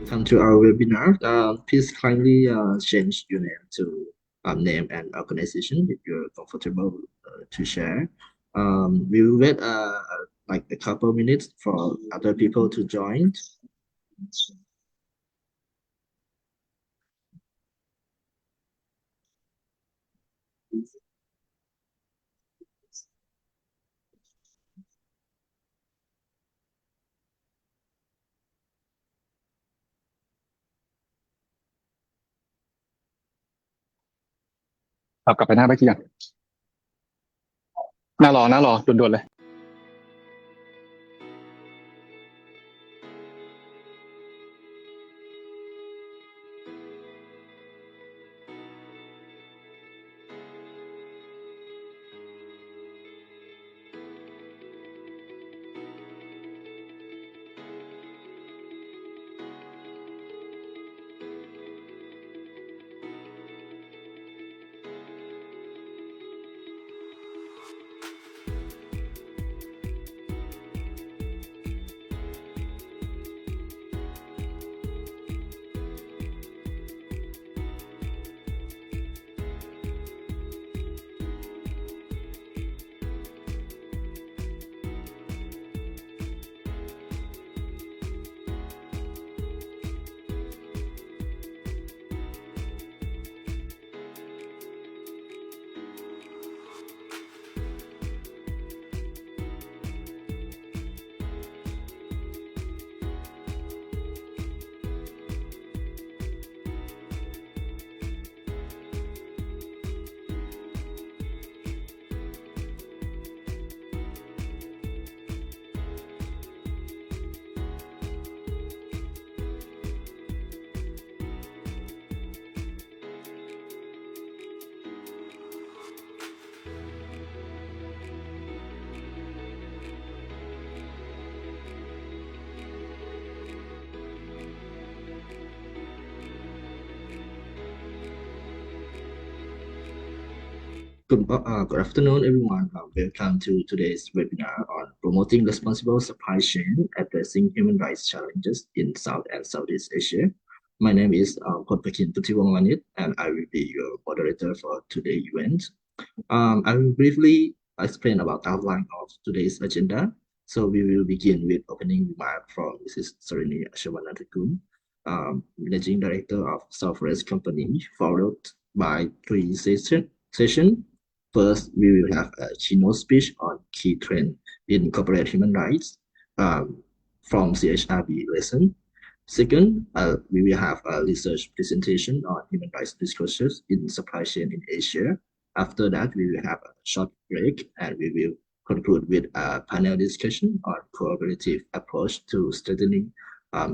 Welcome to our webinar. Please kindly change your name to name and organization if you're comfortable to share. We will wait like a couple minutes for other people to join. กลับไปหน้าไปที่ยังหน้ารอด่วนๆเลยGood afternoon, everyone. Welcome to today's webinar on promoting responsible supply chain, addressing human rights challenges in South and Southeast Asia. My name is Namit, and I will be your moderator for today's event. I will briefly explain about the outline of today's agenda. So we will begin with opening remark from Mrs. Tarinee Managing Director of Southwest Company, followed by three sessions. First, we will have a keynote speech on key trends in corporate human rights from CHRB lesson. Second, we will have a research presentation on human rights discourses in supply chain in Asia. After that, we will have a short break and we will conclude with a panel discussion on collaborative approach to strengthening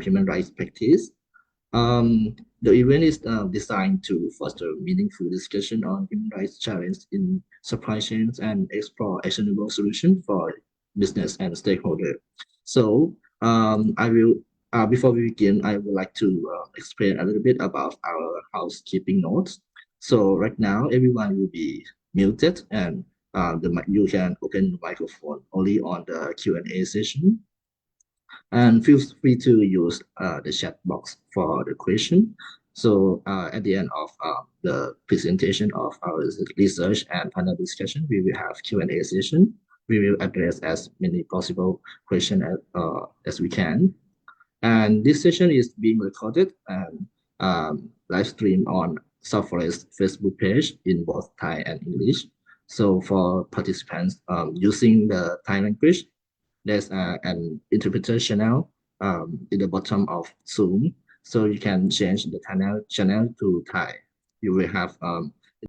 human rights practice. The event is designed to foster meaningful discussion on human rights challenges in supply chains and explore actionable solutions for business and stakeholders. So before we begin, I would like to explain a little bit about our housekeeping notes. So right now, everyone will be muted and you can open the microphone only on the Q&A session. And feel free to use the chat box for the question. So at the end of the presentation of our research and panel discussion, we will have Q&A session. We will address as many possible questions as we can. And this session is being recorded and live streamed on Southforest Facebook page in both Thai and English. So for participants using the Thai language, there's an interpreter channel in the bottom of Zoom. So you can change the channel to Thai. You will have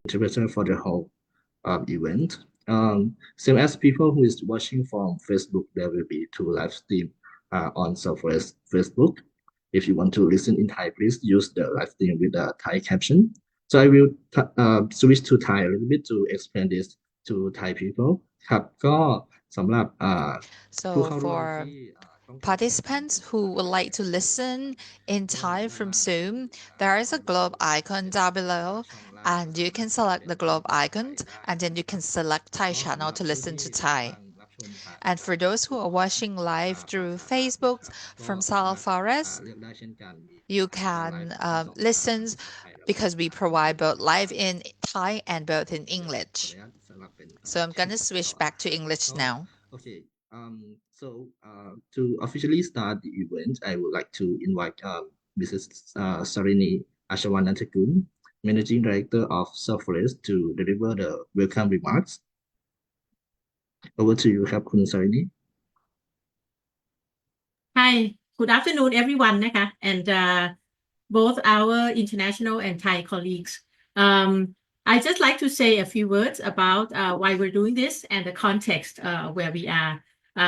interpreter for the whole event. Same as people who is watching from Facebook, there will be two live stream on Southwest Facebook. If you want to listen in Thai, please use the live stream with the Thai caption. So I will switch to Thai a little bit to explain this to Thai people ครับก็สำหรับผู้ So เข้าร่วม for ที่ต้องการ participants who would like to listen in Thai from Zoom, there is a globe icon down below, and you can select the globe icon, and then you can select Thai channel to listen to Thai. And for those who are watching live through Facebook from Sal Forest, you can listen because we provide both live in Thai and both in English. So I'm gonna switch back to English now. Okay. To officially start the event, I would like to invite Mrs. Tarinee Ashawanantakun, Managing Director of Surforest, to deliver the welcome remarks. Over to you, Khun Tarinee. Hi, good afternoon, everyone, and both our international and Thai colleagues. I just like to say a few words about why we're doing this and the context where we are.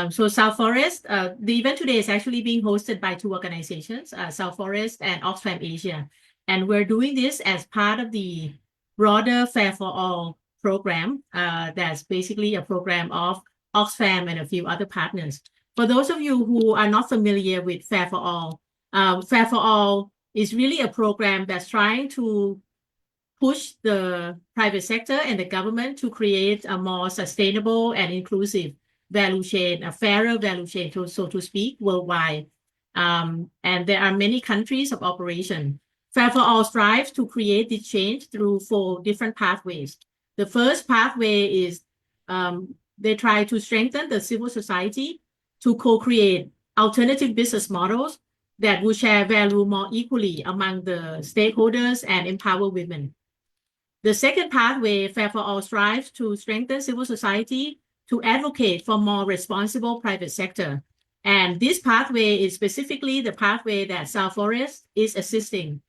So South Forest, the event today is actually being hosted by two organizations, South Forest and Oxfam Asia. And we're doing this as part of the broader Fair for All program. That's basically a program of Oxfam and a few other partners. For those of you who are not familiar with Fair for All is really a program that's trying to push the private sector and the government to create a more sustainable and inclusive value chain, a fairer value chain, so to speak, worldwide. And there are many countries of operation. Fair for All strives to create this change through 4 different pathways. The first pathway is they try to strengthen the civil society to co-create alternative business models that will share value more equally among the stakeholders and empower women. The second pathway, Fair for All, strives to strengthen civil society to advocate for more responsible private sector. And this pathway is specifically the pathway that South Forest is assisting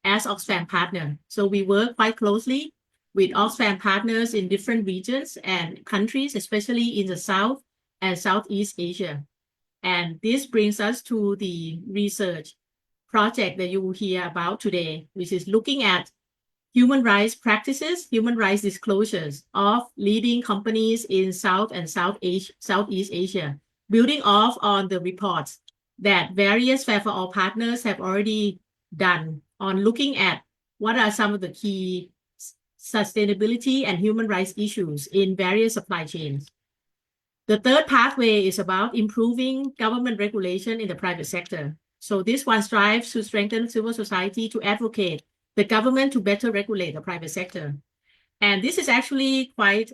as Oxfam partner. So we work quite closely with Oxfam partners in different regions and countries, especially in the South and Southeast Asia. And this brings us to the research project that you will hear about today, which is looking at human rights practices, human rights disclosures of leading companies in South and Southeast Asia, building off on the reports that various Fair for All partners have already done on looking at what are some of the key sustainability and human rights issues in various supply chains. The third pathway is about improving government regulation in the private sector. So this one strives to strengthen civil society to advocate the government to better regulate the private sector. And this is actually quite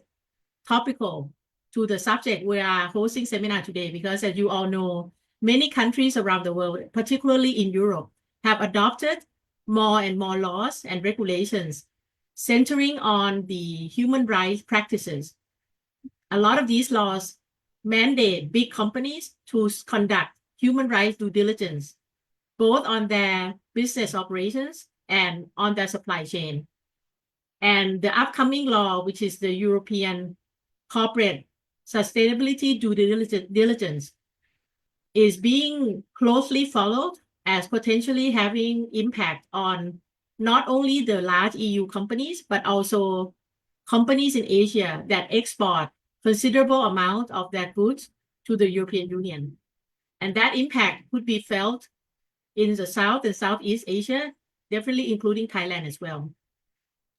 topical to the subject we are hosting seminar today, because as you all know, many countries around the world, particularly in Europe, have adopted more and more laws and regulations centering on the human rights practices. A lot of these laws mandate big companies to conduct human rights due diligence, both on their business operations and on their supply chain. And the upcoming law, which is the European Corporate Sustainability Due Diligence, is being closely followed as potentially having impact on not only the large EU companies, but also companies in Asia that export considerable amount of their goods to the European Union. And that impact could be felt in the South and Southeast Asia, definitely including Thailand as well.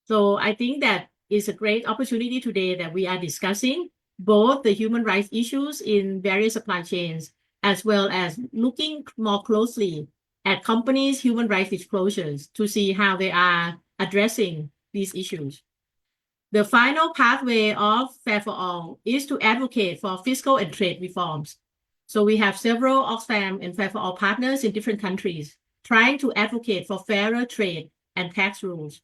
So I think that is a great opportunity today that we are discussing both the human rights issues in various supply chains, as well as looking more closely at companies' human rights disclosures to see how they are addressing these issues. The final pathway of Fair for All is to advocate for fiscal and trade reforms. So we have several Oxfam and Fair for All partners in different countries trying to advocate for fairer trade and tax rules.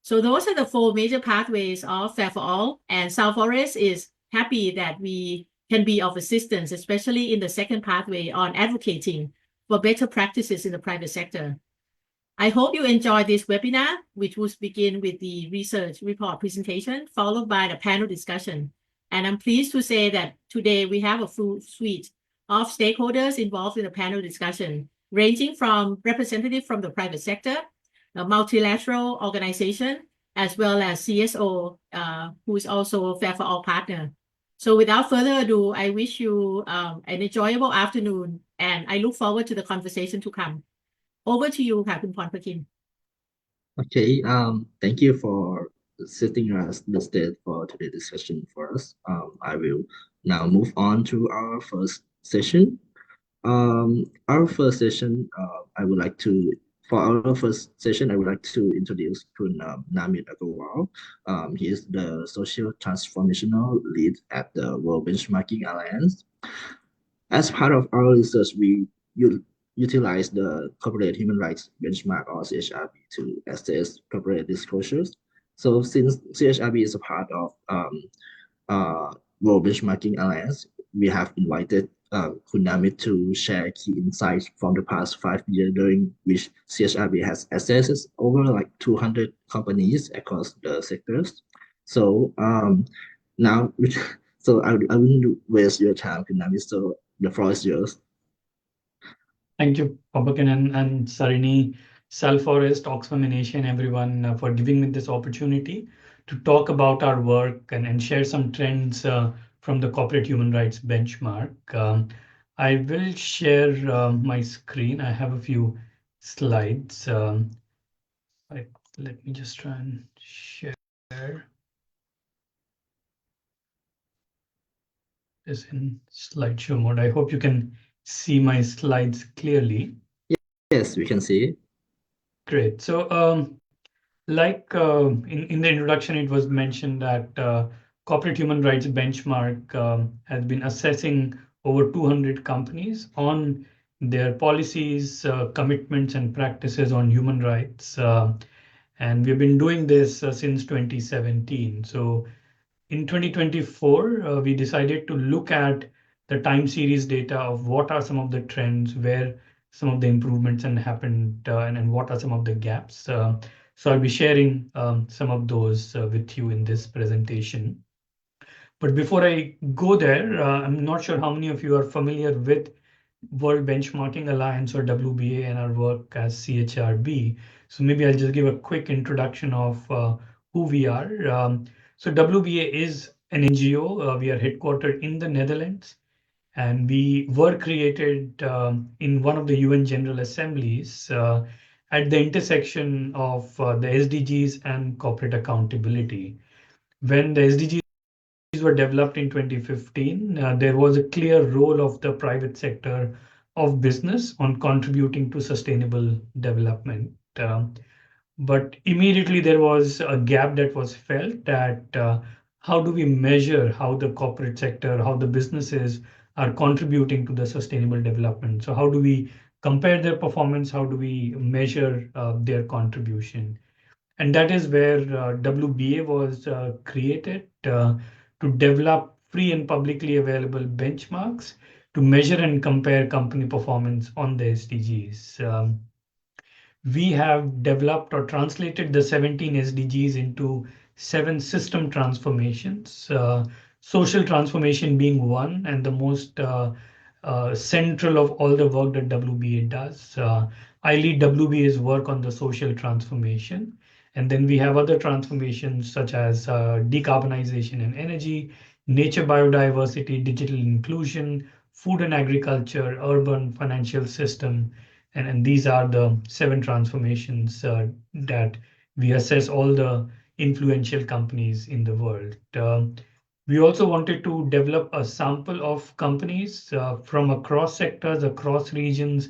So those are the 4 major pathways of Fair for All, and South Forest is happy that we can be of assistance, especially in the second pathway on advocating for better practices in the private sector. I hope you enjoy this webinar, which will begin with the research report presentation, followed by the panel discussion. And I'm pleased to say that today we have a full suite of stakeholders involved in the panel discussion, ranging from representatives from the private sector, a multilateral organization, as well as CSO, who is also a Fair for All partner. So without further ado, I wish you an enjoyable afternoon, and I look forward to the conversation to come. Over to you, Khun Pornpakin. Okay, thank you for setting us the stage for today's discussion for us. I will now move on to our first session. Our first session, for our first session, I would like to introduce Kun Namit Agarwal. He is the Social Transformational Lead at the World Benchmarking Alliance. As part of our research, we utilize the Corporate Human Rights Benchmark, or CHRB, to assess corporate disclosures. So since CHRB is a part of World Benchmarking Alliance, we have invited Namit to share key insights from the past 5 years, during which CHRB has assessed over like 200 companies across the sectors. So now, so I wouldn't waste your time, Namit. So the floor is yours. Thank you, Papakan and Tarinee, Salforest, Oxfam, and everyone for giving me this opportunity to talk about our work and share some trends from the Corporate Human Rights Benchmark. I will share my screen. I have a few slides. Let me just try and share this in slideshow mode. I hope you can see my slides clearly. Yes, we can see. Great. So like in the introduction, it was mentioned that Corporate Human Rights Benchmark has been assessing over 200 companies on their policies, commitments, and practices on human rights. And we've been doing this since 2017. So in 2024, we decided to look at the time series data of what are some of the trends, where some of the improvements and happened, and what are some of the gaps. So I'll be sharing some of those with you in this presentation. But before I go there, I'm not sure how many of you are familiar with World Benchmarking Alliance, or WBA, and our work as CHRB. So maybe I'll just give a quick introduction of who we are. So WBA is an NGO. We are headquartered in the Netherlands, and we were created in one of the UN General Assemblies at the intersection of the SDGs and corporate accountability. When the SDGs were developed in 2015, there was a clear role of the private sector of business on contributing to sustainable development. But immediately there was a gap that was felt, that how do we measure how the corporate sector, how the businesses are contributing to the sustainable development? So how do we compare their performance? How do we measure their contribution? And that is where WBA was created to develop free and publicly available benchmarks to measure and compare company performance on the SDGs. We have developed or translated the 17 SDGs into 7 system transformations, social transformation being one, and the most central of all the work that WBA does. I lead WBA's work on the social transformation. And then we have other transformations such as decarbonization and energy, nature biodiversity, digital inclusion, food and agriculture, urban financial system. And these are the 7 transformations that we assess all the influential companies in the world. We also wanted to develop a sample of companies from across sectors, across regions,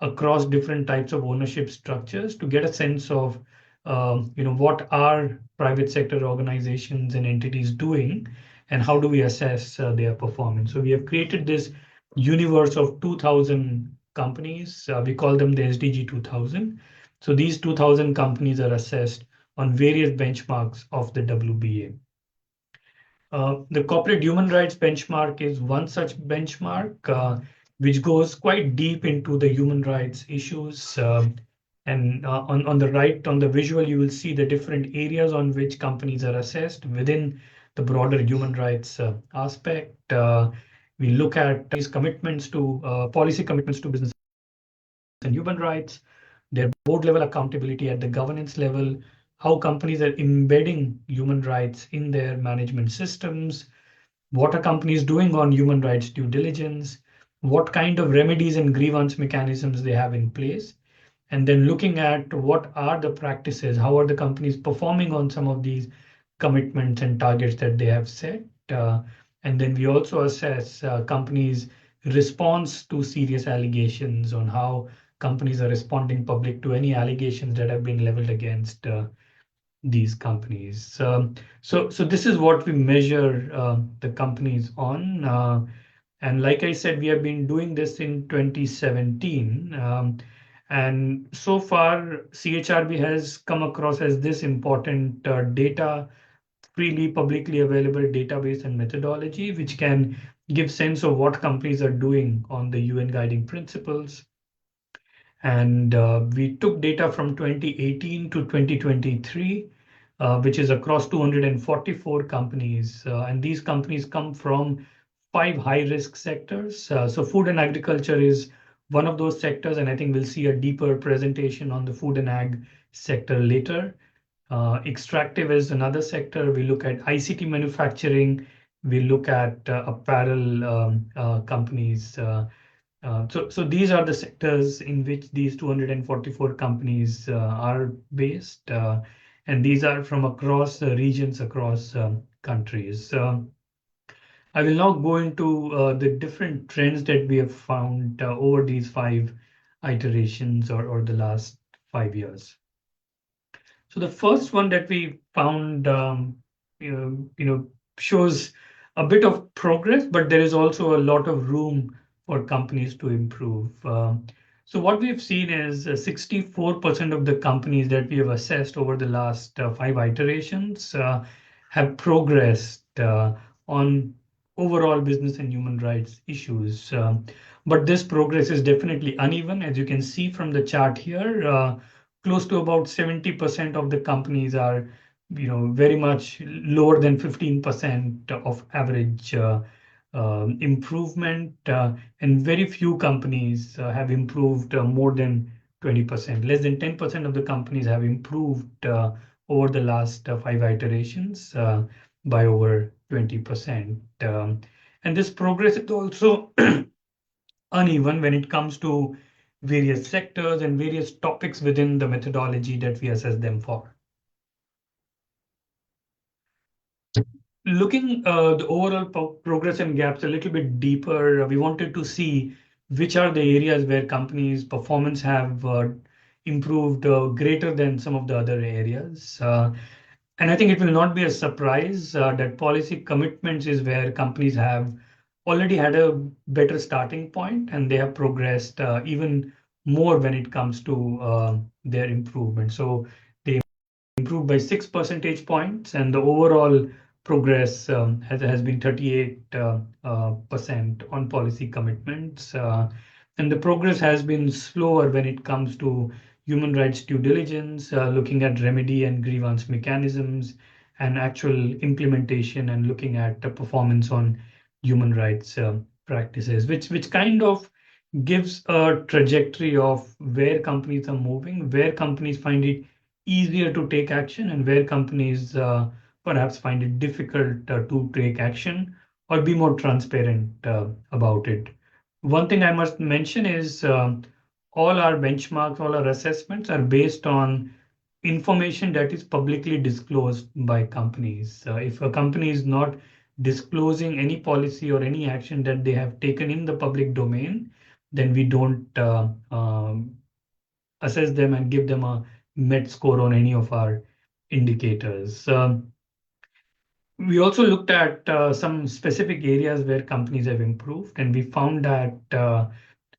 across different types of ownership structures to get a sense of what are private sector organizations and entities doing, and how do we assess their performance. So we have created this universe of 2,000 companies. We call them the SDG 2000. So these 2,000 companies are assessed on various benchmarks of the WBA. The Corporate Human Rights Benchmark is one such benchmark, which goes quite deep into the human rights issues. And on the right, on the visual, you will see the different areas on which companies are assessed within the broader human rights aspect. We look at these commitments to policy commitments to business and human rights, their board level accountability at the governance level, how companies are embedding human rights in their management systems, what are companies doing on human rights due diligence, what kind of remedies and grievance mechanisms they have in place, and then looking at what are the practices, how are the companies performing on some of these commitments and targets that they have set, And then we also assess companies' response to serious allegations, on how companies are responding public to any allegations that have been leveled against these companies. So this is what we measure the companies on. And like I said, we have been doing this in 2017. And so far, CHRB has come across as this important data, freely publicly available database and methodology, which can give sense of what companies are doing on the UN guiding principles. And we took data from 2018 to 2023, which is across 244 companies. And these companies come from 5 high-risk sectors. So food and agriculture is one of those sectors, and I think we'll see a deeper presentation on the food and ag sector later. Extractive is another sector. We look at ICT manufacturing. We look at apparel companies. So these are the sectors in which these 244 companies are based, and these are from across regions, across countries. I will now go into the different trends that we have found over these 5 iterations, or the last 5 years. So the first one that we found, shows a bit of progress, but there is also a lot of room for companies to improve. So what we've seen is 64% of the companies that we have assessed over the last 5 iterations have progressed on overall business and human rights issues. But this progress is definitely uneven, as you can see from the chart here. Close to about 70% of the companies are, very much lower than 15% of average improvement, and very few companies have improved more than 20%. Less than 10% of the companies have improved over the last 5 iterations by over 20%. And this progress is also uneven when it comes to various sectors and various topics within the methodology that we assess them for. Looking the overall progress and gaps a little bit deeper, we wanted to see which are the areas where companies' performance have improved greater than some of the other areas. And I think it will not be a surprise that policy commitments is where companies have already had a better starting point, and they have progressed even more when it comes to their improvement. So they improved by 6 percentage points, and the overall progress has been 38% on policy commitments. And the progress has been slower when it comes to human rights due diligence, looking at remedy and grievance mechanisms, and actual implementation, and looking at the performance on human rights practices, which kind of gives a trajectory of where companies are moving, where companies find it easier to take action, and where companies perhaps find it difficult to take action or be more transparent about it. One thing I must mention is all our benchmarks, all our assessments are based on information that is publicly disclosed by companies. If a company is not disclosing any policy or any action that they have taken in the public domain, then we don't assess them and give them a MET score on any of our indicators. We also looked at some specific areas where companies have improved, and we found that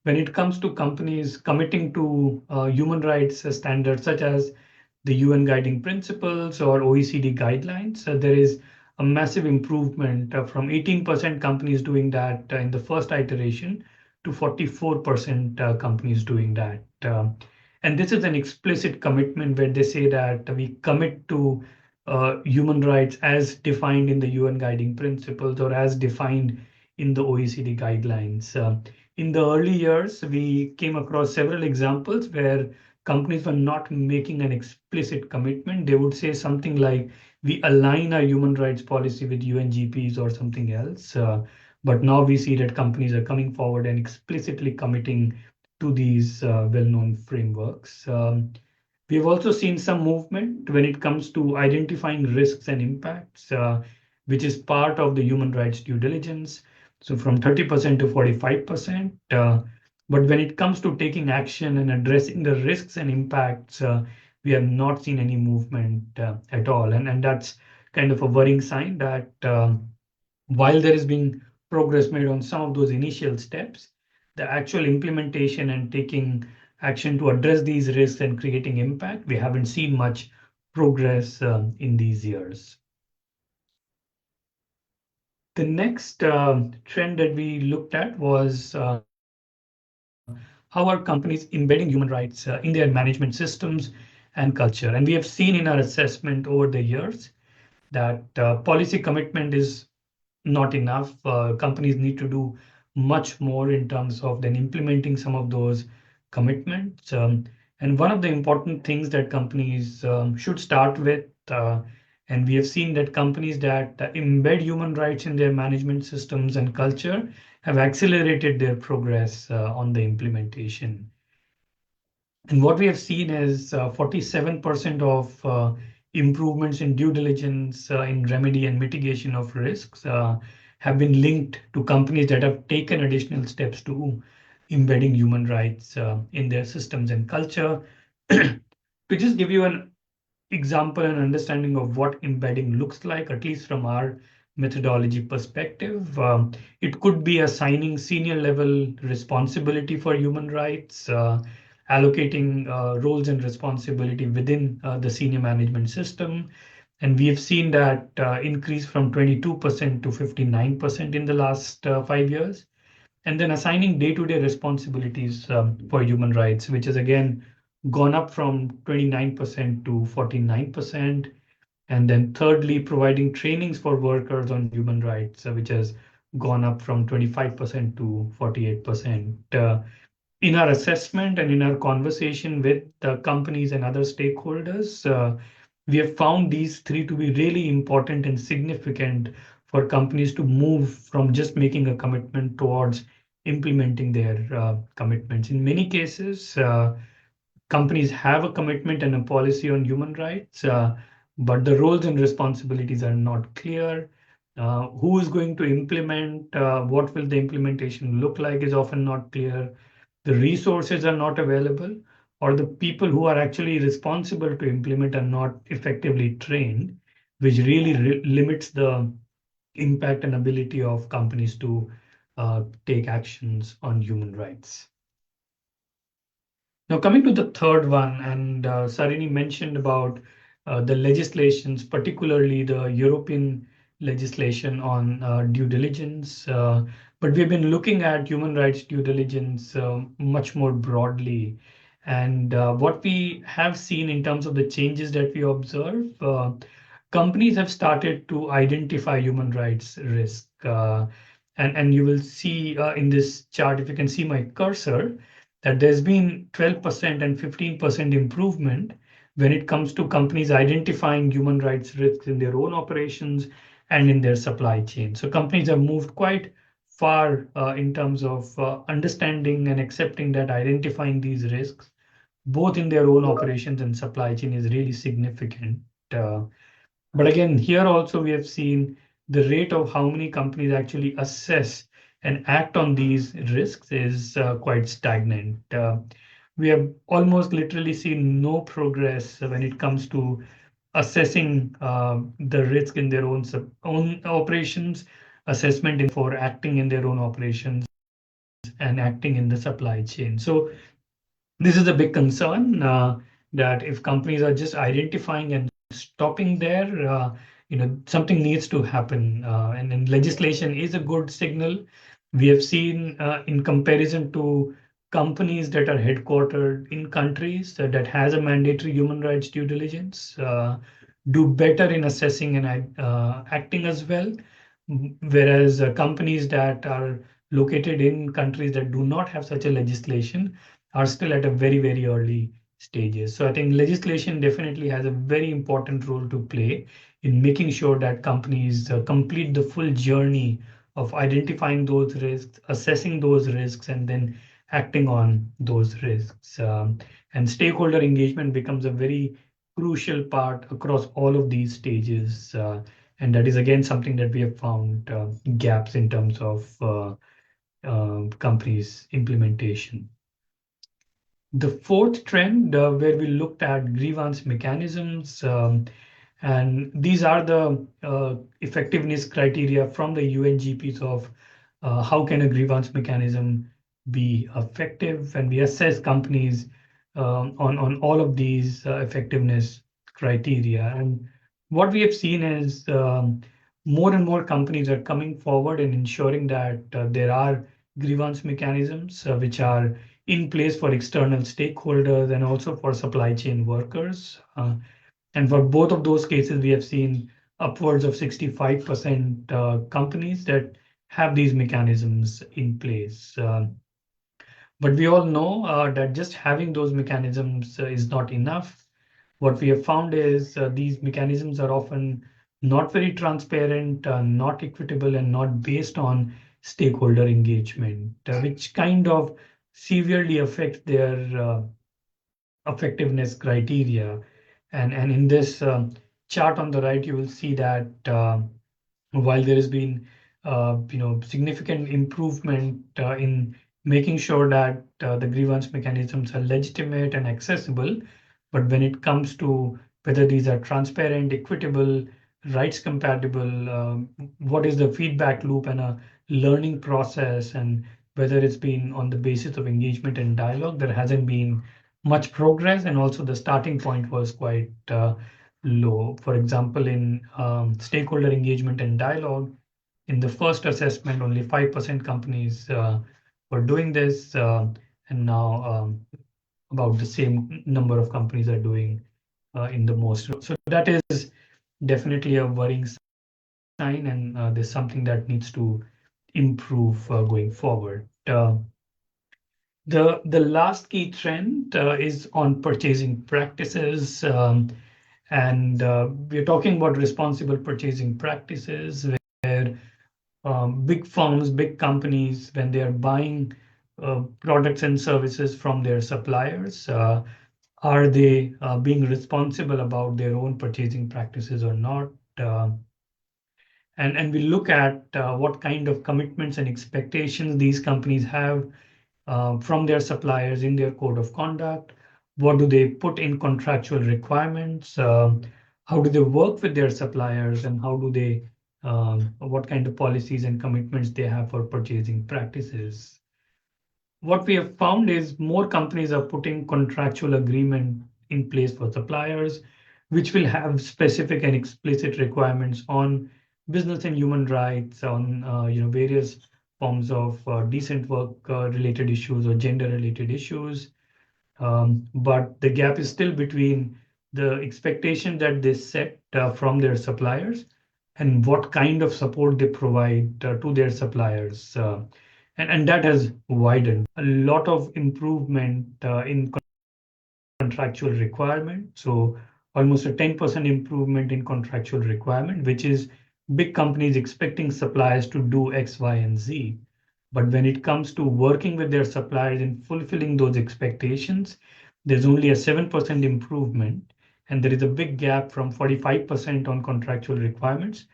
when it comes to companies committing to human rights standards such as the UN guiding principles or OECD guidelines, there is a massive improvement from 18% companies doing that in the first iteration to 44% companies doing that. And this is an explicit commitment where they say that we commit to human rights as defined in the UN guiding principles or as defined in the OECD guidelines. In the early years, we came across several examples where companies were not making an explicit commitment. They would say something like, we align our human rights policy with UNGPs or something else. But now we see that companies are coming forward and explicitly committing to these well-known frameworks. We've also seen some movement when it comes to identifying risks and impacts. which is part of the human rights due diligence. So from 30% to 45%. But when it comes to taking action and addressing the risks and impacts, we have not seen any movement at all. And that's kind of a worrying sign that while there has been progress made on some of those initial steps, the actual implementation and taking action to address these risks and creating impact, we haven't seen much progress in these years. The next trend that we looked at was how are companies embedding human rights in their management systems and culture. And we have seen in our assessment over the years that policy commitment is not enough. Companies need to do much more in terms of then implementing some of those commitments. And one of the important things that companies should start with, and we have seen that companies that embed human rights in their management systems and culture have accelerated their progress on the implementation. And what we have seen is 47% of improvements in due diligence in remedy and mitigation of risks have been linked to companies that have taken additional steps to embedding human rights in their systems and culture. To just give you an example and understanding of what embedding looks like, at least from our methodology perspective, it could be assigning senior level responsibility for human rights, allocating roles and responsibility within the senior management system. And we have seen that increase from 22% to 59% in the last 5 years. And then assigning day-to-day responsibilities for human rights, which is again gone up from 29% to 49%. And then thirdly, providing trainings for workers on human rights, which has gone up from 25% to 48%. In our assessment and in our conversation with the companies and other stakeholders, we have found these three to be really important and significant for companies to move from just making a commitment towards implementing their commitments. In many cases, companies have a commitment and a policy on human rights, but the roles and responsibilities are not clear. Who is going to implement? What will the implementation look like is often not clear. The resources are not available, or the people who are actually responsible to implement are not effectively trained, which really limits the impact and ability of companies to take actions on human rights. Now, coming to the third one, and Tarinee mentioned about the legislations, particularly the European legislation on due diligence. But we've been looking at human rights due diligence much more broadly. And what we have seen in terms of the changes that we observe, companies have started to identify human rights risk. And you will see in this chart, if you can see my cursor, that there's been 12% and 15% improvement when it comes to companies identifying human rights risks in their own operations and in their supply chain. So companies have moved quite far in terms of understanding and accepting that identifying these risks, both in their own operations and supply chain, is really significant. But again, here also we have seen the rate of how many companies actually assess and act on these risks is quite stagnant. We have almost literally seen no progress when it comes to assessing the risk in their own operations, assessment for acting in their own operations, and acting in the supply chain. So this is a big concern that if companies are just identifying and stopping there, something needs to happen. And legislation is a good signal. We have seen in comparison to companies that are headquartered in countries that has a mandatory human rights due diligence, do better in assessing and acting as well. Whereas companies that are located in countries that do not have such a legislation are still at a very, very early stages. So I think legislation definitely has a very important role to play in making sure that companies complete the full journey of identifying those risks, assessing those risks, and then acting on those risks. And stakeholder engagement becomes a very crucial part across all of these stages. And that is again something that we have found gaps in terms of companies' implementation. The fourth trend where we looked at grievance mechanisms, and these are the effectiveness criteria from the UNGPs of how can a grievance mechanism be effective, and we assess companies on all of these effectiveness criteria. And what we have seen is more and more companies are coming forward and ensuring that there are grievance mechanisms which are in place for external stakeholders and also for supply chain workers. And for both of those cases, we have seen upwards of 65% companies that have these mechanisms in place. But we all know that just having those mechanisms is not enough. What we have found is these mechanisms are often not very transparent, not equitable, and not based on stakeholder engagement, which kind of severely affects their effectiveness criteria. And in this chart on the right, you will see that while there has been significant improvement in making sure that the grievance mechanisms are legitimate and accessible, but when it comes to whether these are transparent, equitable, rights compatible, what is the feedback loop and a learning process, and whether it's been on the basis of engagement and dialogue, there hasn't been much progress, and also the starting point was quite low. For example, in stakeholder engagement and dialogue, in the first assessment, only 5% companies were doing this, and now about the same number of companies are doing in the most. So that is definitely a worrying sign, and there's something that needs to improve going forward. The last key trend is on purchasing practices. And we're talking about responsible purchasing practices where big firms, big companies, when they are buying products and services from their suppliers, are they being responsible about their own purchasing practices or not? And we look at what kind of commitments and expectations these companies have from their suppliers in their code of conduct. What do they put in contractual requirements? How do they work with their suppliers, and how do they, what kind of policies and commitments they have for purchasing practices? What we have found is more companies are putting contractual agreement in place for suppliers, which will have specific and explicit requirements on business and human rights, on various forms of decent work related issues or gender related issues. But the gap is still between the expectation that they set from their suppliers and what kind of support they provide to their suppliers. And that has widened. A lot of improvement in contractual requirement. So almost a 10% improvement in contractual requirement, which is big companies expecting suppliers to do X, Y, and Z. But when it comes to working with their suppliers and fulfilling those expectations, there's only a 7% improvement. And there is a big gap from 45% on contractual requirements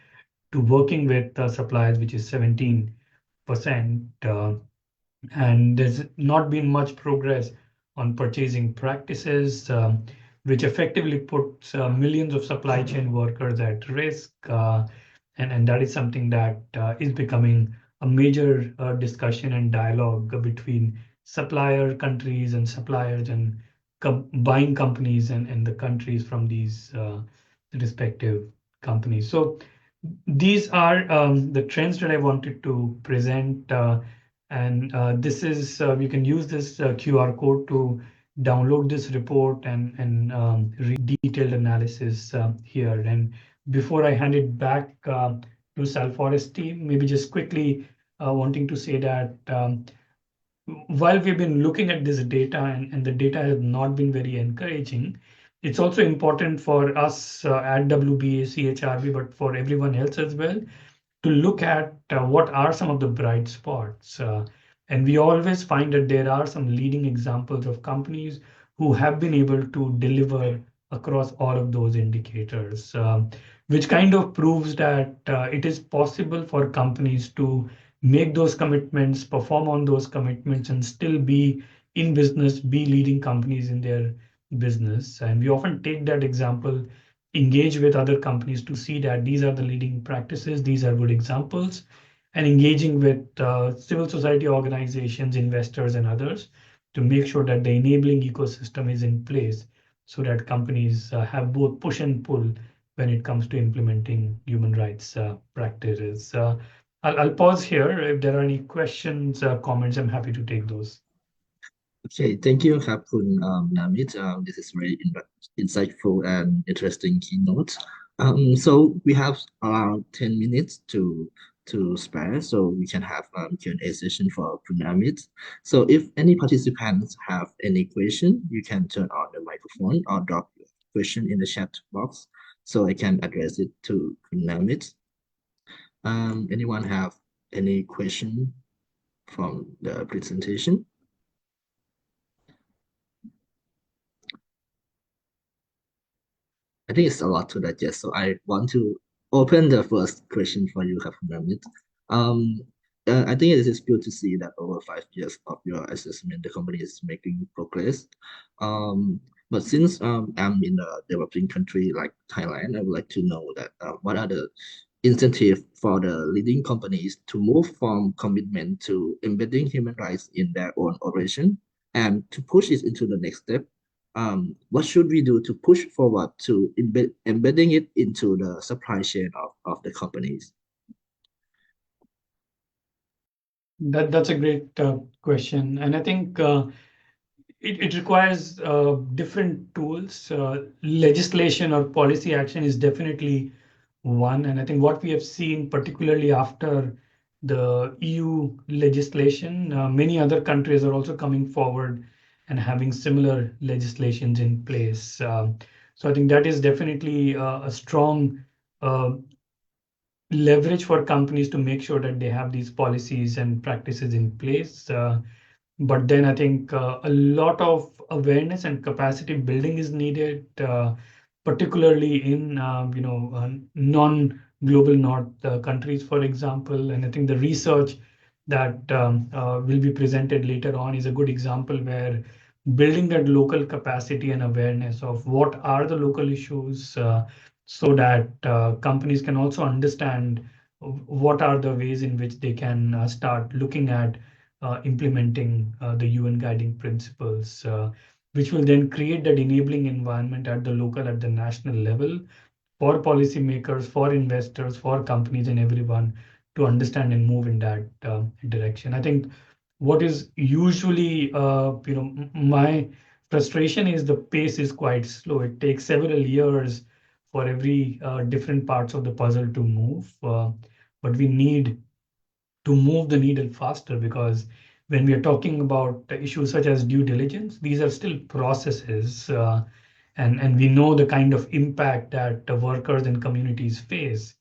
to working with suppliers, which is 17%. And there's not been much progress on purchasing practices, which effectively puts millions of supply chain workers at risk. And that is something that is becoming a major discussion and dialogue between supplier countries and suppliers and buying companies and the countries from these respective companies. So these are the trends that I wanted to present. And this is, you can use this QR code to download this report and read detailed analysis here. And before I hand it back to Salforest team, maybe just quickly wanting to say that while we've been looking at this data and the data has not been very encouraging, it's also important for us at WBA, CHRB, but for everyone else as well, to look at what are some of the bright spots. And we always find that there are some leading examples of companies who have been able to deliver across all of those indicators. which kind of proves that it is possible for companies to make those commitments, perform on those commitments, and still be in business, be leading companies in their business. And we often take that example, engage with other companies to see that these are the leading practices, these are good examples, and engaging with civil society organizations, investors, and others to make sure that the enabling ecosystem is in place so that companies have both push and pull when it comes to implementing human rights practices. I'll pause here. If there are any questions, comments, I'm happy to take those. Okay, thank you, Kapun Namit. This is very insightful and interesting keynote. So we have around 10 minutes to spare, so we can have Q&A session for Namit. So if any participants have any question, you can turn on the microphone or drop your question in the chat box so I can address it to Namit. Anyone have any question from the presentation? I think it's a lot to digest, so I want to open the first question for you, Namit. I think it is good to see that over 5 years of your assessment, the company is making progress. But since I'm in a developing country like Thailand, I would like to know that what are the incentives for the leading companies to move from commitment to embedding human rights in their own operation and to push it into the next step. What should we do to push forward to embedding it into the supply chain of the companies? That's a great question. And I think it requires different tools. Legislation or policy action is definitely one. And I think what we have seen, particularly after the EU legislation, many other countries are also coming forward and having similar legislations in place. So I think that is definitely a strong leverage for companies to make sure that they have these policies and practices in place. But then I think a lot of awareness and capacity building is needed, particularly in non-global north countries, for example. And I think the research that will be presented later on is a good example where building that local capacity and awareness of what are the local issues so that companies can also understand what are the ways in which they can start looking at implementing the UN guiding principles, which will then create that enabling environment at the local, at the national level for policymakers, for investors, for companies, and everyone to understand and move in that direction. I think what is usually, my frustration is the pace is quite slow. It takes several years for every different parts of the puzzle to move, but we need to move the needle faster because when we are talking about issues such as due diligence, these are still processes, and we know the kind of impact that the workers and communities face.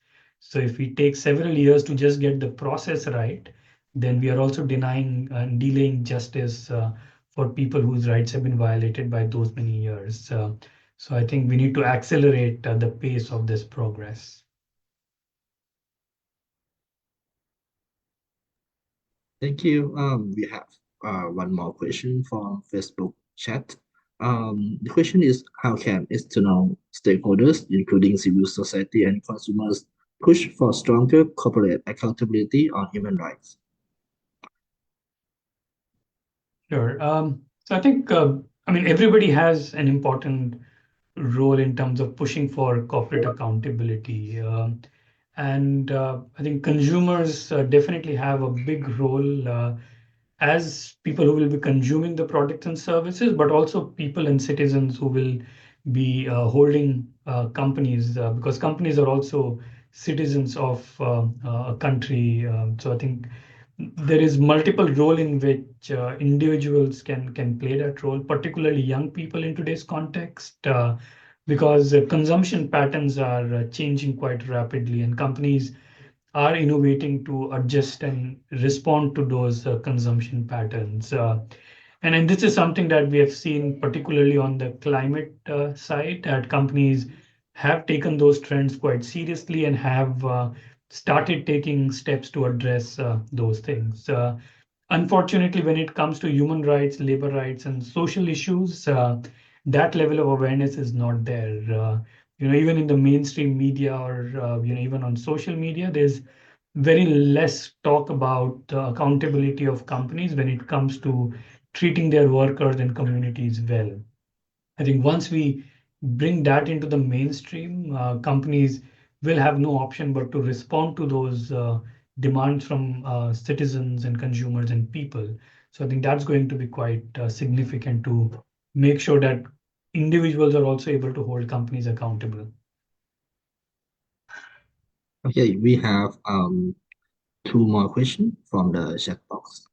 So if we take several years to just get the process right, then we are also denying and delaying justice for people whose rights have been violated by those many years. So I think we need to accelerate the pace of this progress. Thank you. We have one more question from Facebook chat. The question is, how can external stakeholders, including civil society and consumers, push for stronger corporate accountability on human rights? Sure. So I think, everybody has an important role in terms of pushing for corporate accountability. And I think consumers definitely have a big role as people who will be consuming the products and services, but also people and citizens who will be holding companies, because companies are also citizens of a country. So I think there is multiple role in which individuals can play that role, particularly young people in today's context, because consumption patterns are changing quite rapidly, and companies are innovating to adjust and respond to those consumption patterns. And this is something that we have seen particularly on the climate side, that companies have taken those trends quite seriously and have started taking steps to address those things. Unfortunately, when it comes to human rights, labor rights, and social issues, that level of awareness is not there. Even in the mainstream media or even on social media, there's very less talk about the accountability of companies when it comes to treating their workers and communities well. I think once we bring that into the mainstream, companies will have no option but to respond to those demands from citizens and consumers and people. So I think that's going to be quite significant to make sure that individuals are also able to hold companies accountable. Okay, we have two more questions from the chat box.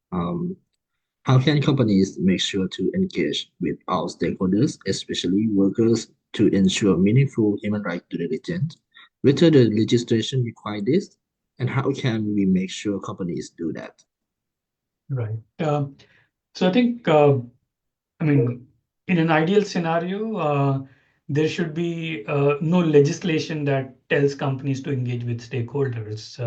How can companies make sure to engage with all stakeholders, especially workers, to ensure meaningful human rights due diligence? Whether the legislation requires this, and how can we make sure companies do that? Right. So I think, I mean, in an ideal scenario, there should be no legislation that tells companies to engage with stakeholders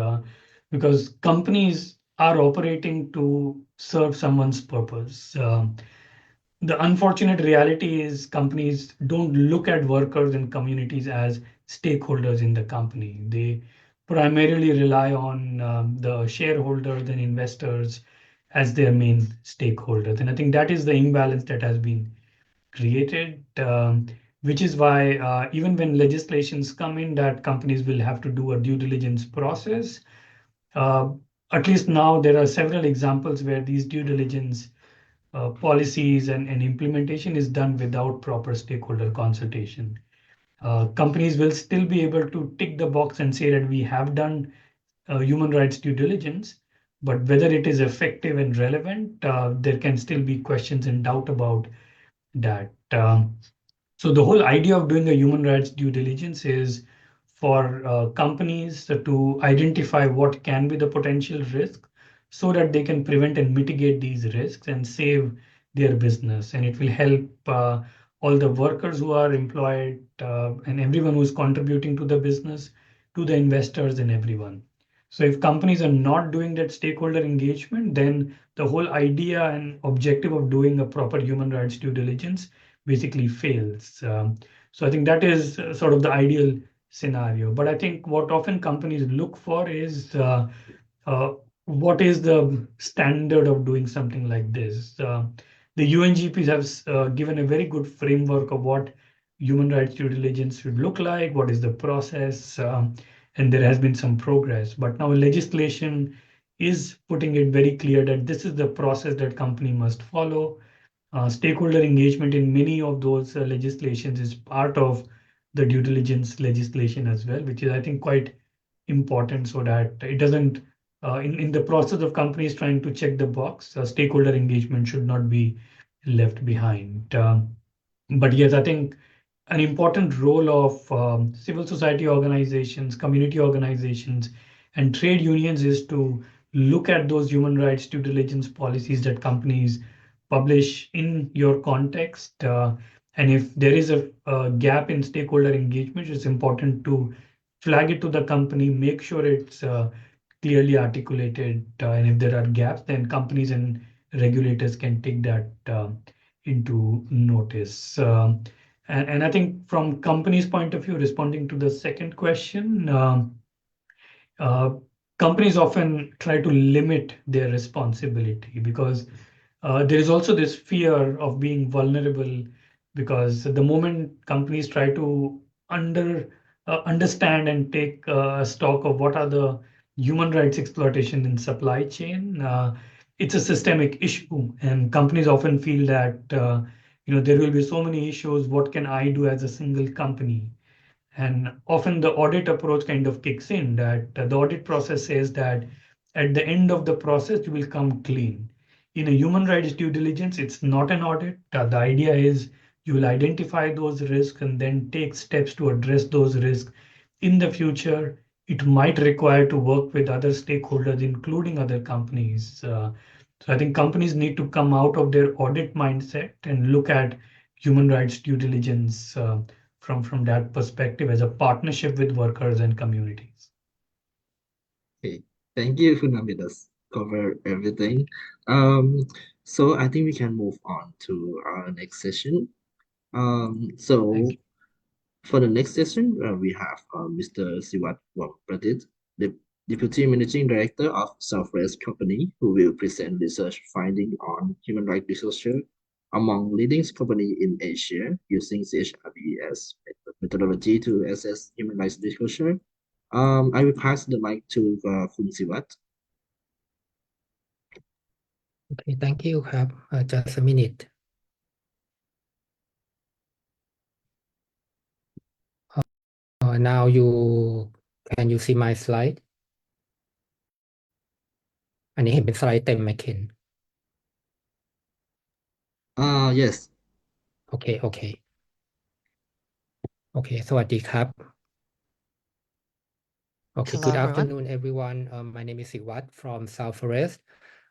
because companies are operating to serve someone's purpose. The unfortunate reality is companies don't look at workers and communities as stakeholders in the company. They primarily rely on the shareholders and investors as their main stakeholders. And I think that is the imbalance that has been created, which is why even when legislations come in that companies will have to do a due diligence process, uh, at least now there are several examples where these due diligence policies and implementation is done without proper stakeholder consultation. Companies will still be able to tick the box and say that we have done human rights due diligence, but whether it is effective and relevant, there can still be questions and doubt about that. So the whole idea of doing a human rights due diligence is for companies to identify what can be the potential risk so that they can prevent and mitigate these risks and save their business. And it will help all the workers who are employed and everyone who is contributing to the business, to the investors and everyone. So if companies are not doing that stakeholder engagement, then the whole idea and objective of doing a proper human rights due diligence basically fails. So I think that is sort of the ideal scenario. But I think what often companies look for is uh, what is the standard of doing something like this? The UNGPs have given a very good framework of what human rights due diligence should look like, what is the process, and there has been some progress. But now legislation is putting it very clear that this is the process that company must follow. Stakeholder engagement in many of those legislations is part of the due diligence legislation as well, which is, I think, quite important so that it doesn't, in the process of companies trying to check the box, stakeholder engagement should not be left behind. But yes, I think an important role of civil society organizations, community organizations, and trade unions is to look at those human rights due diligence policies that companies publish in your context. And if there is a gap in stakeholder engagement, it's important to flag it to the company, make sure it's clearly articulated. And if there are gaps, then companies and regulators can take that into notice. And I think from companies' point of view, responding to the second question, uh, companies often try to limit their responsibility because there is also this fear of being vulnerable because the moment companies try to understand and take stock of what are the human rights exploitation in supply chain, it's a systemic issue, and companies often feel that there will be so many issues. What can I do as a single company? And often the audit approach kind of kicks in that the audit process says that at the end of the process, you will come clean. In a human rights due diligence, it's not an audit. The idea is you will identify those risks and then take steps to address those risks in the future. It might require to work with other stakeholders, including other companies. So I think companies need to come out of their audit mindset and look at human rights due diligence from that perspective as a partnership with workers and communities. Okay, thank you, Namit. That's cover everything. So I think we can move on to our next session. So Thank you. for the next session, we have Mr. Siwat Uampradit, the Deputy Managing Director of Southwest Company, who will present research finding on human rights disclosure among leading companies in Asia using CHRB as methodology to assess human rights disclosure. I will pass the mic to Khun Siwat. Okay, thank you. Just a minute. Now can you see my slide? อันนี้เห็นเป็นสไลด์เต็มไหมเคน Yes. Okay. สวัสดีครับ Okay, Hello, good everyone. afternoon, everyone. My name is Siwat from South Forest.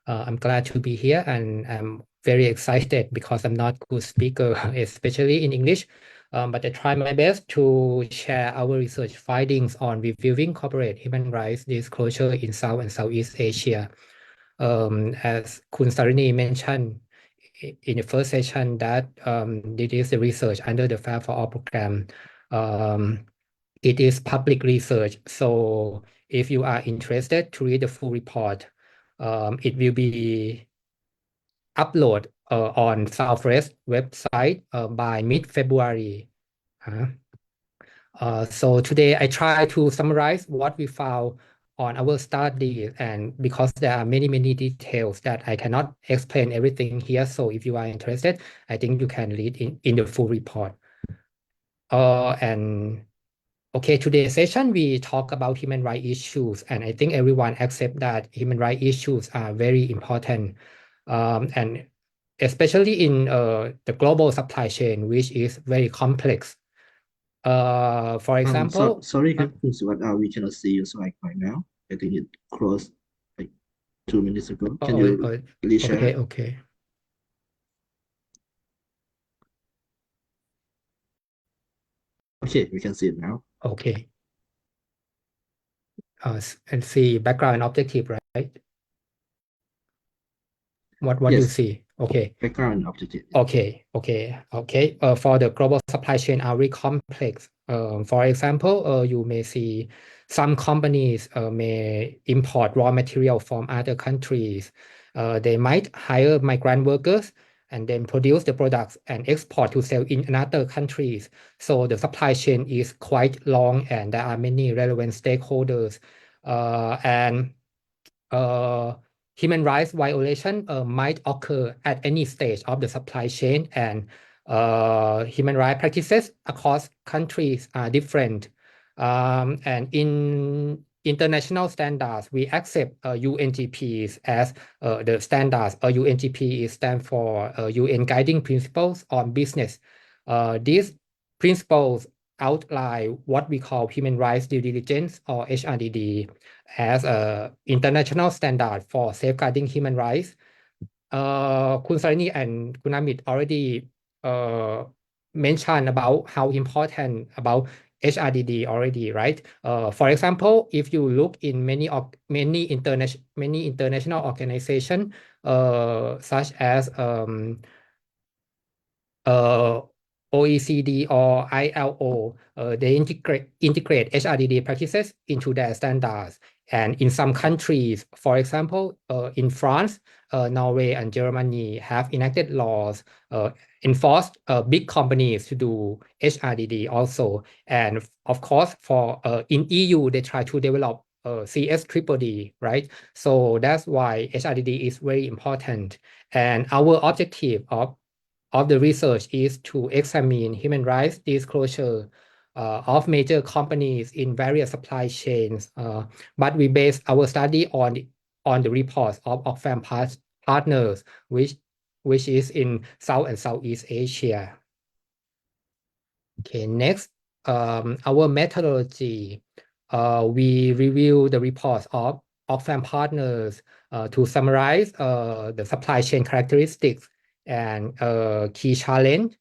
I'm glad to be here and I'm very excited because I'm not good speaker, especially in English. But I try my best to share our research findings on reviewing corporate human rights disclosure in South and Southeast Asia. As Kun Tarinee mentioned in the first session that this is the research under the Fair for All program. It is public research, so if you are interested to read the full report, it will be upload on Southwest website by mid-February. So today I try to summarize what we found on our study, and because there are many details that I cannot explain everything here, so if you are interested, I think you can read in the full report. Okay, today's session we talk about human rights issues, and I think everyone accept that human rights issues are very important, and especially in the global supply chain, which is very complex. For example, Sorry, Khun Siwat, we cannot see your slide right now. I think it closed like 2 minutes ago. Can you reshare? Okay. Okay, we can see it now. Okay. And see background and objective, right? What Yes. you see? Okay. Background and objective. Okay. For the global supply chain are very complex. For example, you may see some companies may import raw material from other countries. They might hire migrant workers and then produce the products and export to sell in another countries. So the supply chain is quite long and there are many relevant stakeholders. Human rights violation might occur at any stage of the supply chain, and human rights practices across countries are different. And in international standards, we accept UNGPs as the standards. UNGP stands for UN Guiding Principles on Business. These principles outline what we call human rights due diligence, or HRDD, as a international standard for safeguarding human rights. Kun Tarinee and Kun Namit already mentioned about how important about HRDD already, right? For example, if you look in many international organizations, such as OECD or ILO, they integrate HRDD practices into their standards. And in some countries, for example, in France, Norway, and Germany have enacted laws enforced big companies to do HRDD also. And of course, for in EU, they try to develop CSRD, right? So that's why HRDD is very important. And our objective of the research is to examine human rights disclosure of major companies in various supply chains, but we base our study on the reports of Oxfam partners, which is in South and Southeast Asia. Okay, next, our methodology. We review the reports of Oxfam partners to summarize the supply chain characteristics and key challenge.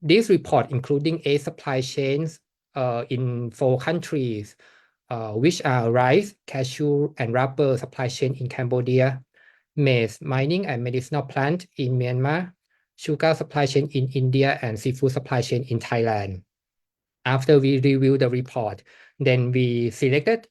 This report including 8 supply chains in 4 countries, which are rice, cashew, and rubber supply chain in Cambodia, maize, mining and medicinal plant in Myanmar, sugar supply chain in India, and seafood supply chain in Thailand. After we reviewed the report, then we selected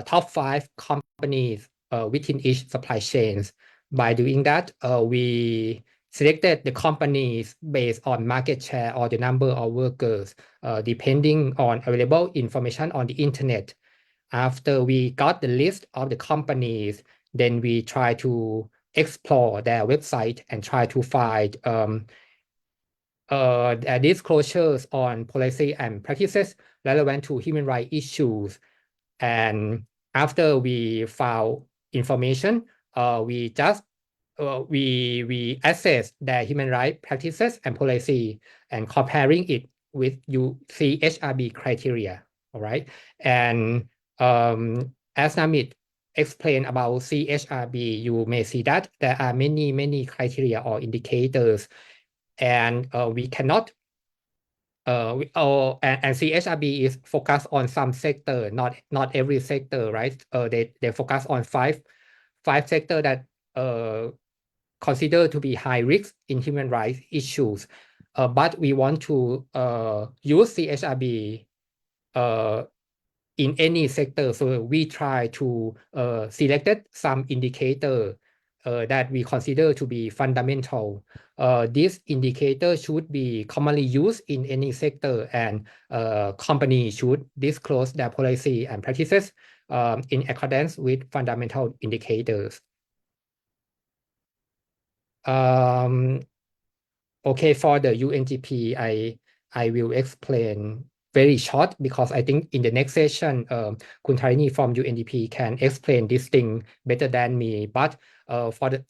top 5 companies within each supply chains. By doing that, we selected the companies based on market share or the number of workers, depending on available information on the internet. After we got the list of the companies, then we try to explore their website and try to find disclosures on policy and practices relevant to human rights issues. And after we found information, we just we assess their human rights practices and policy and comparing it with CHRB criteria. All right, and as Namit explained about CHRB, you may see that there are many criteria or indicators, and we cannot and CHRB is focused on some sector, not every sector, right? They focus on five sector that considered to be high risk in human rights issues. But we want to use CHRB in any sector, so we try to selected some indicator that we consider to be fundamental. This indicator should be commonly used in any sector, and companies should disclose their policy and practices in accordance with fundamental indicators. Okay, for the UNDP, I will explain very short because I think in the next session, Kun Tarinee from UNDP can explain this thing better than me. But for the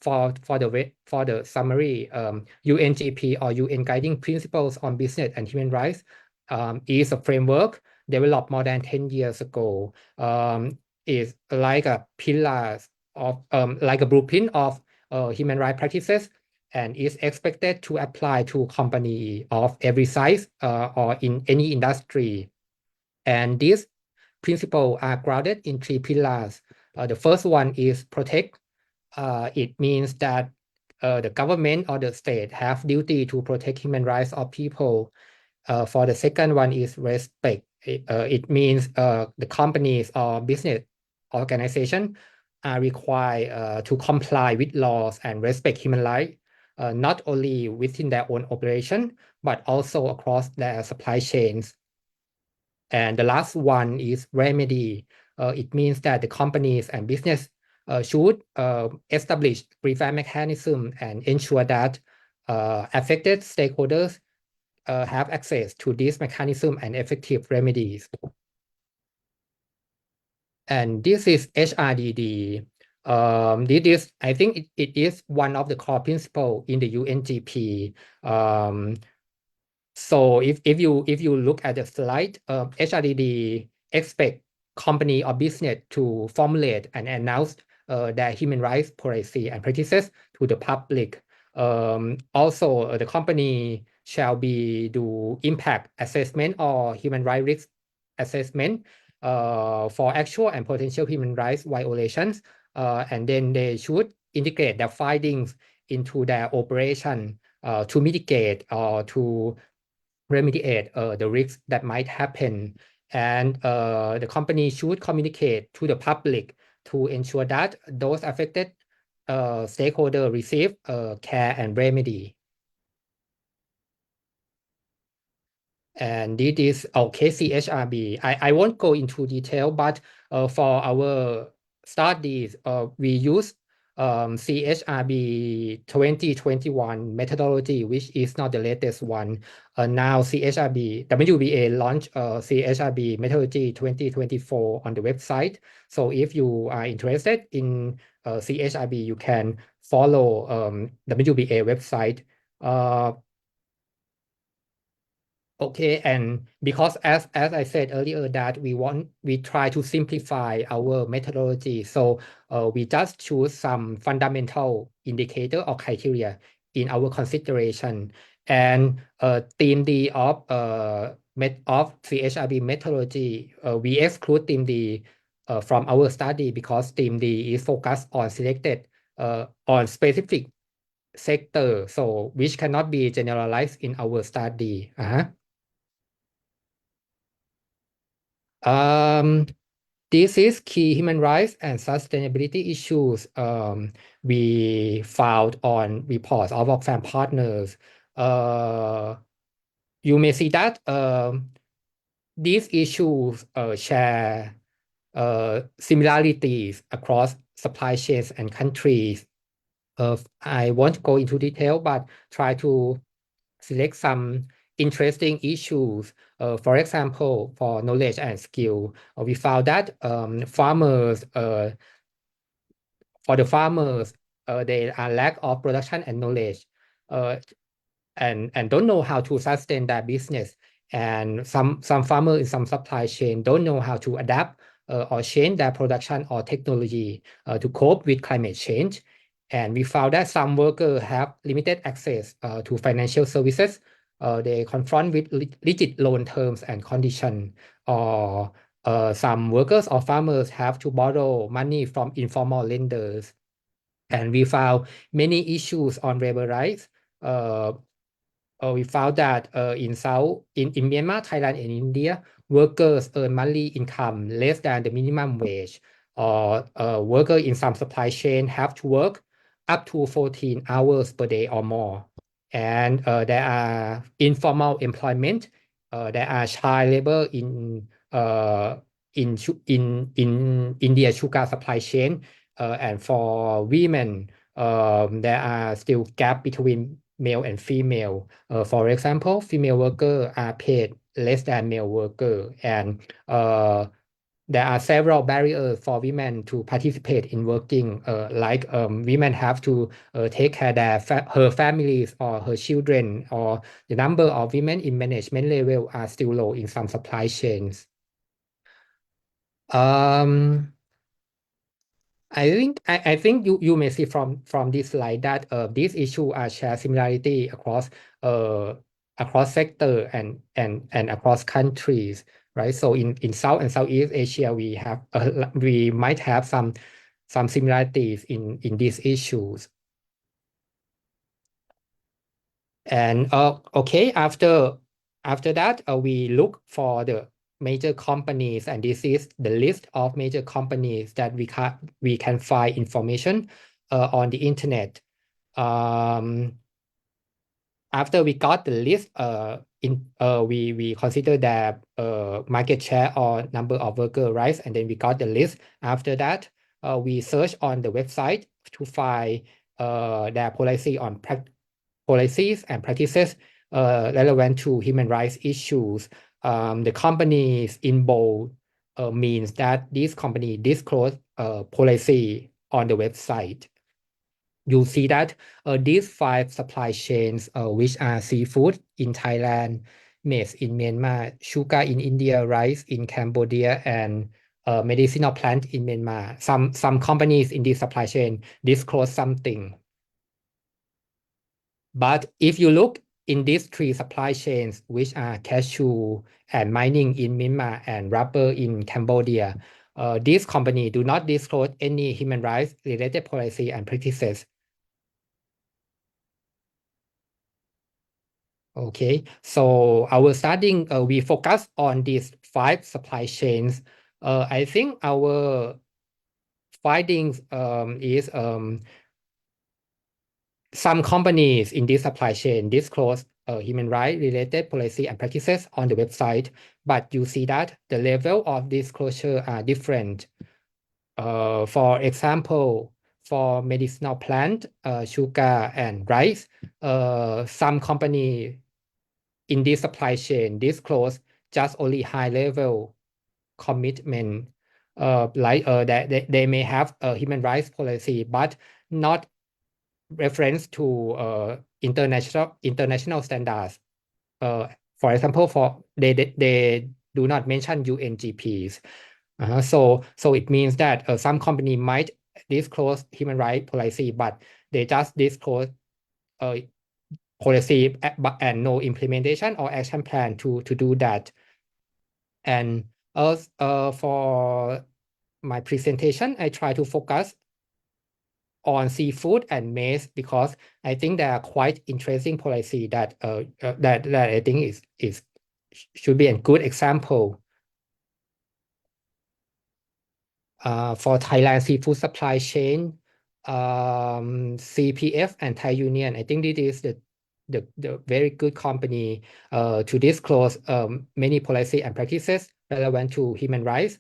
summary, UNDP or UN Guiding Principles on Business and Human Rights is a framework developed more than 10 years ago. Is like a pillars of like a blueprint of human rights practices, and is expected to apply to company of every size or in any industry. And these principles are grounded in 3 pillars. The first one is protect. It means that the government or the state have duty to protect human rights of people. For the second one is respect. It means the companies or business organization are required to comply with laws and respect human rights. Not only within their own operation, but also across their supply chains. And the last one is remedy. It means that the companies and business should establish prevent mechanism and ensure that affected stakeholders have access to this mechanism and effective remedies. And this is HRDD. This is, I think it is one of the core principles in the UNGP. So if you look at the slide, HRDD expect company or business to formulate and announce their human rights policy and practices to the public. Also, the company shall be do impact assessment or human rights risk assessment for actual and potential human rights violations, and then they should integrate their findings into their operation to mitigate or to remediate the risks that might happen. And the company should communicate to the public to ensure that those affected stakeholders receive care and remedy. And this is okay, CHRB. I won't go into detail, but for our studies, we use CHRB 2021 methodology, which is not the latest one. Now CHRB, WBA launched CHRB methodology 2024 on the website. So if you are interested in CHRB, you can follow WBA website. Okay, and because as I said earlier that we try to simplify our methodology, so we just choose some fundamental indicator or criteria in our consideration, And Team D of CHRB methodology, we exclude Team D from our study because Team D is focused on selected on specific sector, so which cannot be generalized in our study. This is key human rights and sustainability issues we found on reports of Oxfam partners. You may see that these issues share similarities across supply chains and countries. I won't go into detail, but try to select some interesting issues. For example, for knowledge and skill, we found that farmers, for the farmers, they are lack of production and knowledge, and don't know how to sustain their business. And some farmers in some supply chain don't know how to adapt or change their production or technology to cope with climate change. And we found that some workers have limited access to financial services. They confront with rigid loan terms and conditions, or some workers or farmers have to borrow money from informal lenders. And we found many issues on labor rights. We found that in Myanmar, Thailand, and India, workers earn monthly income less than the minimum wage, or workers in some supply chain have to work up to 14 hours per day or more. And there are informal employment. There are child labor in India sugar supply chain, and for women, there are still gap between male and female. For example, female workers are paid less than male workers, and there are several barriers for women to participate in working, like women have to take care of her families or her children, or the number of women in management level are still low in some supply chains. I think you may see from this slide that these issues are share similarity across sector and across countries, right? So in South and Southeast Asia, we might have some similarities in these issues. And okay, after that, we look for the major companies, and this is the list of major companies that we can find information on the internet. After we got the list, we consider their market share or number of worker rights, and then we got the list. After that, we search on the website to find their policies and practices relevant to human rights issues. The companies in bold means that this company disclose policy on the website. You see that these 5 supply chains, which are seafood in Thailand, maize in Myanmar, sugar in India, rice in Cambodia, and medicinal plant in Myanmar. Some companies in this supply chain disclose something. But if you look in these 3 supply chains, which are cashew and mining in Myanmar and rubber in Cambodia, these companies do not disclose any human rights related policy and practices. Okay, so our studying, we focus on these 5 supply chains. I think our findings is some companies in this supply chain disclose human rights related policy and practices on the website, but you see that the level of disclosure are different. For example, for medicinal plant, sugar and rice, some company in this supply chain disclose just only high level commitment, like they may have a human rights policy, but not reference to international standards. For example, they do not mention UNGPs. So it means that some company might disclose human rights policy, but they just disclose policy and no implementation or action plan to do that. And for my presentation, I try to focus on seafood and maize because I think they are quite interesting policy that that I think is should be a good example. For Thailand seafood supply chain, CPF and Thai Union, I think this is the very good company to disclose many policy and practices relevant to human rights.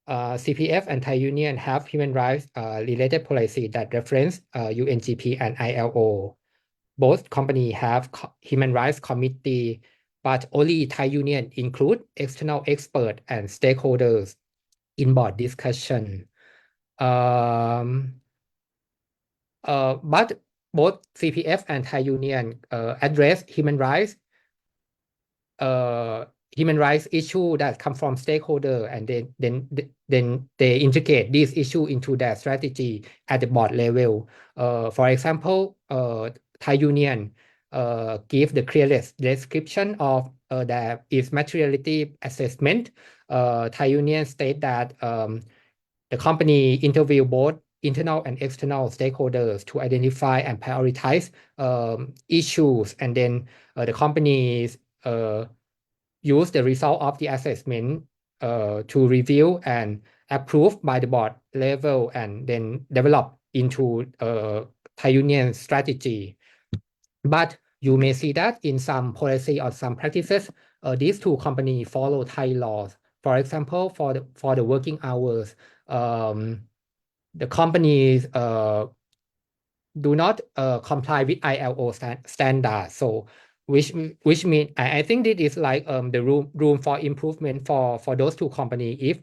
CPF and Thai Union have human rights related policy that reference UNGP and ILO. Both companies have human rights committee, but only Thai Union include external experts and stakeholders in board discussion. But both CPF and Thai Union address human rights issue that come from stakeholder, and then they integrate this issue into their strategy at the board level. For example, Thai Union give the clearest description of its materiality assessment. Thai Union state that the company interview both internal and external stakeholders to identify and prioritize issues, and then the companies use the result of the assessment to review and approve by the board level, and then develop into Thai Union strategy. But you may see that in some policy or some practices, these two companies follow Thai laws. For example, for the working hours, the companies do not comply with ILO standards. So which mean I think this is like the room for improvement for those two companies.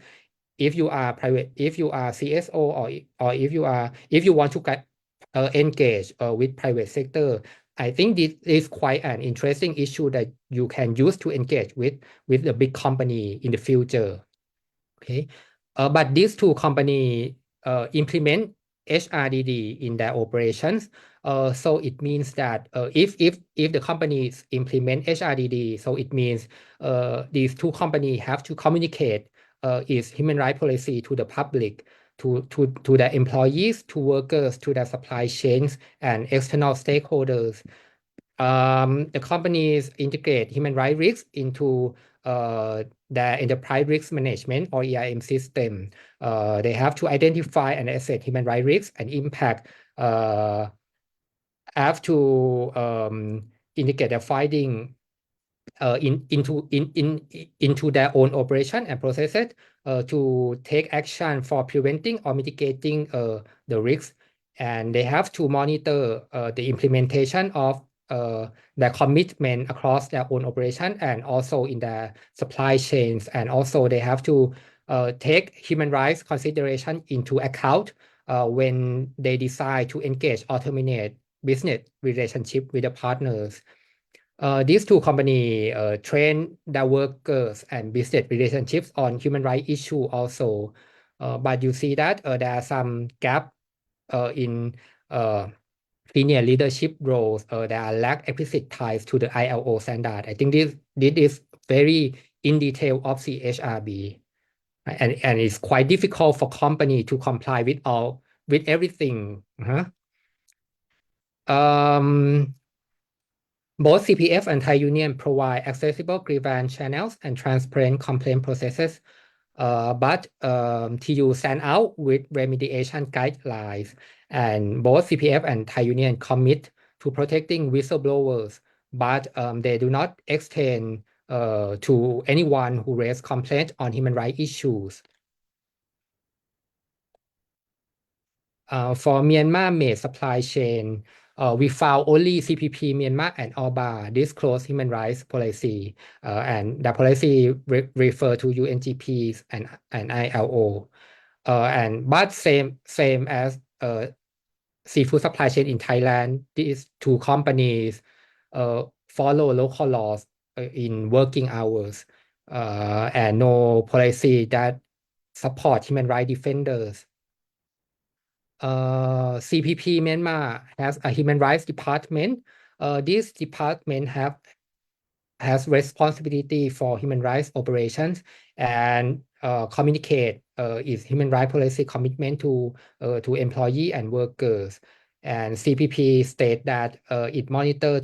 If you are private, if you are CSO, or if you want to get engage with private sector, I think this is quite an interesting issue that you can use to engage with the big company in the future. Okay, but these two companies implement HRDD in their operations. So it means that if the companies implement HRDD, so it means these two companies have to communicate its human rights policy to the public, to their employees, to workers, to their supply chains and external stakeholders. The companies integrate human rights risks into their enterprise risk management or ERM system. They have to identify and assess human rights risks and impact. Have to integrate their finding into their own operation and processes to take action for preventing or mitigating the risks, and they have to monitor the implementation of their commitment across their own operation and also in their supply chains, and also they have to take human rights consideration into account when they decide to engage or terminate business relationship with the partners. These two companies train their workers and business relationships on human rights issue also. But you see that there are some gap in senior leadership roles. There are lack explicit ties to the ILO standard. I think this is very in detail of CHRB, and it's quite difficult for company to comply with everything. Both CPF and Thai Union provide accessible grievance channels and transparent complaint processes, but TU stand out with remediation guidelines, and both CPF and Thai Union commit to protecting whistleblowers, but they do not extend to anyone who raises complaints on human rights issues. For Myanmar maize supply chain, we found only CPP Myanmar and Alba disclose human rights policy, and the policy refer to UNGPs and ILO. But same as seafood supply chain in Thailand, these two companies follow local laws in working hours, and no policy that support human rights defenders. CPP Myanmar has a human rights department this department has responsibility for human rights operations and communicate its human rights policy commitment to employee and workers. And CPP state that it monitors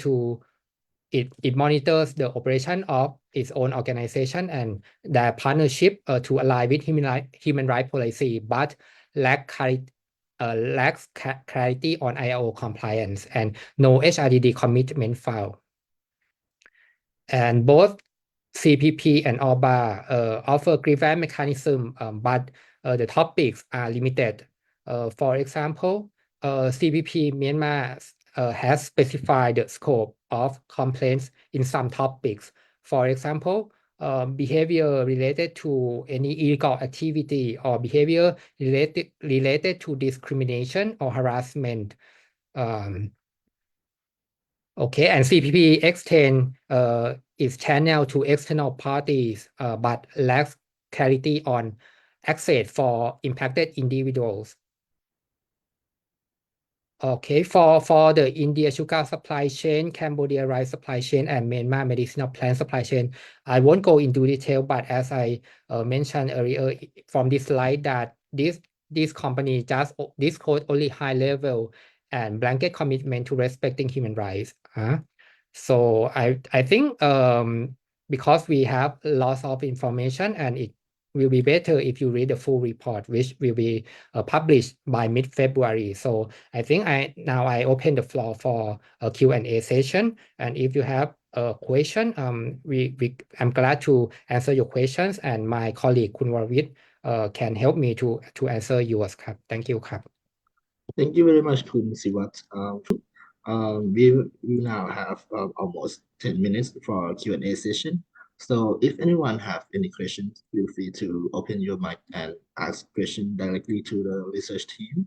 the operation of its own organization and their partnership to align with human rights policy, but lacks clarity on ILO compliance and no HRDD commitment filed. And both CPP and OBA offer grievance mechanism, but the topics are limited. For example, CPP Myanmar has specified the scope of complaints in some topics. For example, behavior related to any illegal activity or behavior related to discrimination or harassment. Okay, and CPP extend its channel to external parties, but lacks clarity on access for impacted individuals. Okay, for the India sugar supply chain, Cambodia rice supply chain, and Myanmar medicinal plant supply chain, I won't go into detail, but as I mentioned earlier from this slide, that this company just disclose only high level and blanket commitment to respecting human rights. So I think because we have lots of information, and it will be better if you read the full report, which will be published by mid-February. So I think I open the floor for a Q&A session, and if you have a question, I'm glad to answer your questions, and my colleague Kun Warvit can help me to answer yours. Thank you. Thank you very much, Kun Siwat. We now have almost 10 minutes for Q&A session. So if anyone have any questions, feel free to open your mic and ask question directly to the research team.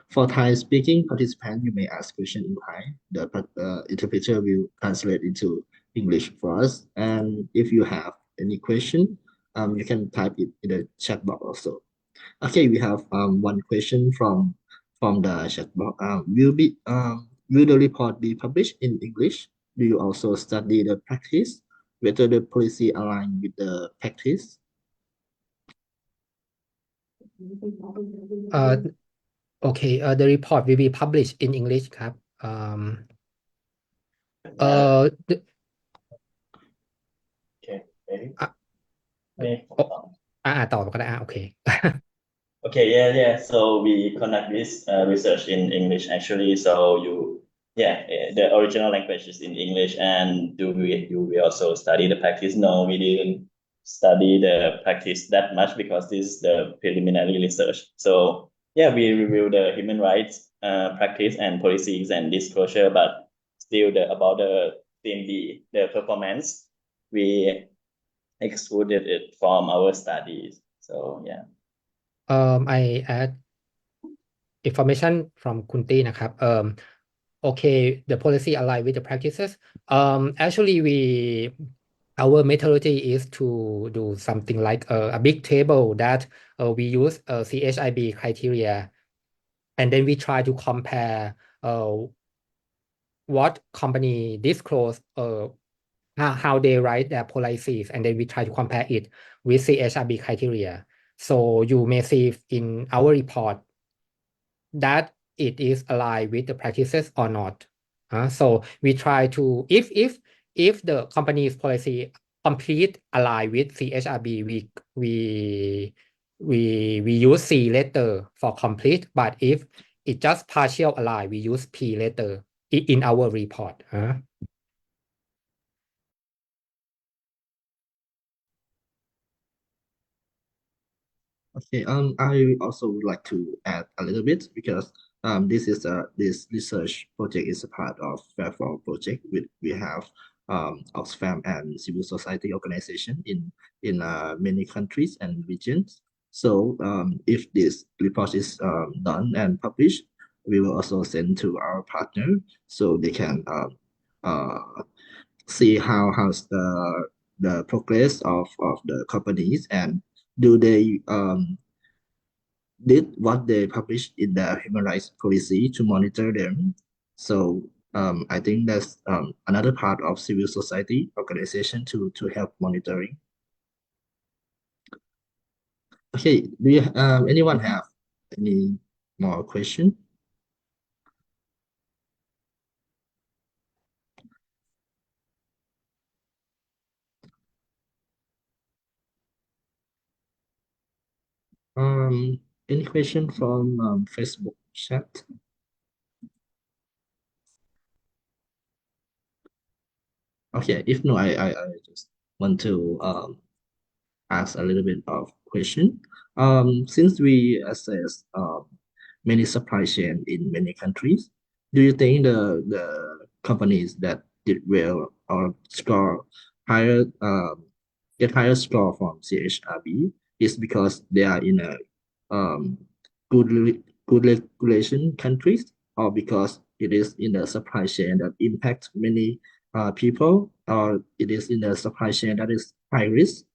For Thai speaking participant, you may ask question in Thai. The interpreter will translate into English for us. And if you have any question, you can type it in the chat box also. Okay, we have one question from the chat box. Will the report be published in English? Do you also study the practice, whether the policy align with the practice? Okay, the report will be published in English.ต่อก็ได้โอเค Okay, yeah. So we conduct this research in English actually. So the original language is in English. And do we also study the practice? No, we didn't study the practice that much because this is the preliminary research. So yeah, we review the human rights practice and policies and disclosure, but still about the CMD, the performance, we excluded it from our studies. So yeah. I add information from Kunti นะครับ okay, the policy align with the practices. Actually, our methodology is to do something like a big table that we use CHRB criteria, and then we try to compare what company disclose how they write their policies, and then we try to compare it with CHRB criteria. So you may see in our report that it is aligned with the practices or not. So we try to, if the company's policy complete align with CHRB, we use C letter for complete. But if it just partial align, we use P letter in our report. Okay, I also would like to add a little bit because this research project is a part of Fairfall project. We have Oxfam and civil society organization in many countries and regions. So if this report is done and published, we will also send to our partner so they can see how's the progress of the companies, and do they did what they published in the human rights policy to monitor them. So I think that's another part of civil society organization to help monitoring. Okay, do you anyone have any more question? Any question from Facebook chat? Okay, if no, I just want to ask a little bit of question. Since we assess many supply chain in many countries, do you think the companies that did well or score higher get higher score from CHRB is because they are in a um, good regulation countries, or because it is in the supply chain that impact many people, or it is in the supply chain that is high risk?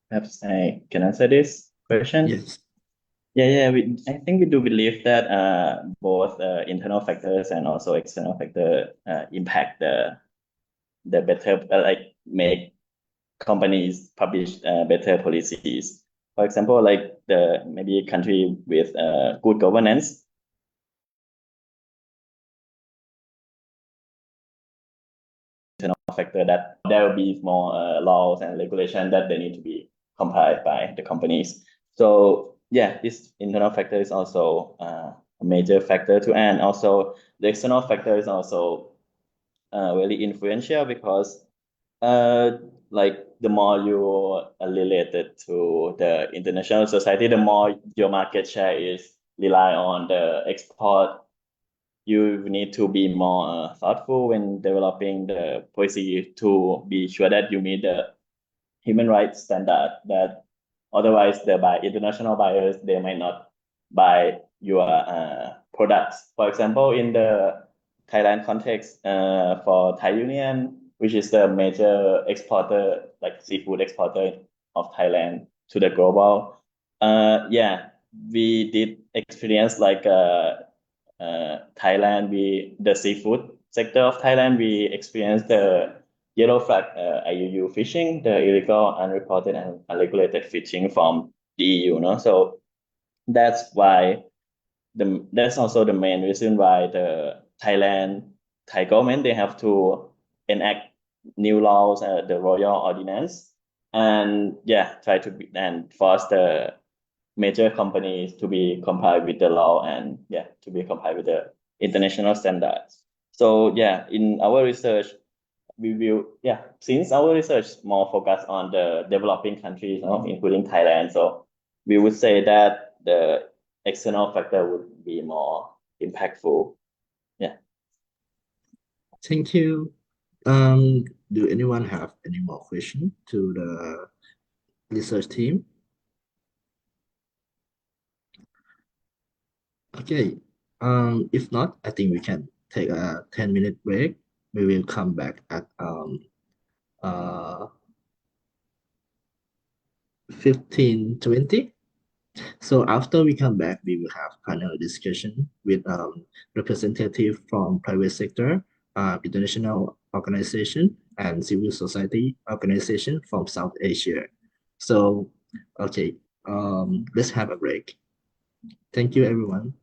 Perhaps I can answer this question. Yes. Yeah. I think we do believe that both internal factors and also external factor impact the better like make companies publish better policies. For example, like the maybe a country with good governance factor that there will be more laws and regulation that they need to be complied by the companies. So yeah, this internal factor is also a major factor to, and also the external factor is also really influential because like the more you are related to the international society, the more your market share is rely on the export. You need to be more thoughtful when developing the policy to be sure that you meet the human rights standard, that otherwise the international buyers, they might not buy your products. For example, in the Thailand context, for Thai Union, which is the major exporter, like seafood exporter of Thailand to the global, yeah, we did experience like Thailand, the seafood sector of Thailand, we experienced the yellow flag IUU fishing, the illegal, unreported, and unregulated fishing from the EU. No, so that's why that's also the main reason why the Thai government, they have to enact new laws, the royal ordinance, and yeah, try to and force the major companies to be compliant with the law and yeah, to be compliant with the international standards. So yeah, in our research, we will, yeah, since our research more focused on the developing countries, including Thailand, so we would say that the external factor would be more impactful. Yeah. Thank you. Do anyone have any more question to the research team? Okay. If not, I think we can take a 10-minute break. We will come back at 15:20. So after we come back, we will have panel discussion with representative from private sector, international organization, and civil society organization from South Asia. So, okay, let's have a break. Thank you, everyone.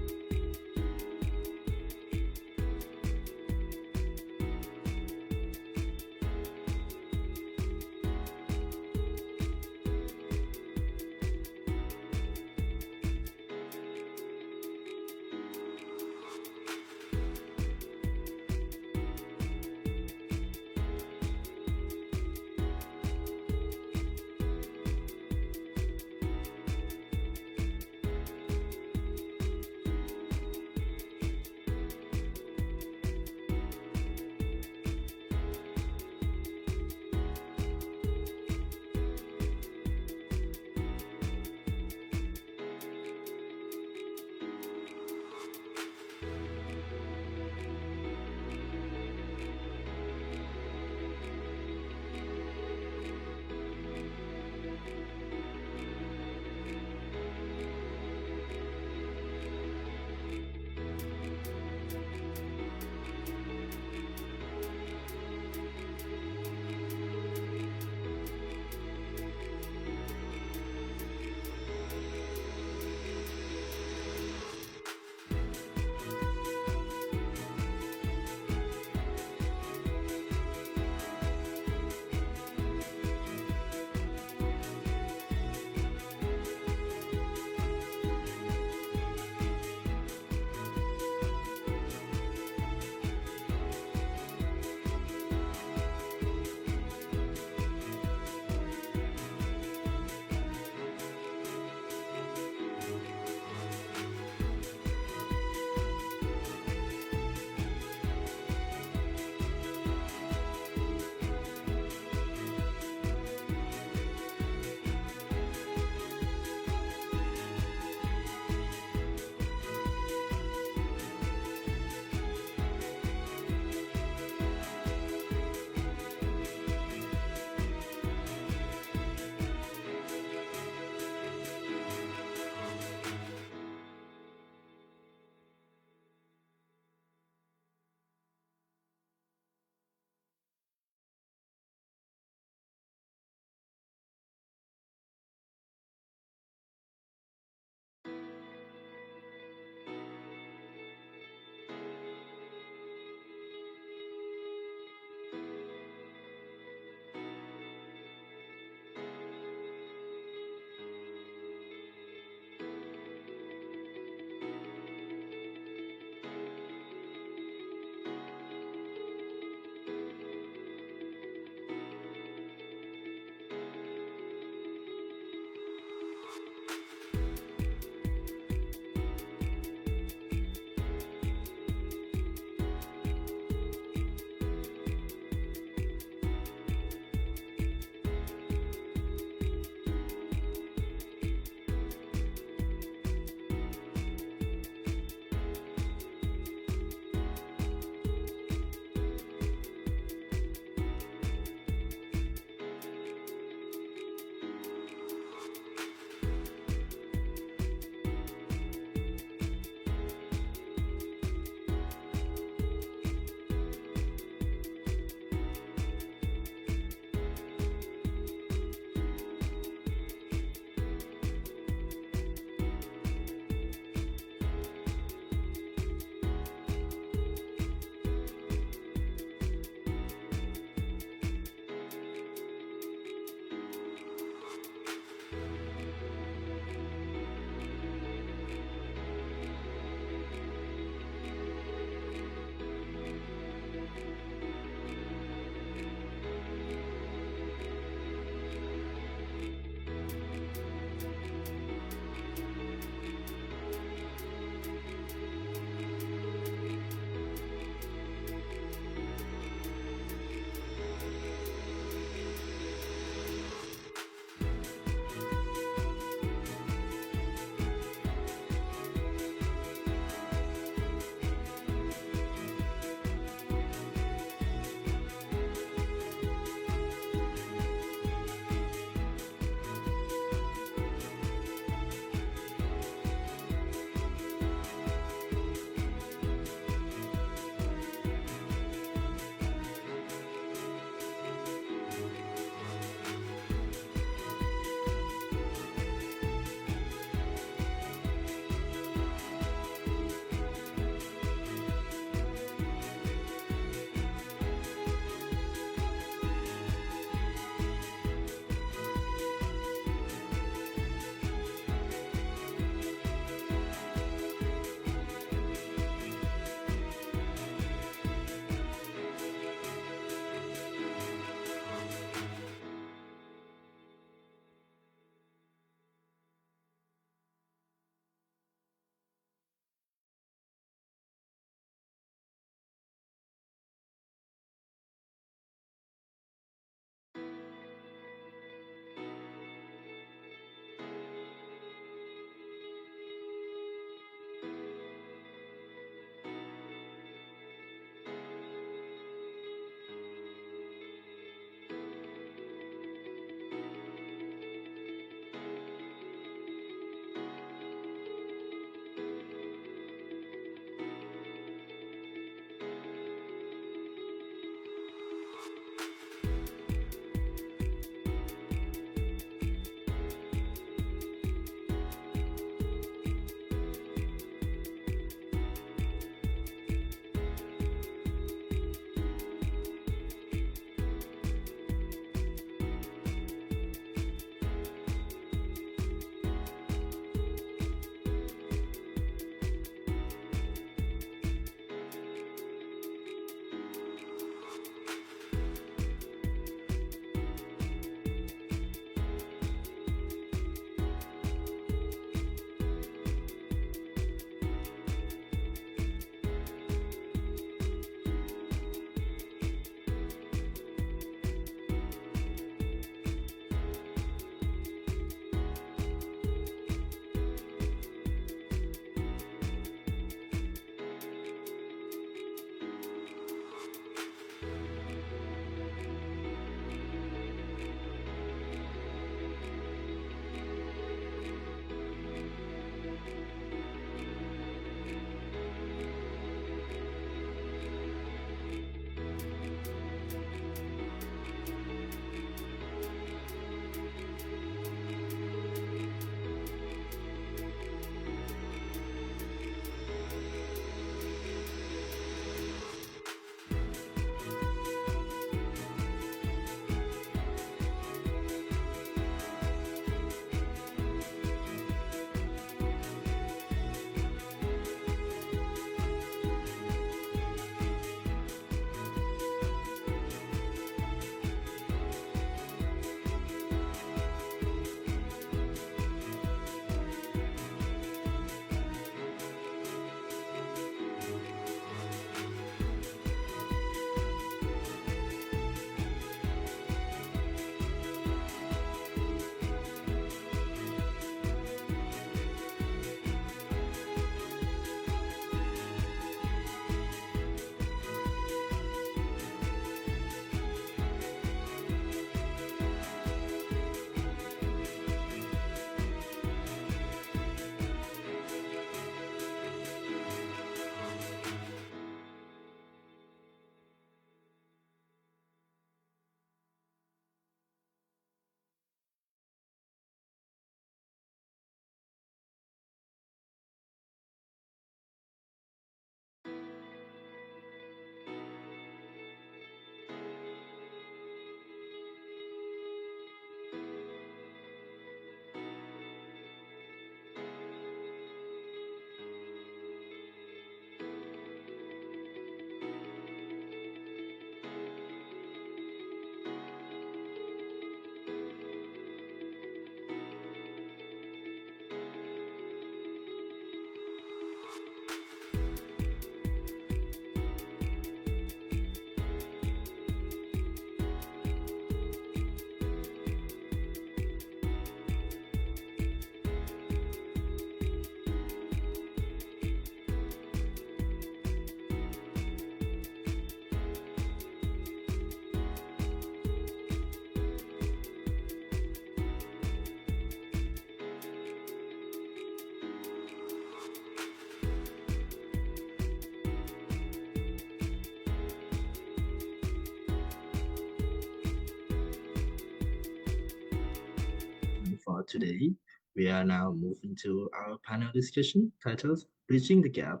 today. We are now moving to our panel discussion titled Bridging the Gap,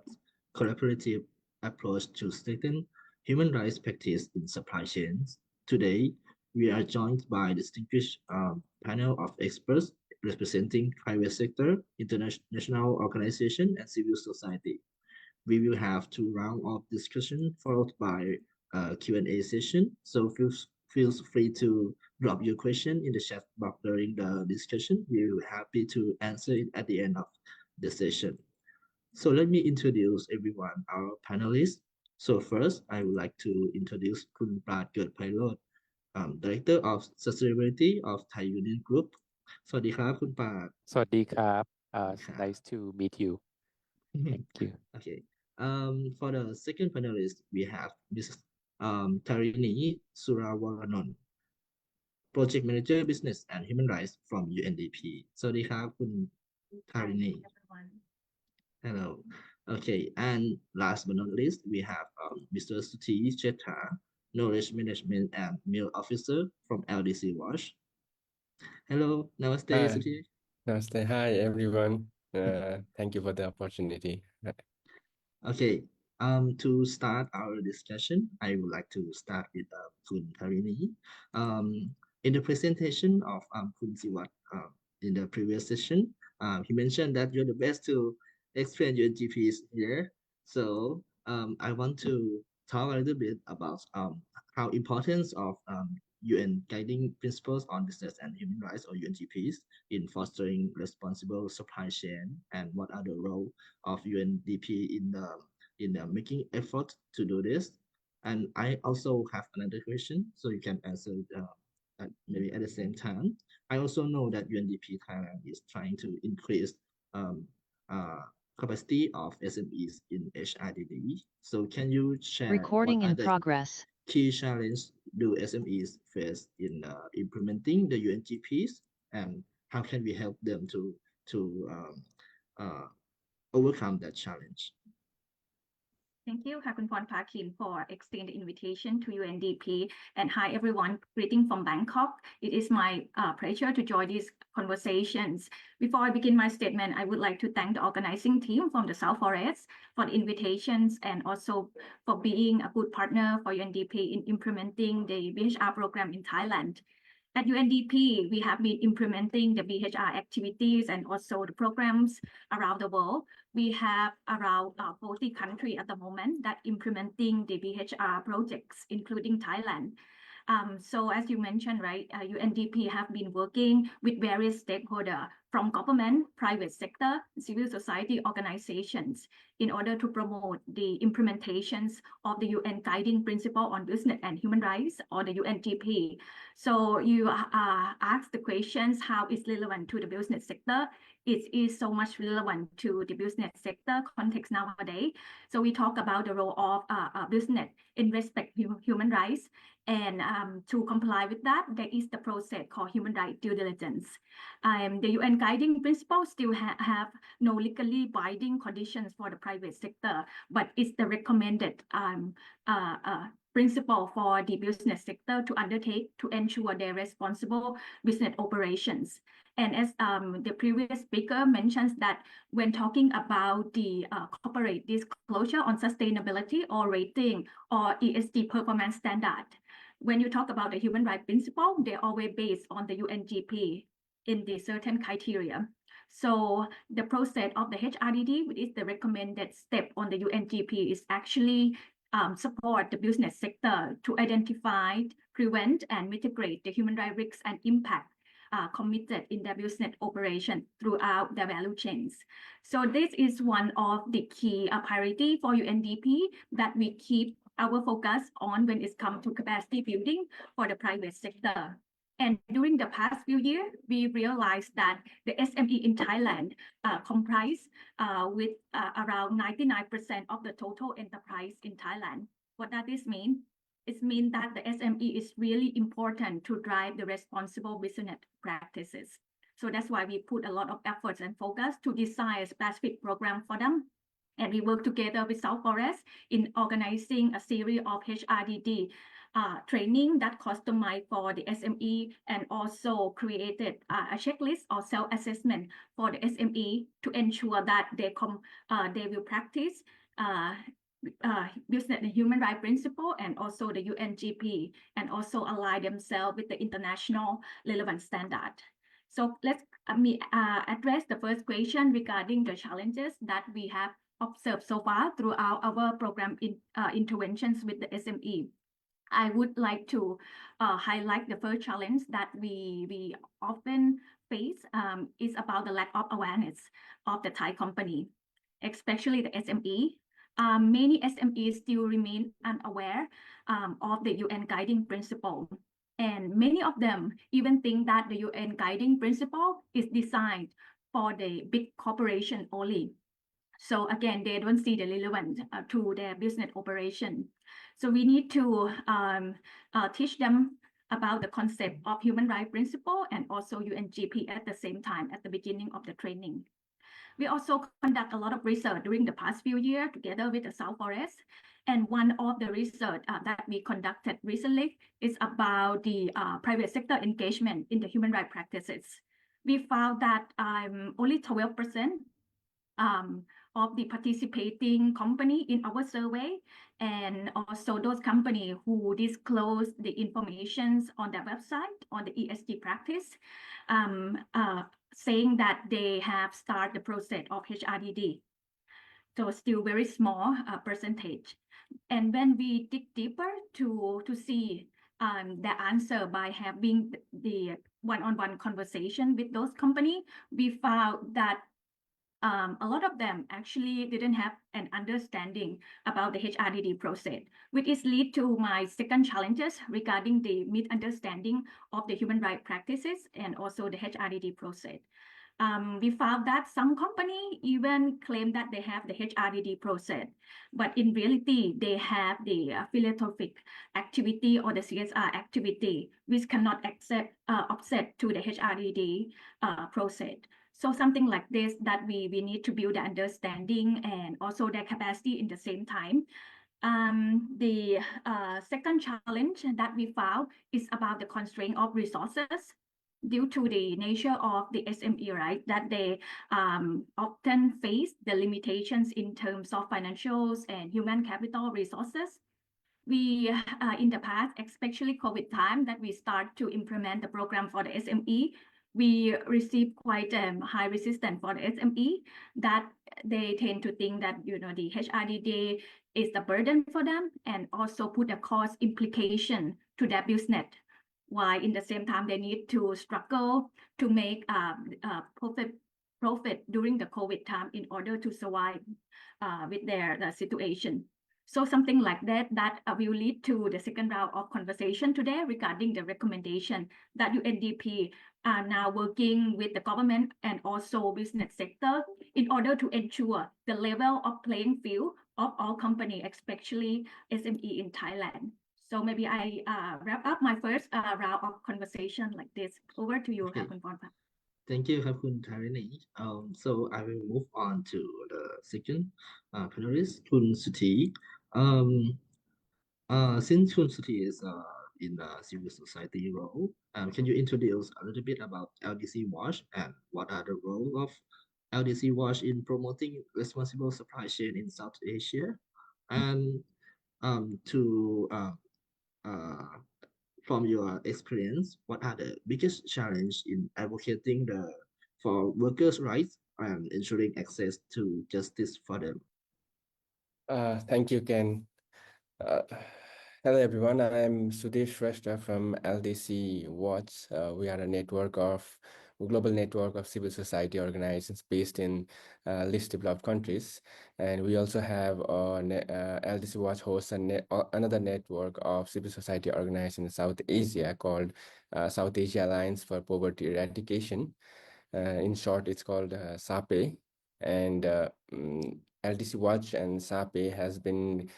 Collaborative Approach to Strengthen Human Rights Practice in Supply Chains. Today, we are joined by a distinguished panel of experts representing private sector, international organization, and civil society. We will have 2 rounds of discussion followed by a Q&A session. So feel free to drop your question in the chat box during the discussion. We will be happy to answer it at the end of the session. So let me introduce everyone, our panelists. So first, I would like to introduce Kun Prad Kerdpairoj, Director of Sustainability of Thai Union Group. สวัสดีครับคุณปราด สวัสดีครับ ครับ nice to meet you thank you Okay. For the second panelist, we have Ms. Tarinee Suravoranon, Project Manager Business and Human Rights from UNDP. สวัสดีครับคุณ Tarinee. Hello. Okay, and last but not least, we have Mr. Suti Chetha, Knowledge Management and Mail Officer from LDC Watch. Hello, Namaste, Hi. Suti. Namaste. Hi, everyone. Thank you for the opportunity. Okay, to start our discussion, I would like to start with Kun Tarinee. In the presentation of Kun Siwat in the previous session, he mentioned that you're the best to explain UNGPs here. So I want to talk a little bit about how importance of UN guiding principles on business and human rights or UNGPs in fostering responsible supply chain and what are the role of UNDP in making effort to do this. And I also have another question, so you can answer maybe at the same time. I also know that UNDP Thailand is trying to increase capacity of SMEs in HRDD. So can you share Recording what are in the progress. key challenges do SMEs face in implementing the UNGPs, and how can we help them to overcome that challenge? Thank you, Khun Pornpakin, for extending the invitation to UNDP. And hi, everyone. Greeting from Bangkok. It is my pleasure to join these conversations. Before I begin my statement, I would like to thank the organizing team from the South Forest for the invitations and also for being a good partner for UNDP in implementing the BHR program in Thailand. At UNDP, we have been implementing the BHR activities and also the programs around the world. We have around 40 countries at the moment that implementing the BHR projects, including Thailand. So as you mentioned, right, UNDP have been working with various stakeholders from government, private sector, civil society organizations in order to promote the implementations of the UN Guiding Principle on Business and Human Rights, or the UNGP. So you asked the questions, how is relevant to the business sector? It is so much relevant to the business sector context nowadays. So we talk about the role of business in respect to human rights. And to comply with that, there is the process called human rights due diligence. The UN Guiding Principles still have no legally binding conditions for the private sector, but it's the recommended principle for the business sector to undertake to ensure their responsible business operations. And as the previous speaker mentions that when talking about the corporate disclosure on sustainability or rating or ESG performance standard, when you talk about the human rights principle, they're always based on the UNGP in the certain criteria. So the process of the HRDD, which is the recommended step on the UNGP, is actually support the business sector to identify, prevent, and mitigate the human rights risks and impact committed in their business operation throughout the value chains. So this is one of the key priority for UNDP that we keep our focus on when it comes to capacity building for the private sector. And during the past few years, we realized that the SME in Thailand comprise with around 99% of the total enterprise in Thailand. What does this mean? It means that the SME is really important to drive the responsible business practices. So that's why we put a lot of efforts and focus to design a specific program for them. And we work together with South Forest in organizing a series of HRDD training that customized for the SME, and also created a checklist or self-assessment for the SME to ensure that they will practice business and human rights principle and also the UNGP, and also align themselves with the international relevant standard. So let's address the first question regarding the challenges that we have observed so far throughout our program interventions with the SME. I would like to highlight the first challenge that we often face is about the lack of awareness of the Thai company, especially the SME. Many SMEs still remain unaware of the UN guiding principle. And many of them even think that the UN guiding principle is designed for the big corporation only. So again, they don't see the relevance to their business operation. So we need to teach them about the concept of human rights principle and also UNGP at the same time at the beginning of the training. We also conduct a lot of research during the past few years together with the South Forest. And one of the research that we conducted recently is about the private sector engagement in the human rights practices. We found that only 12% of the participating company in our survey, and also those companies who disclose the information on their website on the ESG practice, saying that they have started the process of HRDD. So still very small percentage. And when we dig deeper to see the answer by having the one-on-one conversation with those companies, we found that a lot of them actually didn't have an understanding about the HRDD process, which is lead to my second challenges regarding the misunderstanding of the human rights practices and also the HRDD process. We found that some companies even claim that they have the HRDD process, but in reality, they have the philanthropic activity or the CSR activity, which cannot offset to the HRDD process. So something like this that we need to build the understanding and also their capacity in the same time. The second challenge that we found is about the constraint of resources due to the nature of the SME, right? That they often face the limitations in terms of financials and human capital resources. We, in the past, especially COVID time, that we start to implement the program for the SME, we received quite high resistance for the SME, that they tend to think that the HRDD is the burden for them and also put a cost implication to their business. While in the same time they need to struggle to make profit during the COVID time in order to survive with their situation. So something like that will lead to the second round of conversation today regarding the recommendation that UNDP are now working with the government and also business sector in order to ensure the level of playing field of all companies, especially SME in Thailand. So maybe I wrap up my first round of conversation like this. Over to you, Okay. Khun. Thank you, Tarinee. So I will move on to the second panelist, Khun Suthi. Since Khun Suthi is in a civil society role, can you introduce a little bit about LDC Watch and what are the role of LDC Watch in promoting responsible supply chain in South Asia? And from your experience, what are the biggest challenge in advocating for workers' rights and ensuring access to justice for them? Thank you, Ken. Hello, everyone. I'm Sudesh Shrestha from LDC Watch. We are a global network of civil society organizations based in least developed countries. And we also have LDC Watch hosts another network of civil society organizations in South Asia called South Asia Alliance for Poverty Eradication. In short, it's called SAPE. And LDC Watch and SAPE has been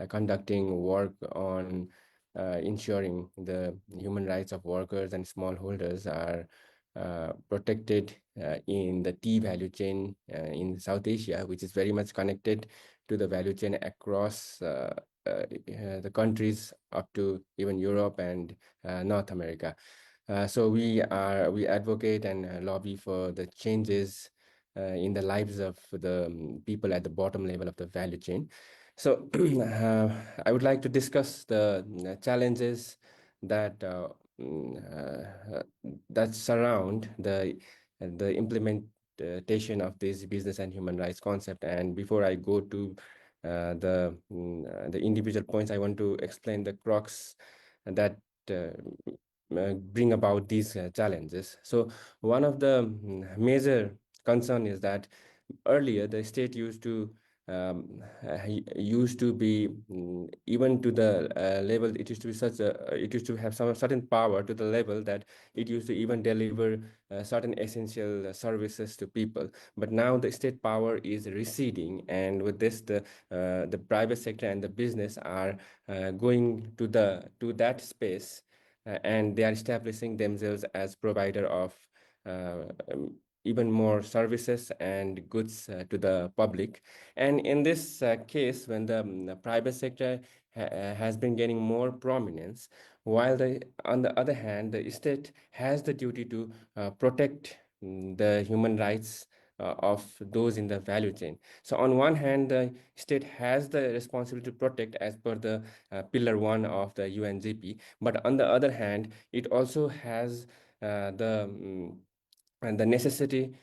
conducting work on ensuring the human rights of workers and smallholders are protected in the tea value chain in South Asia, which is very much connected to the value chain across the countries up to even Europe and North America. So we advocate and lobby for the changes in the lives of the people at the bottom level of the value chain. So I would like to discuss the challenges that that surround the implementation of this business and human rights concept. And before I go to the individual points, I want to explain the crux that bring about these challenges. So one of the major concern is that earlier the state used to be even to the level, it used to be it used to have some certain power to the level that it used to even deliver certain essential services to people. But now the state power is receding, and with this the private sector and the business are going to that space, and they are establishing themselves as provider of even more services and goods to the public. And in this case, when the private sector has been gaining more prominence, while on the other hand, the state has the duty to protect the human rights of those in the value chain. So on one hand, the state has the responsibility to protect as per the pillar 1 of the UNGP, but on the other hand, it also has the necessity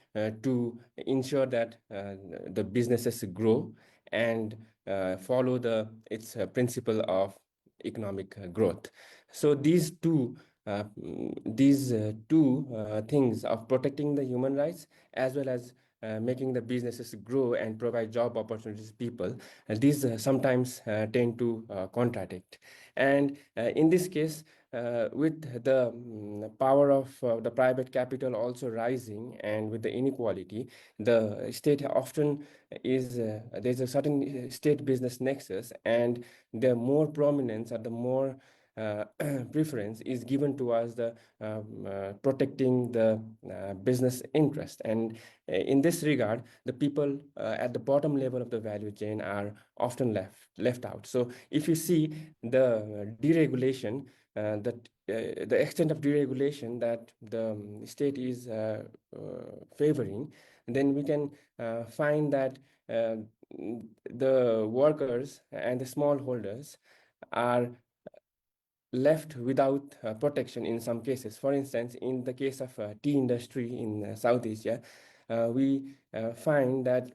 to ensure that the businesses grow and follow its principle of economic growth. So these two things of protecting the human rights as well as making the businesses grow and provide job opportunities to people, these sometimes tend to contradict. And in this case, with the power of the private capital also rising, and with the inequality, the state often is there's a certain state business nexus, and the more prominence or the more preference is given towards the protecting the business interest. And in this regard, the people at the bottom level of the value chain are often left out. So if you see the deregulation, the extent of deregulation that the state is favoring, then we can find that the workers and the smallholders are left without protection in some cases. For instance, in the case of tea industry in South Asia, we find that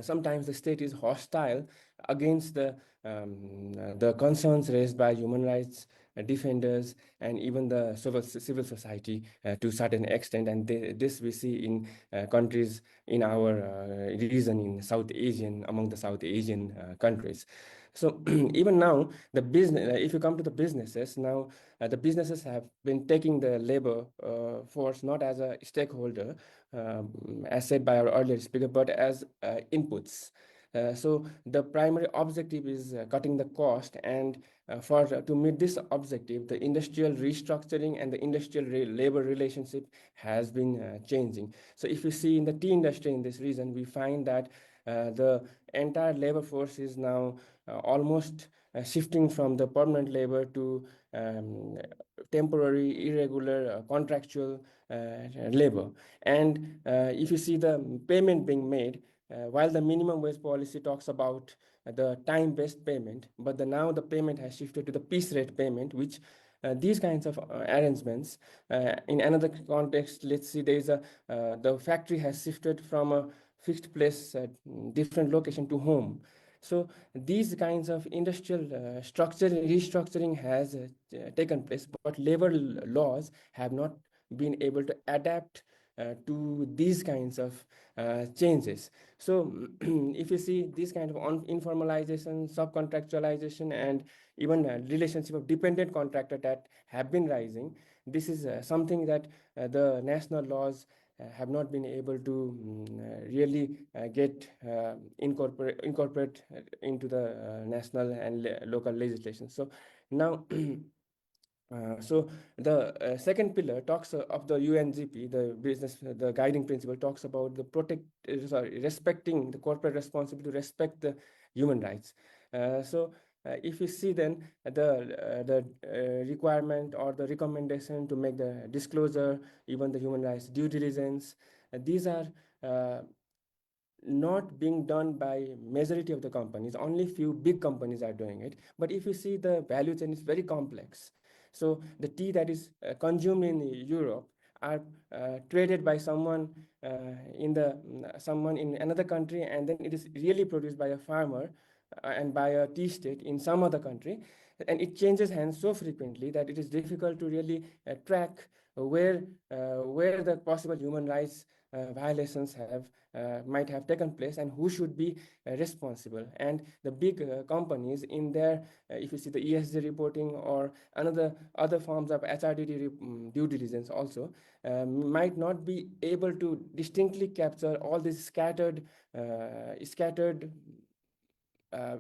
sometimes the state is hostile against the concerns raised by human rights defenders and even the civil society to a certain extent. And this we see in countries in our region in among the South Asian countries. So even now, the business, if you come to the businesses, now the businesses have been taking the labor force not as a stakeholder, as said by our earlier speaker, but as inputs. So the primary objective is cutting the cost, and to meet this objective, the industrial restructuring and the industrial labor relationship has been changing. So if you see in the tea industry in this region, we find that the entire labor force is now almost shifting from the permanent labor to temporary, irregular, contractual labor. And if you see the payment being made, while the minimum wage policy talks about the time-based payment, but now the payment has shifted to the piece rate payment, which these kinds of arrangements, in another context, let's see, the factory has shifted from a fixed place, different location to home. So these kinds of industrial restructuring has taken place, but labor laws have not been able to adapt to these kinds of changes. So if you see this kind of informalization, subcontractualization, and even relationship of dependent contractor that have been rising, this is something that the national laws have not been able to really get incorporate into the national and local legislation. So now So the second pillar talks of the UNGP, the guiding principle talks about the respecting the corporate responsibility to respect the human rights. If you see then the requirement or the recommendation to make the disclosure, even the human rights due diligence, these are not being done by majority of the companies. Only few big companies are doing it. But if you see, the value chain is very complex. So the tea that is consumed in Europe are traded by someone someone in another country, and then it is really produced by a farmer and by a tea state in some other country, and it changes hands so frequently that it is difficult to really track where the possible human rights violations might have taken place and who should be responsible. And the big companies in their, if you see the ESG reporting or other forms of HRD due diligence also, might not be able to distinctly capture all these scattered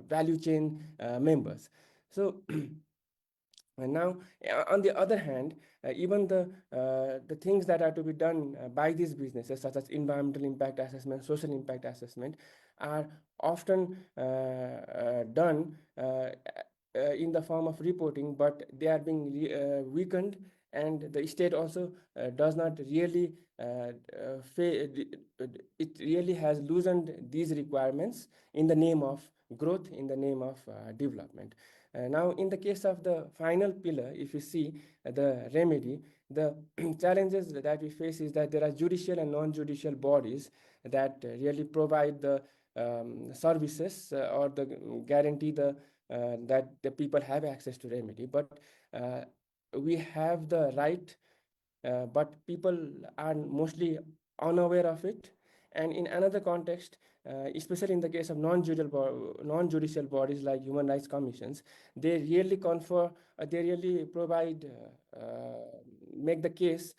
value chain members. So and now, on the other hand, even the things that are to be done by these businesses, such as environmental impact assessment, social impact assessment, are often done in the form of reporting, but they are being weakened, and the state also does not really it really has loosened these requirements in the name of growth, in the name of development. Now, in the case of the final pillar, if you see the remedy, the challenges that we face is that there are judicial and non-judicial bodies that really provide the services or the guarantee that the people have access to remedy. But we have the right, but people are mostly unaware of it. And in another context, especially in the case of non-judicial bodies like human rights commissions, they really provide, make the case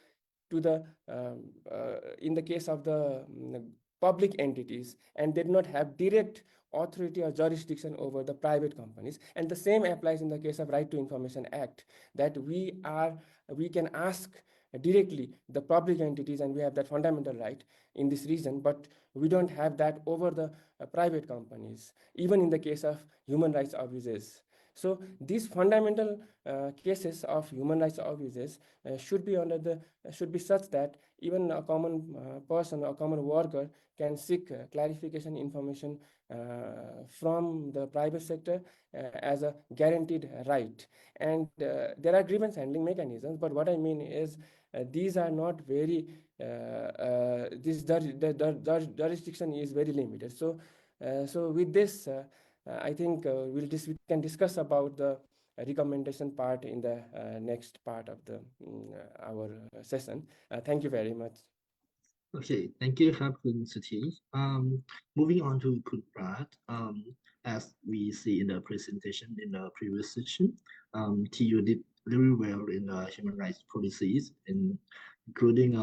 to the, in the case of the public entities, and did not have direct authority or jurisdiction over the private companies. And the same applies in the case of Right to Information Act, that we can ask directly the public entities, and we have that fundamental right in this region, but we don't have that over the private companies, even in the case of human rights abuses. So these fundamental cases of human rights abuses should be such that even a common person or common worker can seek clarification information from the private sector as a guaranteed right. And there are grievance handling mechanisms, but what I mean is these are not very, the jurisdiction is very limited. So with this, I think we can discuss about the recommendation part in the next part of our session. Thank you very much. Okay, thank you, Khun Suthi. Moving on to Khun Prad. As we see in the presentation in the previous session, TU did very well in human rights policies, including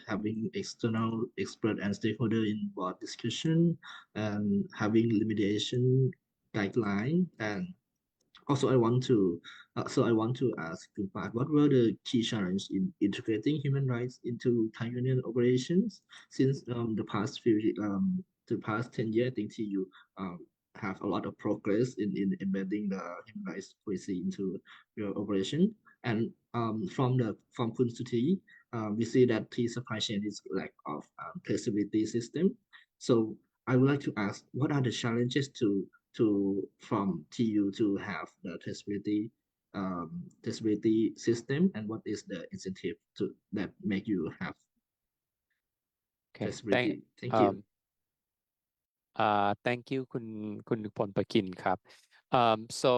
having external expert and stakeholder involved discussion, and having limitation guideline. And also, I want to ask Khun Prad, what were the key challenges in integrating human rights into Thai Union operations since the past 10 years? I think TU have a lot of progress in embedding the human rights policy into your operation. And from Khun Suthi, we see that the supply chain is lack of traceability system. So I would like to ask, what are the challenges from TU to have the traceability system, and what is the incentive that make you have traceability? Thank you. Thank you คุณพลประกินครับ so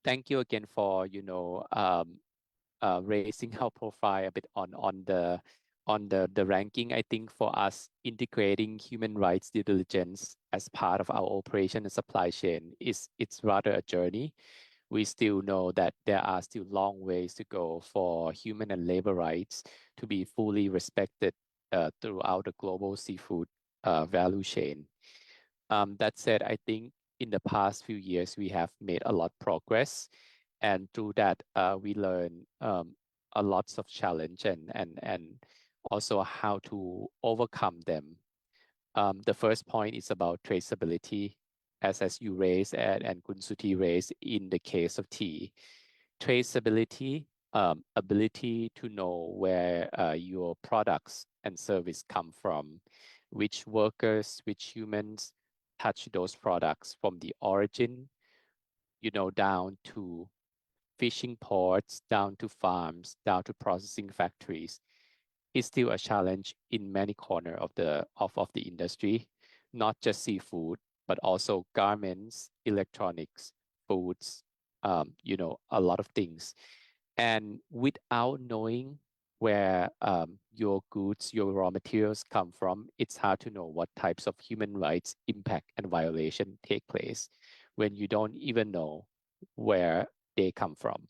thank you again for raising our profile a bit on the ranking. I think for us, integrating human rights due diligence as part of our operation and supply chain it's rather a journey. We still know that there are still long ways to go for human and labor rights to be fully respected throughout the global seafood value chain. That said, I think in the past few years we have made a lot of progress, And through that, we learn a lots of challenge and also how to overcome them. The first point is about traceability, as you raised and Kunsuti raised in the case of tea. Traceability, ability to know where your products and service come from, which workers, which humans touch those products from the origin, down to fishing ports, down to farms, down to processing factories, is still a challenge in many corners of the industry, not just seafood, but also garments, electronics, foods, a lot of things. And without knowing where your goods, your raw materials come from, it's hard to know what types of human rights impact and violation take place when you don't even know where they come from,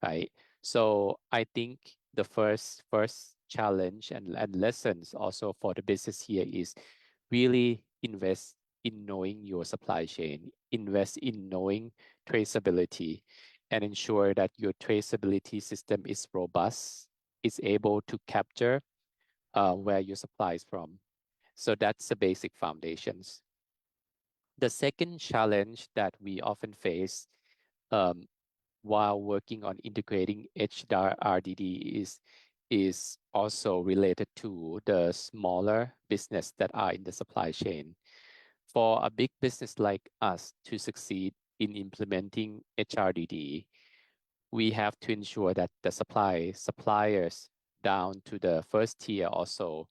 right? So I think the first challenge and lessons also for the business here is really invest in knowing your supply chain, invest in knowing traceability, and ensure that your traceability system is robust, is able to capture where your supply is from. So that's the basic foundations. The second challenge that we often face um, while working on integrating HRDD is also related to the smaller business that are in the supply chain. For a big business like us to succeed in implementing HRDD, we have to ensure that the suppliers down to the first tier also,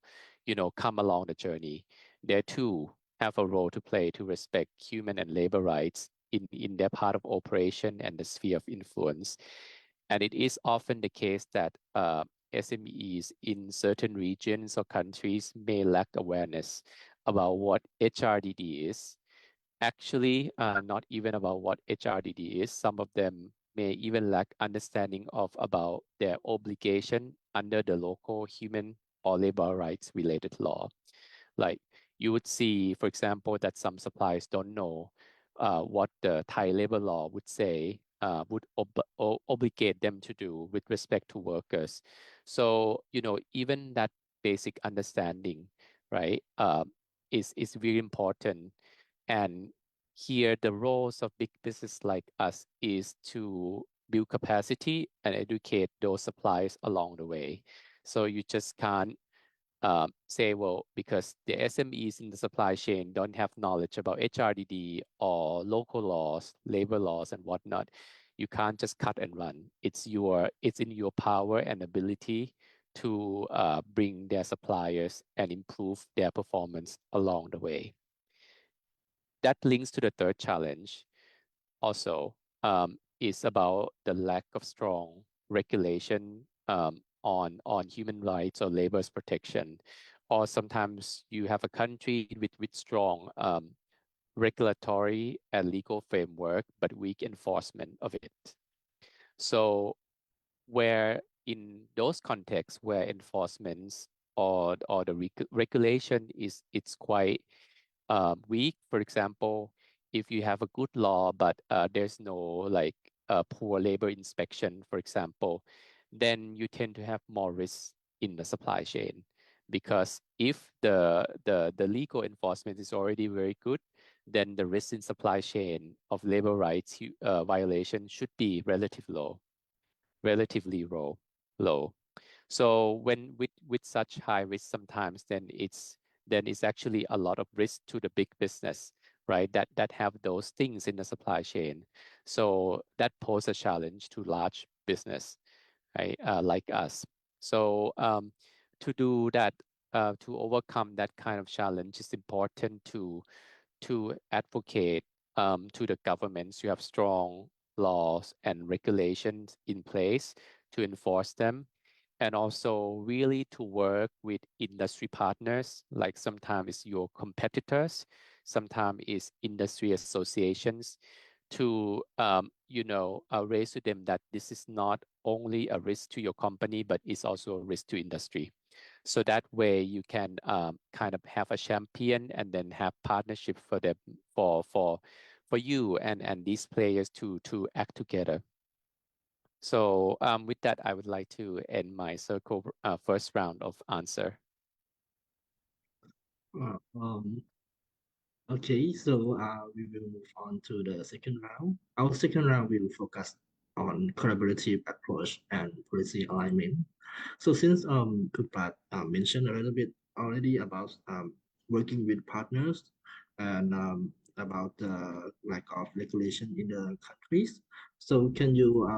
come along the journey. They too have a role to play to respect human and labor rights in their part of operation and the sphere of influence. And it is often the case that SMEs in certain regions or countries may lack awareness about what HRDD is. Actually, not even about what HRDD is. Some of them may even lack understanding of about their obligation under the local human or labor rights related law. Like you would see, for example, that some suppliers don't know what the Thai labor law would say, would obligate them to do with respect to workers. So, even that basic understanding, right, is very important. And here, the roles of big business like us is to build capacity and educate those suppliers along the way. So you just can't say, well, because the SMEs in the supply chain don't have knowledge about HRDD or local laws, labor laws, and whatnot, you can't just cut and run. It's in your power and ability to bring their suppliers and improve their performance along the way. That links to the third challenge also, is about the lack of strong regulation on human rights or labor's protection. Or sometimes you have a country with strong regulatory and legal framework, but weak enforcement of it. So where in those contexts where enforcements or the regulation it's quite weak, for example, if you have a good law, but there's no like poor labor inspection, for example, then you tend to have more risks in the supply chain. Because if the legal enforcement is already very good, then the risk in supply chain of labor rights violation should be relatively low. So when with such high risk, sometimes then it's actually a lot of risk to the big business, right? That have those things in the supply chain. So that poses a challenge to large business, right? Like us. So to do that, to overcome that kind of challenge, it's important to advocate to the governments. You have strong laws and regulations in place to enforce them, and also really to work with industry partners, like sometimes it's your competitors, sometimes it's industry associations, to raise to them that this is not only a risk to your company, but it's also a risk to industry. So that way you can kind of have a champion and then have partnership for them for you and these players to act together. So with that, I would like to end my circle first round of answer. Okay, so we will move on to the second round. Our second round will focus on collaborative approach and policy alignment. So since Prad mentioned a little bit already about working with partners and about the lack of regulation in the countries, so can you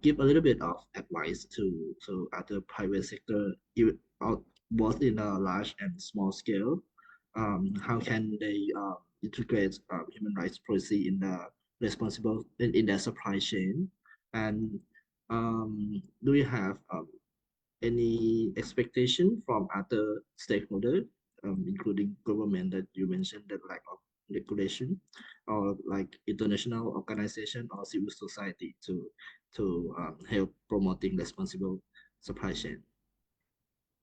give a little bit of advice to other private sector, both in a large and small scale? How can they integrate human rights policy in the responsible in their supply chain? And do you have any expectation from other stakeholders, including government that you mentioned that lack of regulation, or like international organization or civil society to help promoting responsible supply chain?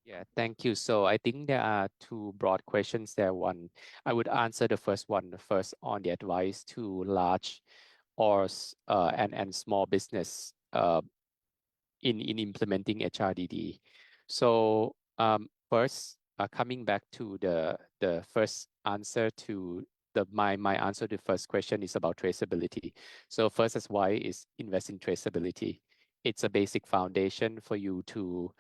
Yeah, thank you. So I think there are two broad questions there. One, I would answer the first one first on the advice to large or and small business in implementing HRDD. So first, coming back to the first answer to my answer to the first question is about traceability. So first as why is invest in traceability. It's a basic foundation for you to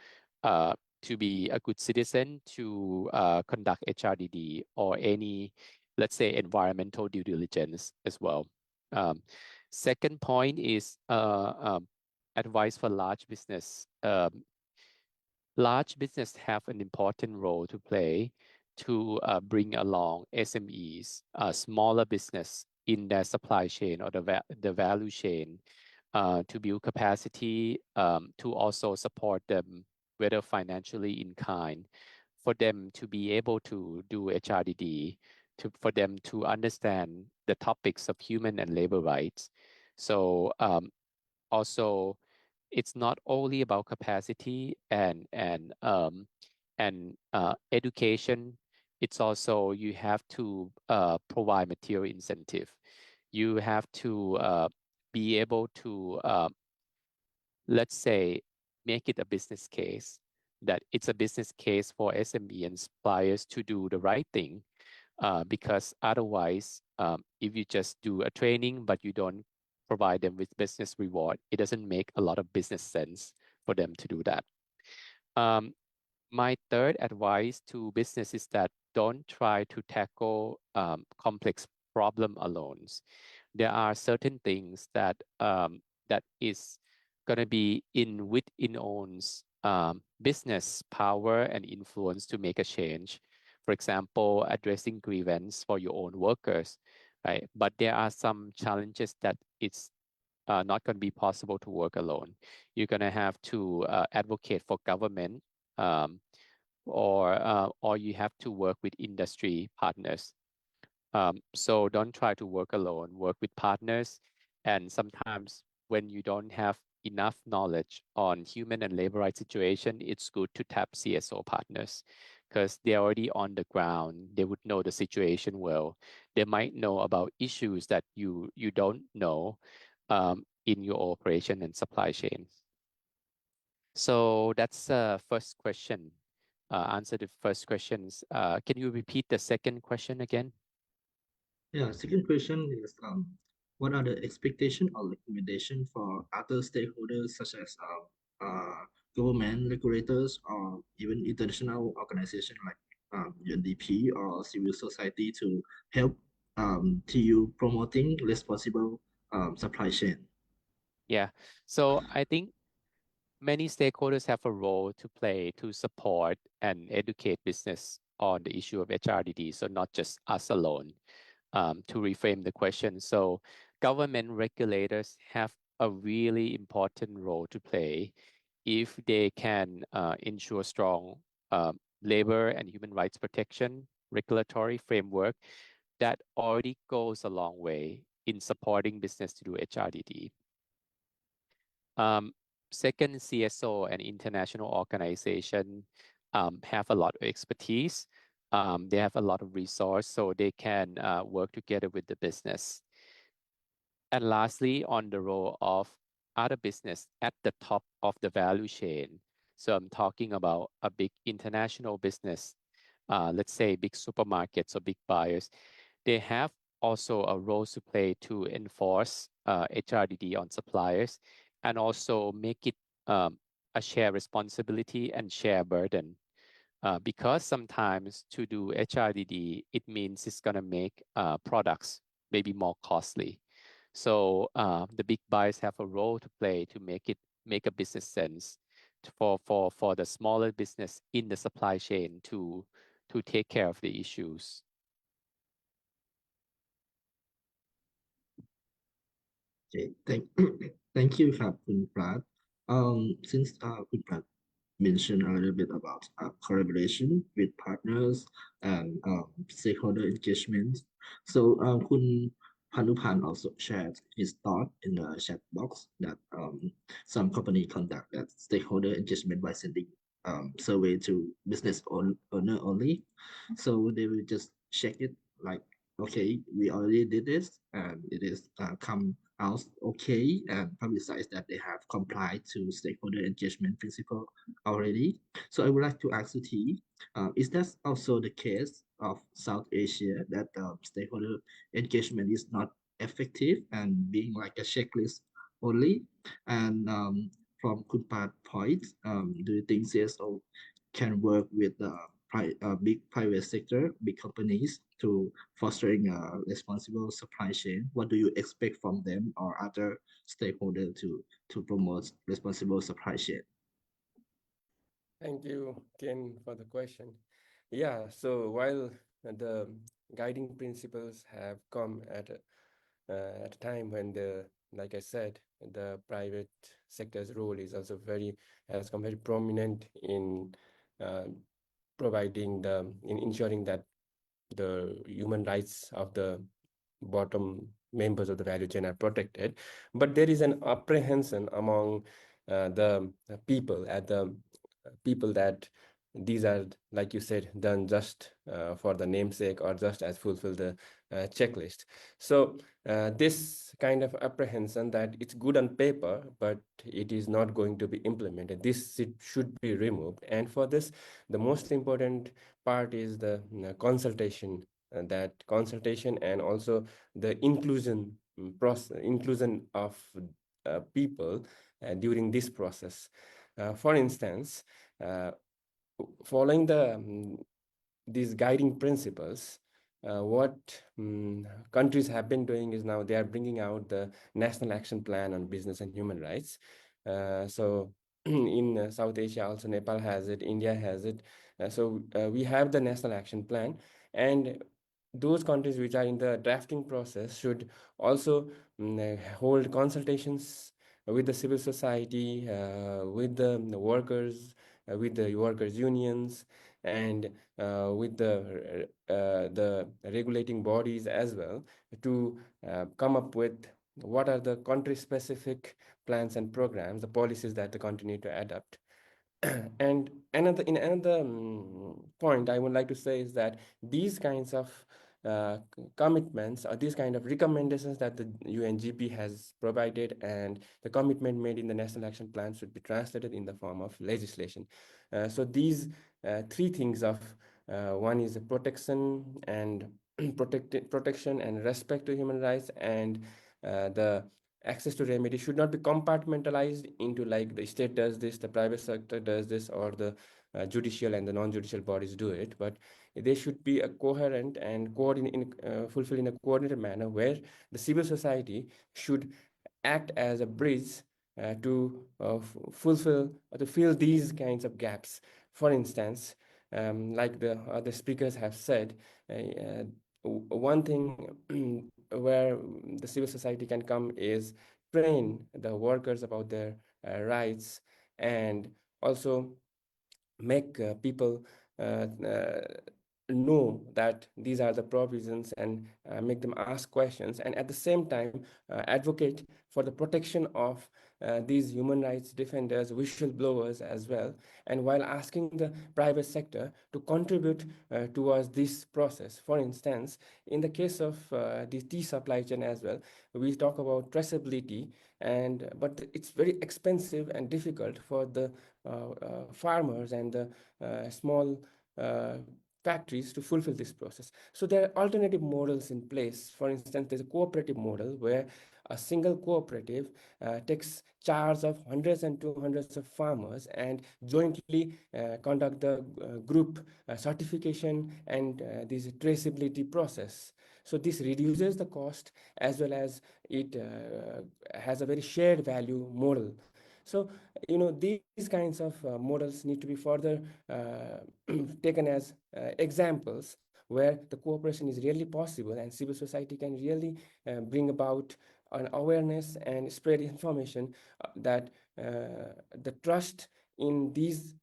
be a good citizen, to conduct HRDD or any, let's say, environmental due diligence as well. Second point is advice for large business. Large business have an important role to play to bring along SMEs, smaller business in their supply chain or the value chain to build capacity, to also support them, whether financially in kind, for them to be able to do HRDD, for them to understand the topics of human and labor rights. So also, it's not only about capacity and education. It's also you have to provide material incentive. You have to be able to let's say make it a business case, that it's a business case for SME and suppliers to do the right thing, because otherwise, if you just do a training but you don't provide them with business reward, it doesn't make a lot of business sense for them to do that. My third advice to business is that don't try to tackle complex problem alone. There are certain things that that is going to be within own's business power and influence to make a change. For example, addressing grievance for your own workers, right? But there are some challenges that it's not going to be possible to work alone. You're going to have to advocate for government, or you have to work with industry partners. So don't try to work alone, work with partners. And sometimes when you don't have enough knowledge on human and labor rights situation, it's good to tap CSO partners because they're already on the ground. They would know the situation well. They might know about issues that you don't know in your operation and supply chain. So that's the first question. Answer the first questions. Can you repeat the second question again? Yeah, second question is what are the expectation or recommendation for other stakeholders such as government regulators or even international organization like UNDP or civil society to help TU promoting responsible supply chain? Yeah, so I think many stakeholders have a role to play to support and educate business on the issue of HRDD. So not just us alone. To reframe the question, so government regulators have a really important role to play if they can ensure strong labor and human rights protection regulatory framework that already goes a long way in supporting business to do HRDD. Second, CSO and international organization have a lot of expertise. They have a lot of resource, so they can work together with the business. And lastly, on the role of other business at the top of the value chain. So I'm talking about a big international business, let's say big supermarkets or big buyers. They have also a role to play to enforce HRDD on suppliers and also make it a shared responsibility and share burden. Because sometimes to do HRDD, it means it's going to make products maybe more costly. So the big buyers have a role to play to make a business sense for the smaller business in the supply chain to take care of the issues. Okay, thank you, Captain Prad. Since Kun Prad mentioned a little bit about collaboration with partners and stakeholder engagement, so Kun Panupan also shared his thought in the chat box that some company conduct that stakeholder engagement by sending survey to business owner only, so they will just check it like, okay, we already did this and it is come out okay and publicize that they have complied to stakeholder engagement principle already. So I would like to ask T, is that also the case of South Asia that stakeholder engagement is not effective and being like a checklist only? And from Kunpat point, do you think CSO can work with the big private sector, big companies to fostering a responsible supply chain? What do you expect from them or other stakeholders to promote responsible supply chain? Thank you, Ken, for the question. Yeah, so while the guiding principles have come at a time when like I said, the private sector's role is also has come very prominent in ensuring that the human rights of the bottom members of the value chain are protected. But there is an apprehension among the people that these are, like you said, done just for the namesake or just as fulfill the checklist. So this kind of apprehension that it's good on paper, but it is not going to be implemented, it should be removed. And for this, the most important part is the consultation, and also the inclusion of people during this process. For instance, following these guiding principles, what countries have been doing is now they are bringing out the National Action Plan on Business and Human Rights. So in South Asia, also Nepal has it, India has it. So we have the National Action Plan, and those countries which are in the drafting process should also hold consultations with the civil society, with the workers, with the workers' unions, and with the regulating bodies as well, to come up with what are the country-specific plans and programs, the policies that the country need to adopt. And another point I would like to say is that these kinds of commitments or these kind of recommendations that the UNGP has provided and the commitment made in the National Action Plan should be translated in the form of legislation. So these three things of one is protection and protection and respect to human rights, and the access to remedy should not be compartmentalized into like the state does this, the private sector does this, or the judicial and the non-judicial bodies do it, but they should be a coherent and fulfilled in a coordinated manner, where the civil society should act as a bridge to fill these kinds of gaps. For instance, like the other speakers have said, one thing where the civil society can come is train the workers about their rights, and also make people know that these are the provisions, and make them ask questions, and at the same time advocate for the protection of these human rights defenders, whistleblowers as well, and while asking the private sector to contribute towards this process. For instance, in the case of the tea supply chain as well, we talk about traceability, but it's very expensive and difficult for the farmers and the small factories to fulfill this process. So there are alternative models in place. For instance, there's a cooperative model where a single cooperative takes charge of hundreds and 200s of farmers and jointly conduct the group certification and this traceability process. So this reduces the cost as well as it has a very shared value model. So, these kinds of models need to be further taken as examples where the cooperation is really possible and civil society can really bring about an awareness and spread information that the trust in these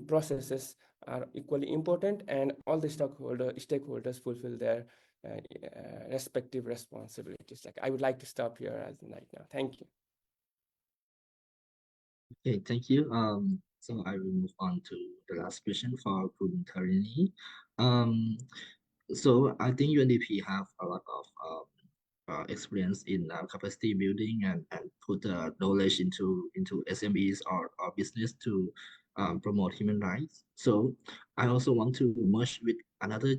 processes are equally important, and all the stakeholders fulfill their respective responsibilities. I would like to stop here right now. Thank you. Okay, thank you. So I will move on to the last question for Tarinee. So I think UNDP have a lot of experience in capacity building and put knowledge into SMEs or business to promote human rights. So I also want to merge with another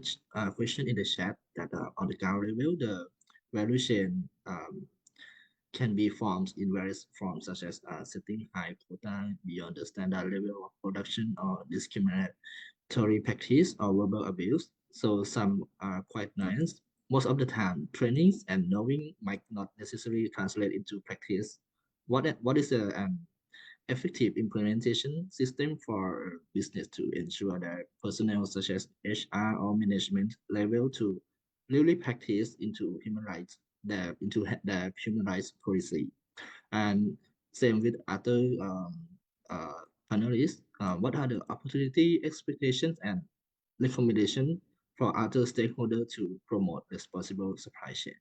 question in the chat that on the ground level, the value chain can be formed in various forms, such as setting high quota beyond the standard level of production, or discriminatory practice, or verbal abuse. So some are quite nuanced. Most of the time, trainings and knowing might not necessarily translate into practice. What is an effective implementation system for business to ensure that personnel such as HR or management level to really practice into human rights, the human rights policy? And same with other panelists. What are the opportunity, expectations, and recommendation for other stakeholders to promote responsible supply chain?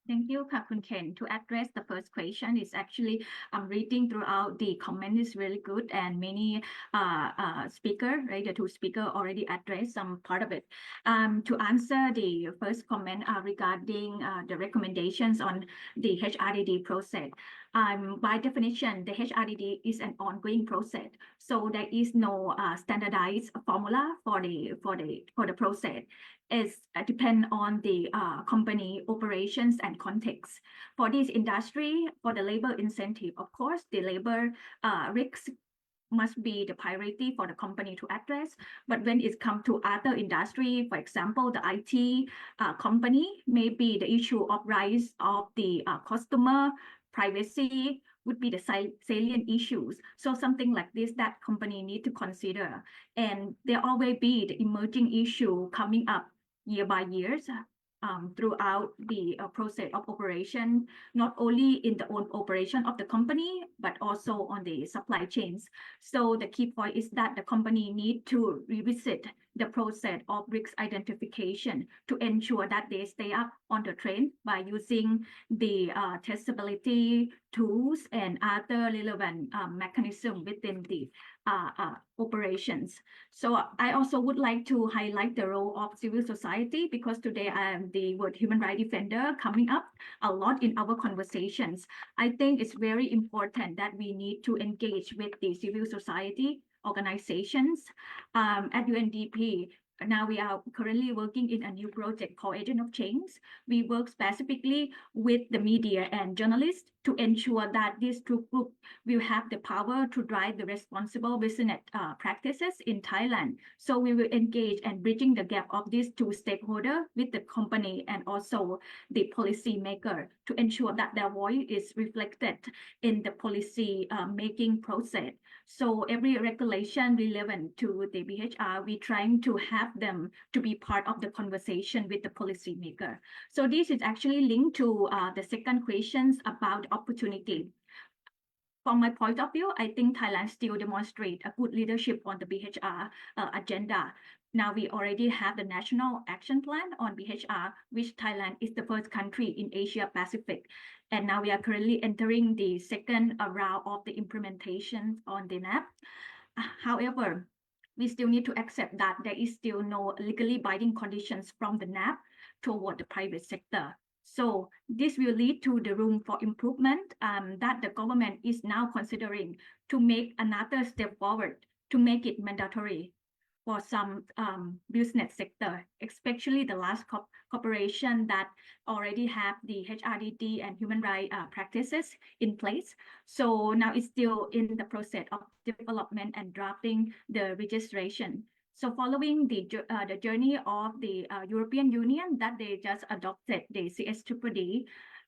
Thank you, Kapun Ken. To address the first question, is actually reading throughout the comment is really good, and many the two speakers already addressed some part of it. To answer the first comment regarding the recommendations on the HRDD process. By definition, the HRDD is an ongoing process, so there is no standardized formula for the process. It depends on the company operations and context. For this industry, for the labor incentive, of course, the labor risks must be the priority for the company to address. But when it comes to other industry, for example, the IT company, maybe the issue of rights of the customer, privacy would be the salient issues. So something like this that company need to consider. And there always be the emerging issue coming up year by years throughout the process of operation, not only in the own operation of the company, but also on the supply chains. So the key point is that the company need to revisit the process of risk identification to ensure that they stay up on the trend by using the testability tools and other relevant mechanisms within the operations. So I also would like to highlight the role of civil society, because today the word human rights defender coming up a lot in our conversations. I think it's very important that we need to engage with the civil society organizations at UNDP. Now we are currently working in a new project called Agent of Change. We work specifically with the media and journalists to ensure that this group will have the power to drive the responsible business practices in Thailand. So we will engage and bridging the gap of these two stakeholders with the company and also the policy maker to ensure that their voice is reflected in the policy making process. So every regulation relevant to the BHR, we're trying to have them to be part of the conversation with the policy maker. So this is actually linked to the second questions about opportunity. From my point of view, I think Thailand still demonstrates a good leadership on the BHR agenda. Now we already have the National Action Plan on BHR, which Thailand is the first country in Asia Pacific. And now we are currently entering the second round of the implementation on the NAP. However, we still need to accept that there is still no legally binding conditions from the NAP toward the private sector. So this will lead to the room for improvement that the government is now considering to make another step forward to make it mandatory for some business sector, especially the large corporation that already have the HRDD and human rights practices in place. So now it's still in the process of development and drafting the registration. So following the journey of the European Union that they just adopted the CHRB,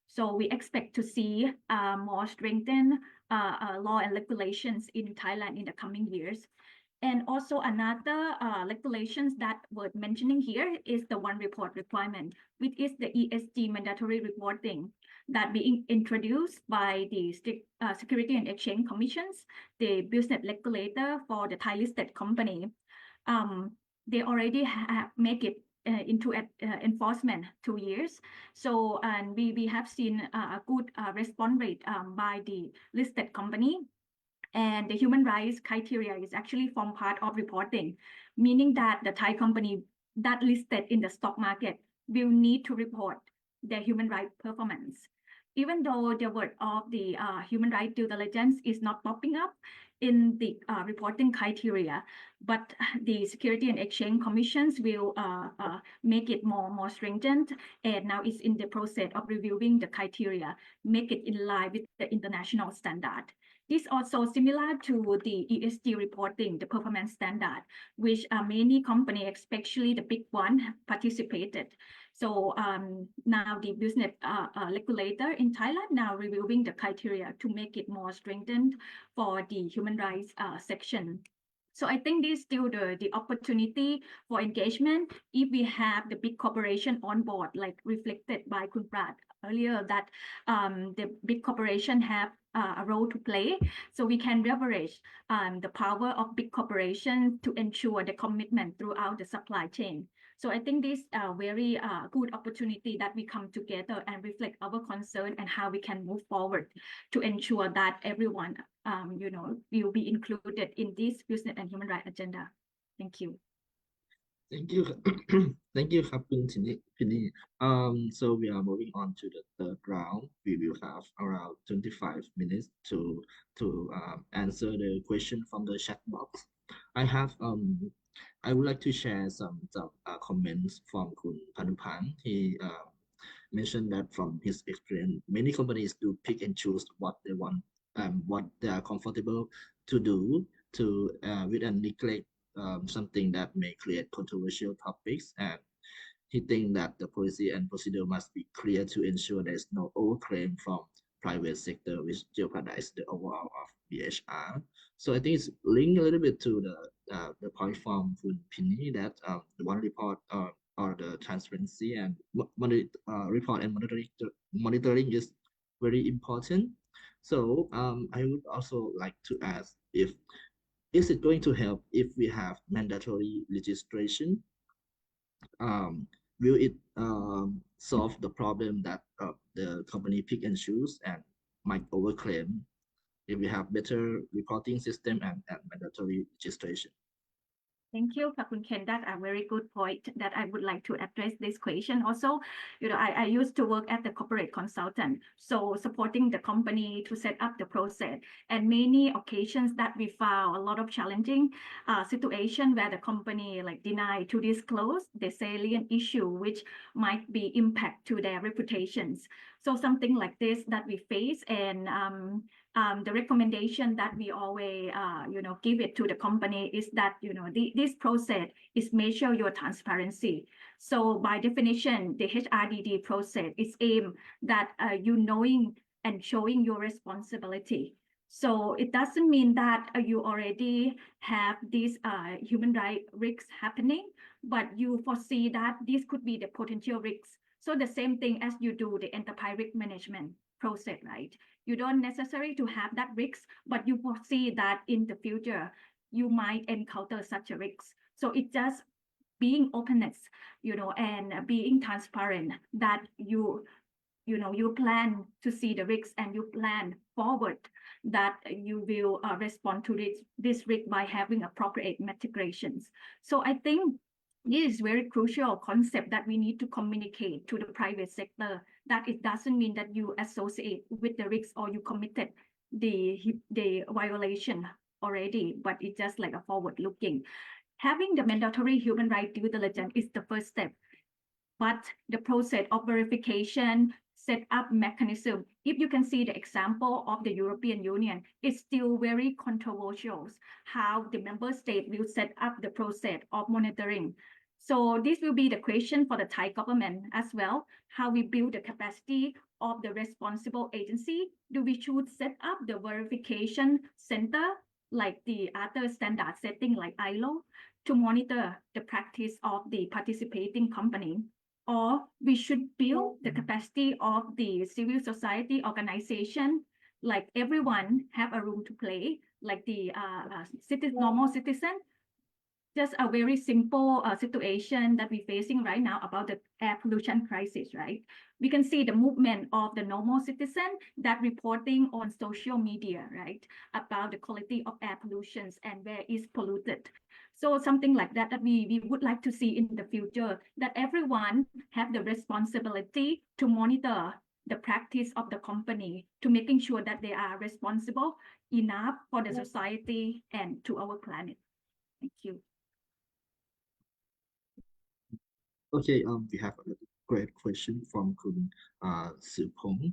so we expect to see more strengthened law and regulations in Thailand in the coming years. And also another regulations that worth mentioning here is the one report requirement, which is the ESG mandatory reporting that being introduced by the Security and Exchange Commissions, the business regulator for the Thai listed company. They already have make it into enforcement 2 years. So and we have seen a good response rate by the listed company. And the human rights criteria is actually form part of reporting, meaning that the Thai company that listed in the stock market will need to report their human rights performance. Even though the word of the human rights due diligence is not popping up in the reporting criteria, but the Security and Exchange Commissions will make it more stringent, and now it's in the process of reviewing the criteria, make it in line with the international standard. This also similar to the ESG reporting, the performance standard, which many companies, especially the big one, participated. So now the business regulator in Thailand now reviewing the criteria to make it more strengthened for the human rights section. So I think this is still the opportunity for engagement if we have the big corporation on board, like reflected by Khun Prad earlier, that the big corporation have a role to play. So we can leverage the power of big corporations to ensure the commitment throughout the supply chain. So I think this is a very good opportunity that we come together and reflect our concern and how we can move forward to ensure that everyone, will be included in this business and human rights agenda. Thank you. Thank you. Thank you, Khun Tarinee. So we are moving on to the third round. We will have around 25 minutes to answer the question from the chat box. I would like to share some comments from Khun Panupan. He mentioned that from his experience, many companies do pick and choose what they want, what they are comfortable to do, with and neglect something that may create controversial topics. And he thinks that the policy and procedure must be clear to ensure there is no overclaim from private sector which jeopardize the overall of BHR. So I think it's linked a little bit to the point from Tarinee that the one report or the transparency and report and monitoring is very important. So I would also like to ask, is it going to help if we have mandatory registration? Will it solve the problem that the company pick and choose and might overclaim if we have better reporting system and mandatory registration? Thank you, Khun Ken. That's a very good point that I would like to address this question. Also, I used to work at the corporate consultant, so supporting the company to set up the process. And many occasions that we found a lot of challenging situation where the company deny to disclose the salient issue, which might be impact to their reputations. So something like this that we face, and the recommendation that we always, give it to the company is that, this process is measure your transparency. So by definition, the HRDD process is aimed that you knowing and showing your responsibility. So it doesn't mean that you already have these human rights risks happening, but you foresee that this could be the potential risks. So the same thing as you do the enterprise risk management process, right? You don't necessarily to have that risk, but you foresee that in the future, you might encounter such a risk. So it just being openness, and being transparent, that you plan to see the risks and you plan forward that you will respond to this risk by having appropriate mitigations. So I think this is very crucial concept that we need to communicate to the private sector, that it doesn't mean that you associate with the risks or you committed the violation already, but it's just like a forward looking. Having the mandatory human rights due diligence is the first step, but the process of verification, set up mechanism, if you can see the example of the European Union, it's still very controversial how the member state will set up the process of monitoring. So this will be the question for the Thai government as well, how we build the capacity of the responsible agency. Do we should set up the verification center like the other standard setting like ILO to monitor the practice of the participating company? Or we should build the capacity of the civil society organization, like everyone have a room to play, like the normal citizen. Just a very simple situation that we're facing right now about the air pollution crisis, right? We can see the movement of the normal citizen that reporting on social media, right? About the quality of air pollution and where it's polluted. So something like that we would like to see in the future, that everyone have the responsibility to monitor the practice of the company, to making sure that they are responsible enough for the society and to our planet. Thank you. Okay, we have a great question from Kun Sipong.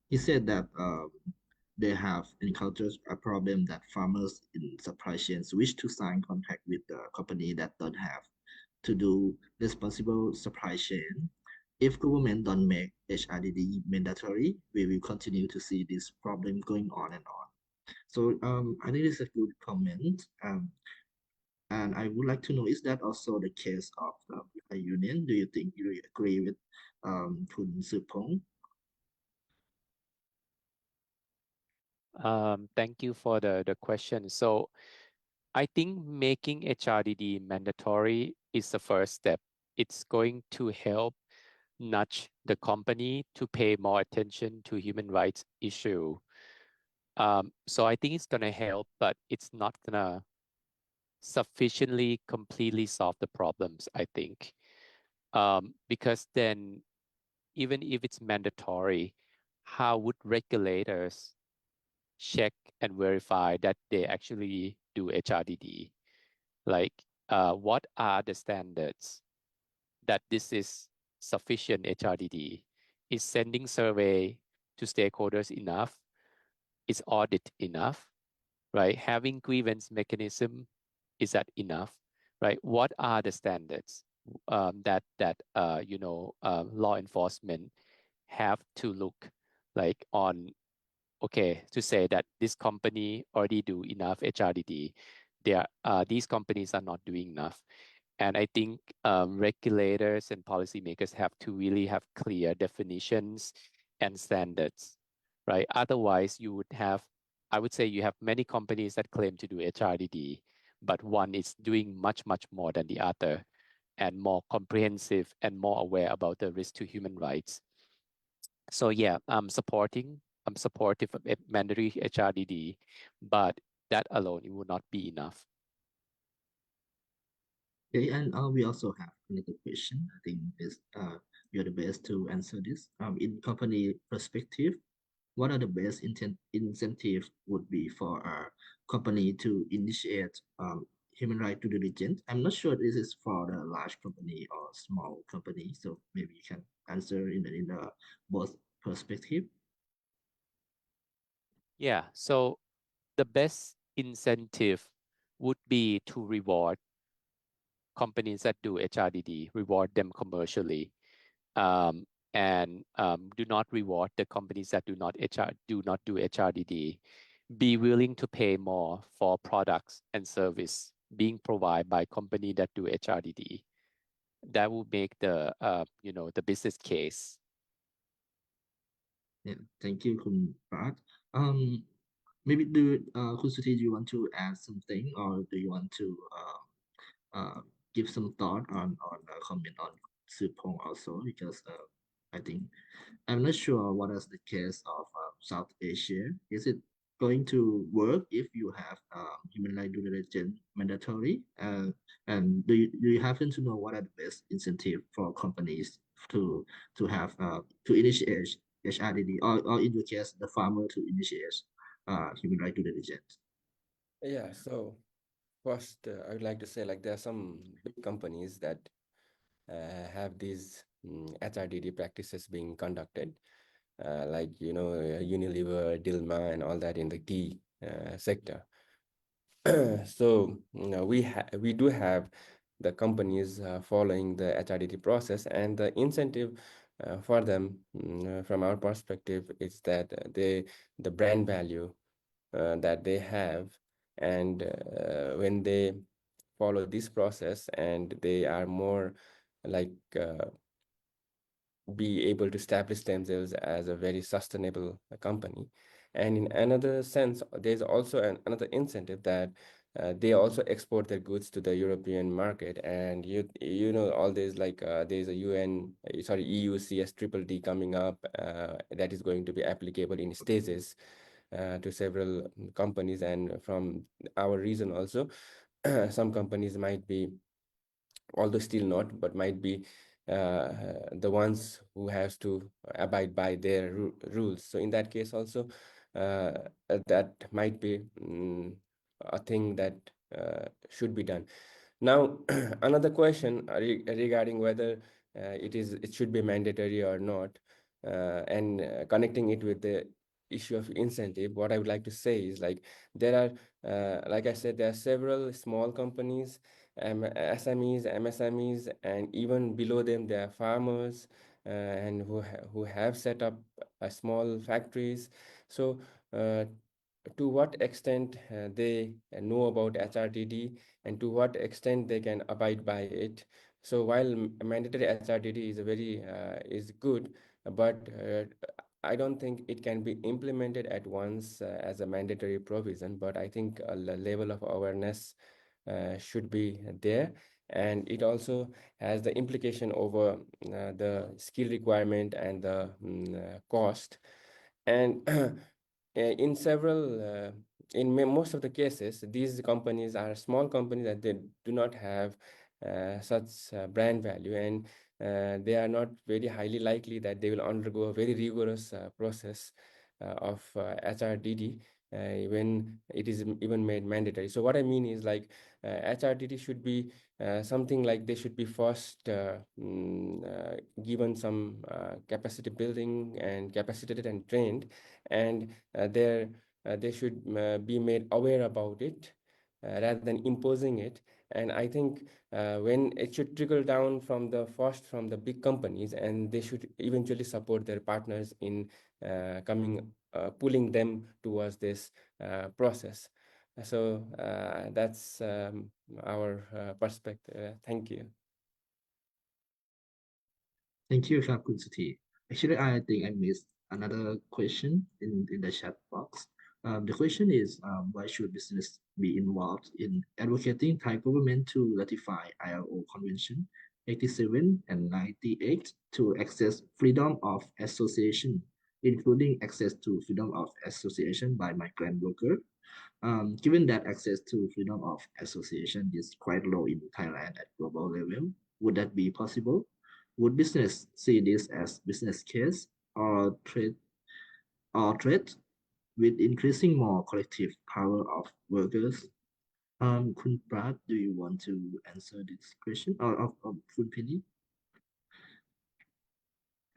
He said that they have encountered a problem that farmers in supply chains wish to sign contract with the company that don't have to do responsible supply chain. If government don't make HRDD mandatory, we will continue to see this problem going on and on. So I think it's a good comment. And I would like to know, is that also the case of the union? Do you think you agree with Kun Supong? Thank you for the question. So I think making HRDD mandatory is the first step. It's going to help nudge the company to pay more attention to human rights issue. So I think it's going to help, but it's not going to sufficiently completely solve the problems, I think. Because then, even if it's mandatory, how would regulators check and verify that they actually do HRDD? Like, what are the standards that this is sufficient HRDD? Is sending survey to stakeholders enough? Is audit enough? Right? Having grievance mechanism, is that enough? Right? What are the standards that law enforcement have to look like on? Okay, to say that this company already do enough HRDD, these companies are not doing enough. And I think regulators and policymakers have to really have clear definitions and standards, right? Otherwise, you would have, I would say you have many companies that claim to do HRDD, but one is doing much, much more than the other and more comprehensive and more aware about the risk to human rights. So yeah, I'm supportive of mandatory HRDD, but that alone, it would not be enough. Okay, and we also have another question. I think you're the best to answer this. In company perspective, what are the best incentives would be for a company to initiate human rights due diligence? I'm not sure this is for the large company or small company, so maybe you can answer in the both perspective. Yeah, so the best incentive would be to reward companies that do HRDD, reward them commercially, and do not reward the companies that do not do HRDD. Be willing to pay more for products and service being provided by company that do HRDD. That will make the the business case. Yeah, thank you, Kun Prad. Maybe Kun Suthi, do you want to add something, or do you want to give some thought on comment on Supong also, because I think I'm not sure what is the case of South Asia. Is it going to work if you have human rights due diligence mandatory? And do you happen to know what are the best incentive for companies to have to initiate HRDD, or in your case the farmer to initiate human rights due diligence? Yeah, so first, I would like to say like there are some big companies that have these HRDD practices being conducted, like Unilever, Dilma, and all that in the tea sector. So we do have the companies following the HRDD process, and the incentive for them, from our perspective, is that the brand value that they have, and when they follow this process and they are more like be able to establish themselves as a very sustainable company. And in another sense, there's also another incentive that they also export their goods to the European market. And you know all this, like there's a EU CHRB coming up that is going to be applicable in stages to several companies, and from our region also. Some companies might be, although still not, but might be the ones who has to abide by their rules. So in that case also, that might be a thing that should be done. Now, another question regarding whether it should be mandatory or not, and connecting it with the issue of incentive, what I would like to say is, like, there are, like I said, there are several small companies, SMEs, MSMEs, and even below them there are farmers and who have set up small factories. So to what extent they know about HRDD, and to what extent they can abide by it. So while mandatory HRDD is good, but I don't think it can be implemented at once as a mandatory provision. But I think a level of awareness should be there, and it also has the implication over the skill requirement and the cost. And in most of the cases, these companies are small companies that they do not have such brand value, and they are not very highly likely that they will undergo a very rigorous process of HRDD when it is even made mandatory. So what I mean is, like, HRDD should be something like they should be first given some capacity building and capacitated and trained, and they should be made aware about it rather than imposing it. And I think when it should trickle down from the big companies, and they should eventually support their partners in pulling them towards this process. So that's our perspective. Thank you. Thank you, Khun Suthi. Actually, I think I missed another question in the chat box. The question is, why should business be involved in advocating Thai government to ratify ILO Convention 87 and 98 to access freedom of association, including access to freedom of association by migrant workers? Given that access to freedom of association is quite low in Thailand at global level, would that be possible? Would business see this as business case or threat with increasing more collective power of workers? Khun Prad, do you want to answer this question, or of Khun Penny?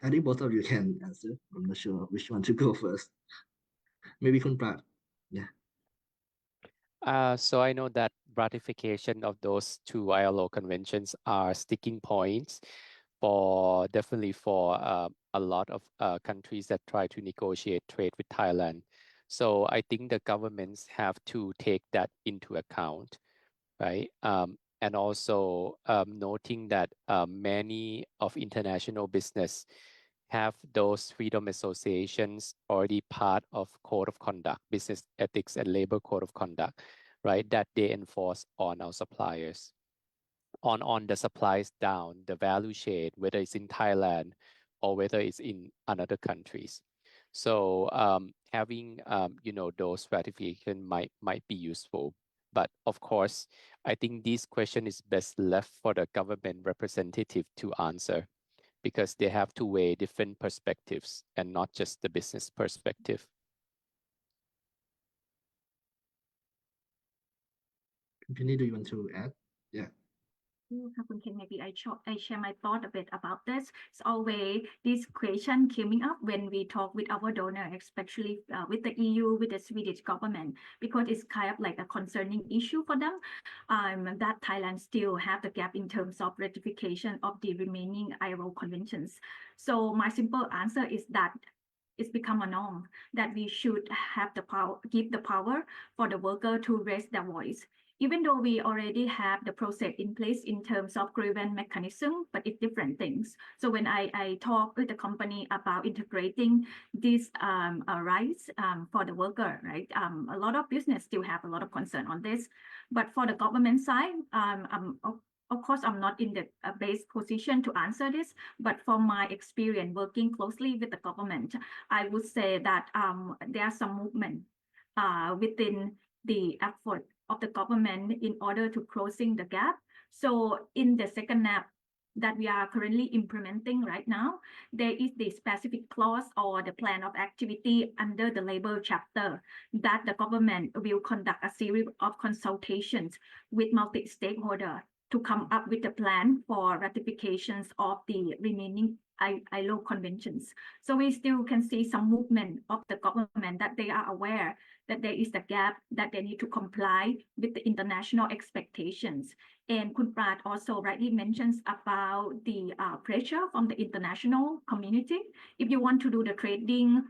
I think both of you can answer. I'm not sure which one to go first. Maybe Khun Prad. Yeah. So I know that ratification of those two ILO conventions are sticking points definitely for a lot of countries that try to negotiate trade with Thailand. So I think the governments have to take that into account, right? And also noting that many of international business have those freedom associations already part of code of conduct, business ethics and labor code of conduct, right? That they enforce on our suppliers. on the supplies down the value chain, whether it's in Thailand or whether it's in another countries. So having those stratification might be useful. But of course, I think this question is best left for the government representative to answer, because they have to weigh different perspectives and not just the business perspective. Penny, do you want to add? Yeah. Maybe I share my thought a bit about this. It's always this question coming up when we talk with our donor, especially with the EU, with the Swedish government, because it's kind of like a concerning issue for them, that Thailand still have the gap in terms of ratification of the remaining ILO conventions. So my simple answer is that it's become a norm that we should have the power, give the power for the worker to raise their voice, even though we already have the process in place in terms of grievance mechanism, but it's different things. So when I talk with the company about integrating these rights for the worker, right? A lot of business still have a lot of concern on this, but for the government side, of course, I'm not in the base position to answer this, but from my experience working closely with the government, I would say that there are some movement within the effort of the government in order to closing the gap. So in the second NAP that we are currently implementing right now, there is the specific clause or the plan of activity under the labor chapter that the government will conduct a series of consultations with multi-stakeholder to come up with a plan for ratifications of the remaining ILO conventions. So we still can see some movement of the government that they are aware that there is a gap that they need to comply with the international expectations. And Khun Prad also rightly mentions about the pressure from the international community. If you want to do the trading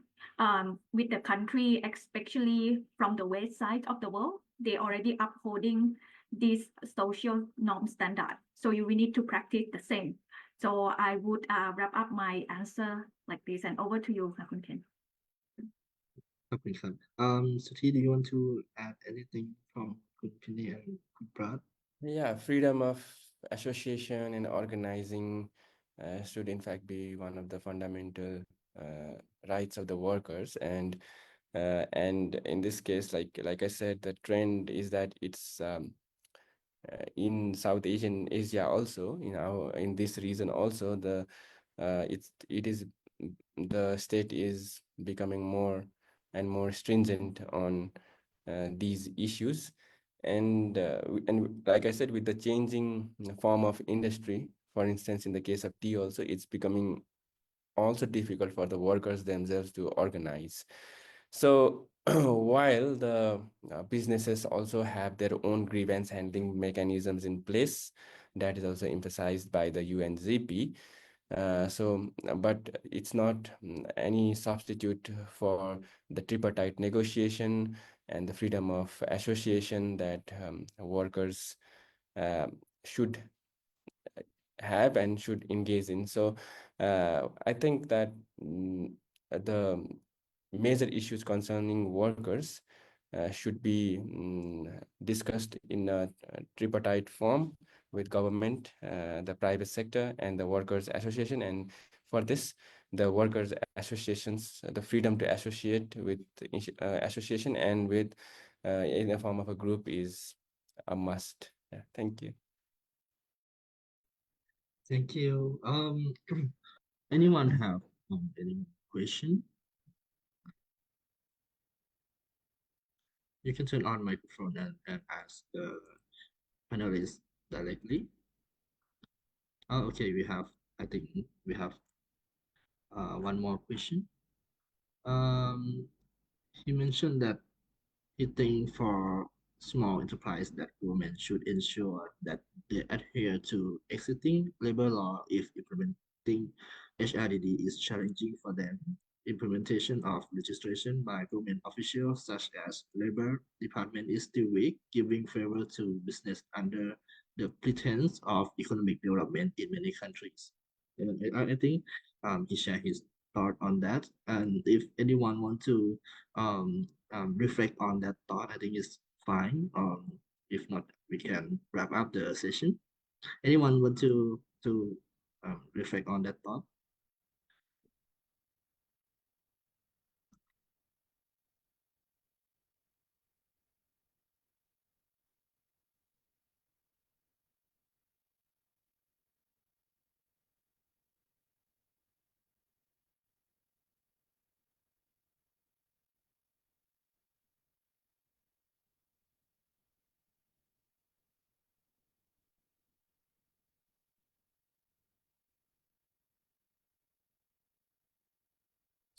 with the country, especially from the west side of the world, they already upholding this social norm standard. So you will need to practice the same. So I would wrap up my answer like this, and over to you, Khun Ken. Suthi, do you want to add anything from Khun Penny and Khun Prad? Yeah, freedom of association and organizing should in fact be one of the fundamental rights of the workers. And in this case, like I said, the trend is that it's in South Asian Asia also, in this region also, the state is becoming more and more stringent on these issues. And like I said, with the changing form of industry, for instance, in the case of tea also, it's becoming also difficult for the workers themselves to organize. So while the businesses also have their own grievance handling mechanisms in place, that is also emphasized by the UNDP. But it's not any substitute for the tripartite negotiation and the freedom of association that workers should have and should engage in. So I think that the major issues concerning workers should be discussed in a tripartite form with government, the private sector, and the workers' association. And for this, the workers' associations, the freedom to associate with association and with in the form of a group is a must. Yeah, thank you. Thank you. Anyone have any question? You can turn on microphone and ask the panelists directly. Oh, okay, I think we have one more question. He mentioned that he thinks for small enterprise that government should ensure that they adhere to existing labor law if implementing HRDD is challenging for them. Implementation of legislation by government officials such as Labor Department is still weak, giving favor to business under the pretense of economic development in many countries. And I think he shared his thought on that. And if anyone want to reflect on that thought, I think it's fine. If not, we can wrap up the session. Anyone want to reflect on that thought?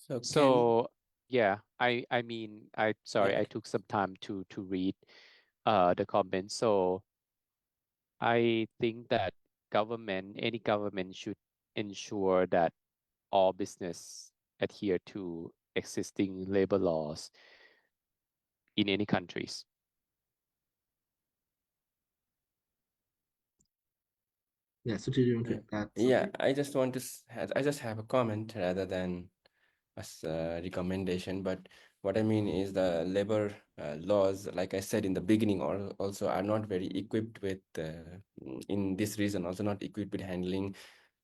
So Ken, So yeah, I mean, sorry, yeah, I took some time to read the comments. So I think that any government should ensure that all business adhere to existing labor laws in any countries. Yeah, so do you want to add yeah, something? I just want to I just have a comment rather than a recommendation. But what I mean is the labor laws, like I said in the beginning, also are not very equipped with, in this reason, also not equipped with handling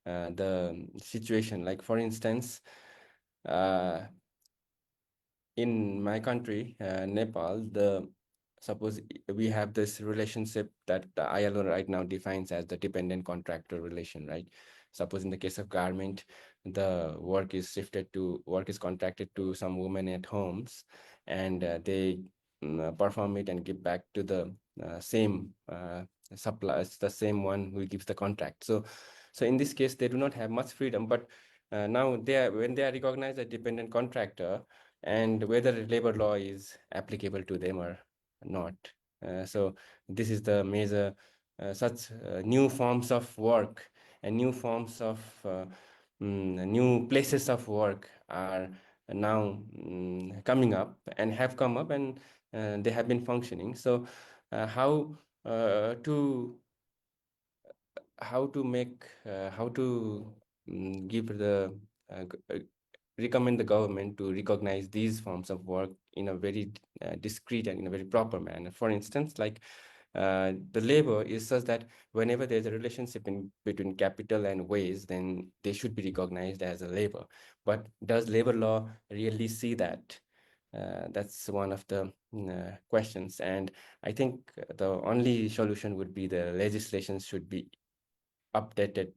the situation. Like for instance, in my country, Nepal, suppose we have this relationship that the ILO right now defines as the dependent contractor relation, right? Suppose in the case of garment, the work is contracted to some women at homes, and they perform it and give back to the same suppliers, the same one who gives the contract. So in this case, they do not have much freedom, but now when they are recognized as dependent contractor, and whether labor law is applicable to them or not. So this is the major such new forms of work and new forms of new places of work are now coming up and have come up, and they have been functioning. So how to make how to give the recommend the government to recognize these forms of work in a very discreet and in a very proper manner. For instance, like the labor is such that whenever there's a relationship between capital and wage, then they should be recognized as a labor. But does labor law really see that? That's one of the questions. And I think the only solution would be the legislation should be updated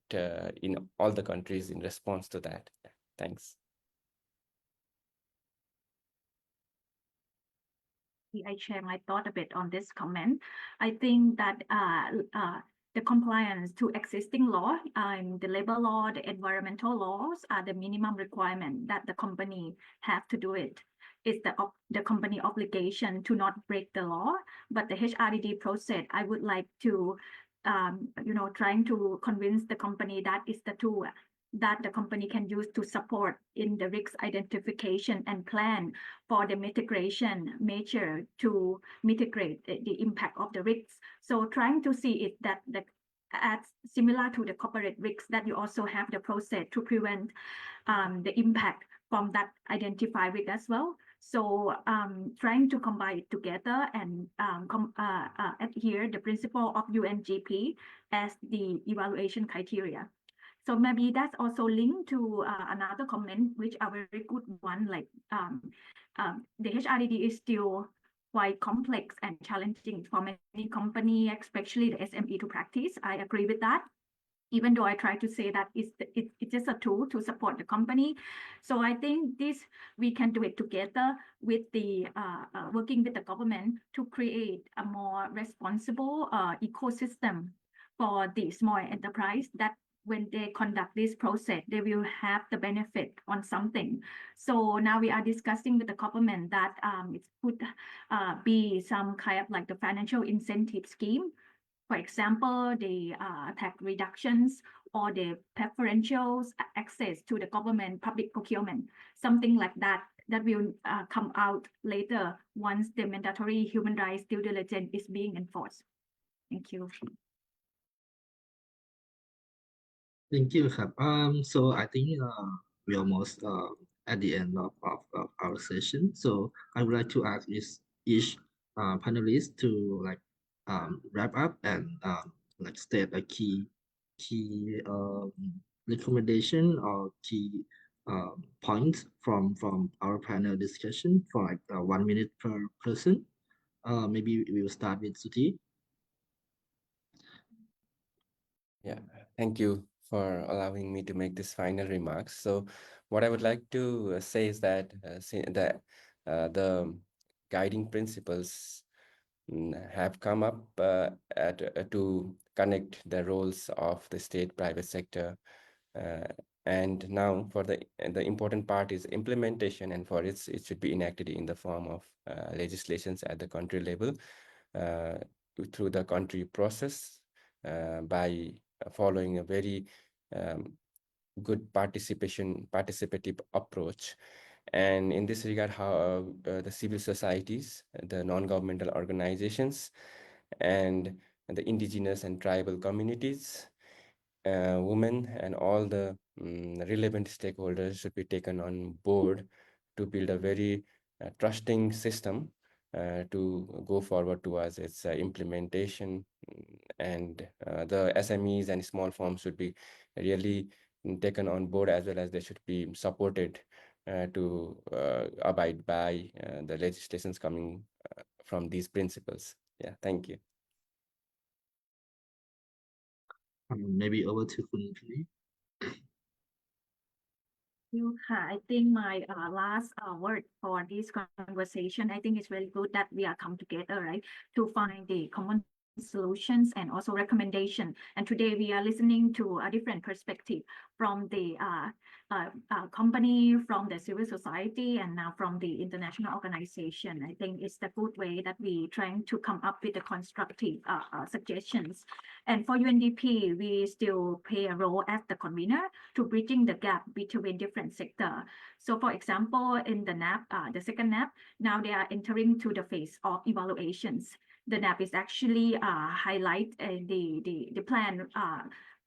in all the countries in response to that. Thanks. I share my thought a bit on this comment. I think that the compliance to existing law, the labor law, the environmental laws are the minimum requirement that the company have to do it. It's the company obligation to not break the law, but the HRDD process, I would like to, trying to convince the company that is the tool that the company can use to support in the risk identification and plan for the mitigation measure to mitigate the impact of the risks. So trying to see it that as similar to the corporate risks, that you also have the process to prevent the impact from that identified risk as well. So trying to combine it together and adhere the principle of UNGP as the evaluation criteria. So maybe that's also linked to another comment, which are very good one, like the HRDD is still quite complex and challenging for many companies, especially the SME to practice. I agree with that. Even though I try to say that it's just a tool to support the company. So I think we can do it together with the working with the government to create a more responsible ecosystem for the small enterprise, that when they conduct this process, they will have the benefit on something. So now we are discussing with the government that it could be some kind of like the financial incentive scheme. For example, the tax reductions or the preferential access to the government public procurement, something like that, that will come out later once the mandatory human rights due diligence is being enforced. Thank you. Thank you, Khap. So I think we're almost at the end of our session. So I would like to ask each panelist to wrap up and like state a key recommendation or key points from our panel discussion for like 1 minute per person. Maybe we will start with Suti. Yeah, thank you for allowing me to make this final remarks. So what I would like to say is that the guiding principles have come up to connect the roles of the state private sector. And now for the important part is implementation, and for it should be enacted in the form of legislations at the country level through the country process by following a very good participative approach. And in this regard, how the civil societies, the non-governmental organizations, and the indigenous and tribal communities, women, and all the relevant stakeholders should be taken on board to build a very trusting system to go forward towards its implementation. And the SMEs and small firms should be really taken on board, as well as they should be supported to abide by the legislations coming from these principles. Yeah, thank you. Maybe over to Kunli. I think my last word for this conversation, I think it's very good that we are come together, right, to find the common solutions and also recommendation. And today we are listening to a different perspective from the company, from the civil society, and now from the international organization. I think it's the good way that we trying to come up with the constructive suggestions. And for UNDP, we still play a role as the convener to bridging the gap between different sectors. So for example, in the NAP, the second NAP, now they are entering to the phase of evaluations. The NAP is actually highlight the plan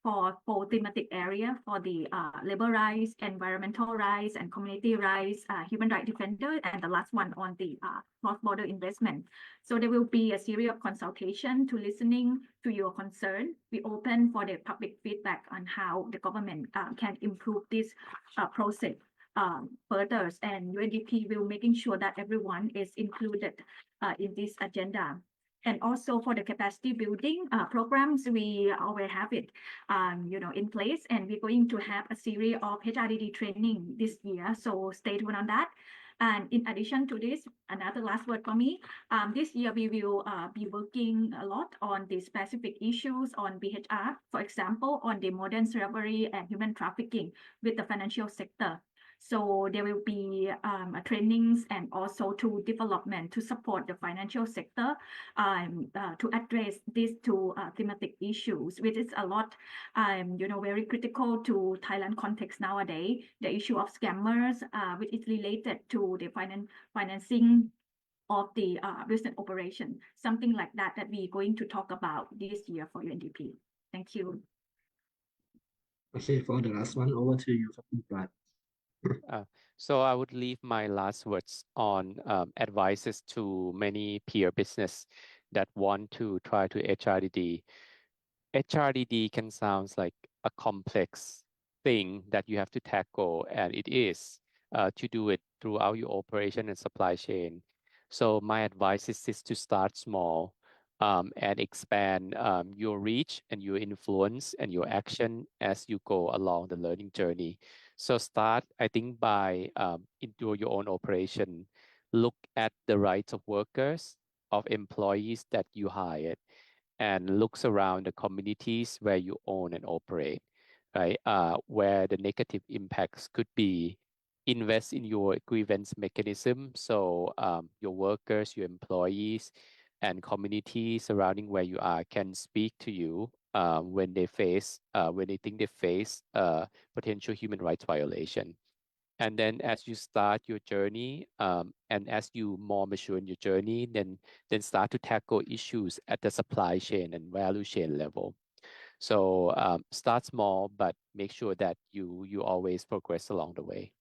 for thematic area for the labor rights, environmental rights, and community rights, human rights defender, and the last one on the cross-border investment. So there will be a series of consultation to listening to your concern. We open for the public feedback on how the government can improve this process further, and UNDP will making sure that everyone is included in this agenda. And also for the capacity building programs, we already have it, in place, and we're going to have a series of HRDD training this year. So stay tuned on that. And in addition to this, another last word for me, this year we will be working a lot on the specific issues on BHR, for example, on the modern slavery and human trafficking with the financial sector. So there will be trainings and also to development to support the financial sector to address these two thematic issues, which is a lot, very critical to Thailand context nowadays. The issue of scammers, which is related to the financing of the business operation, something like that we're going to talk about this year for UNDP. Thank you. Okay, for the last one, over to you, Prad. So I would leave my last words on advices to many peer business that want to try to HRDD. HRDD can sound like a complex thing that you have to tackle, and it is to do it throughout your operation and supply chain. So my advice is to start small and expand your reach and your influence and your action as you go along the learning journey. So start, I think, by into your own operation. Look at the rights of workers, of employees that you hired, and looks around the communities where you own and operate, right? Where the negative impacts could be. Invest in your grievance mechanism. So your workers, your employees, and communities surrounding where you are can speak to you when they think they face potential human rights violation. And then as you start your journey, and as you more mature in your journey, then start to tackle issues at the supply chain and value chain level. So start small, but make sure that you always progress along the way.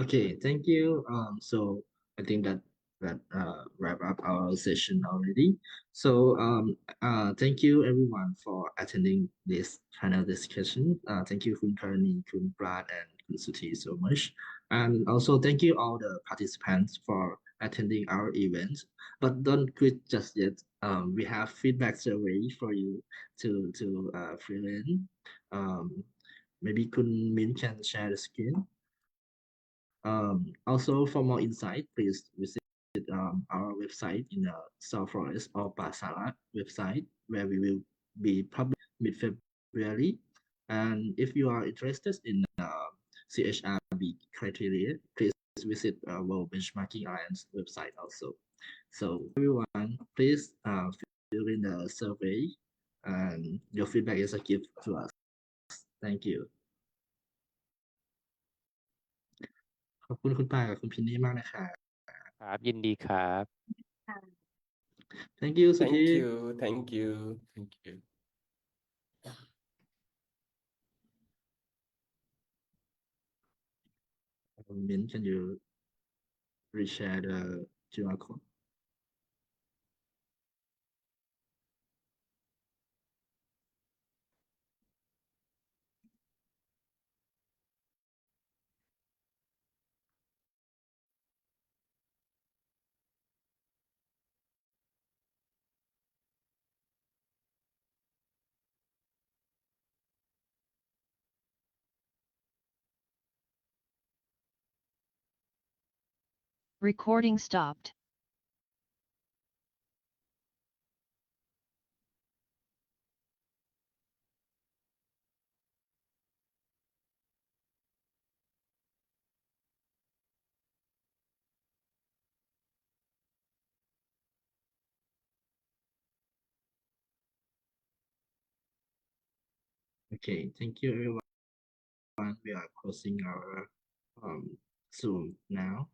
Okay, thank you. So I think that that wrap up our session already. So thank you everyone for attending this panel discussion. Thank you Khun Tarinee, Khun Prad, and Khun Suthi so much. And also thank you all the participants for attending our event. But don't quit just yet. We have feedback survey for you to fill in. Maybe Khun Min can share the screen. Also, for more insight, please visit our website in the South Forest or Pasara website, where we will be published mid-February. And if you are interested in CHRB criteria, please visit World Benchmarking Alliance website also. So everyone, please fill in the survey, and your feedback is a gift to us. Thank you. ขอบคุณคุณป่ากับคุณพินนี่มากนะคะครับยินดีครับ Thank you Thank Suthi you. Thank you. Thank you. Min, can you reshare the QR code? Recording stopped. Okay, thank you everyone. We are closing our Zoom now.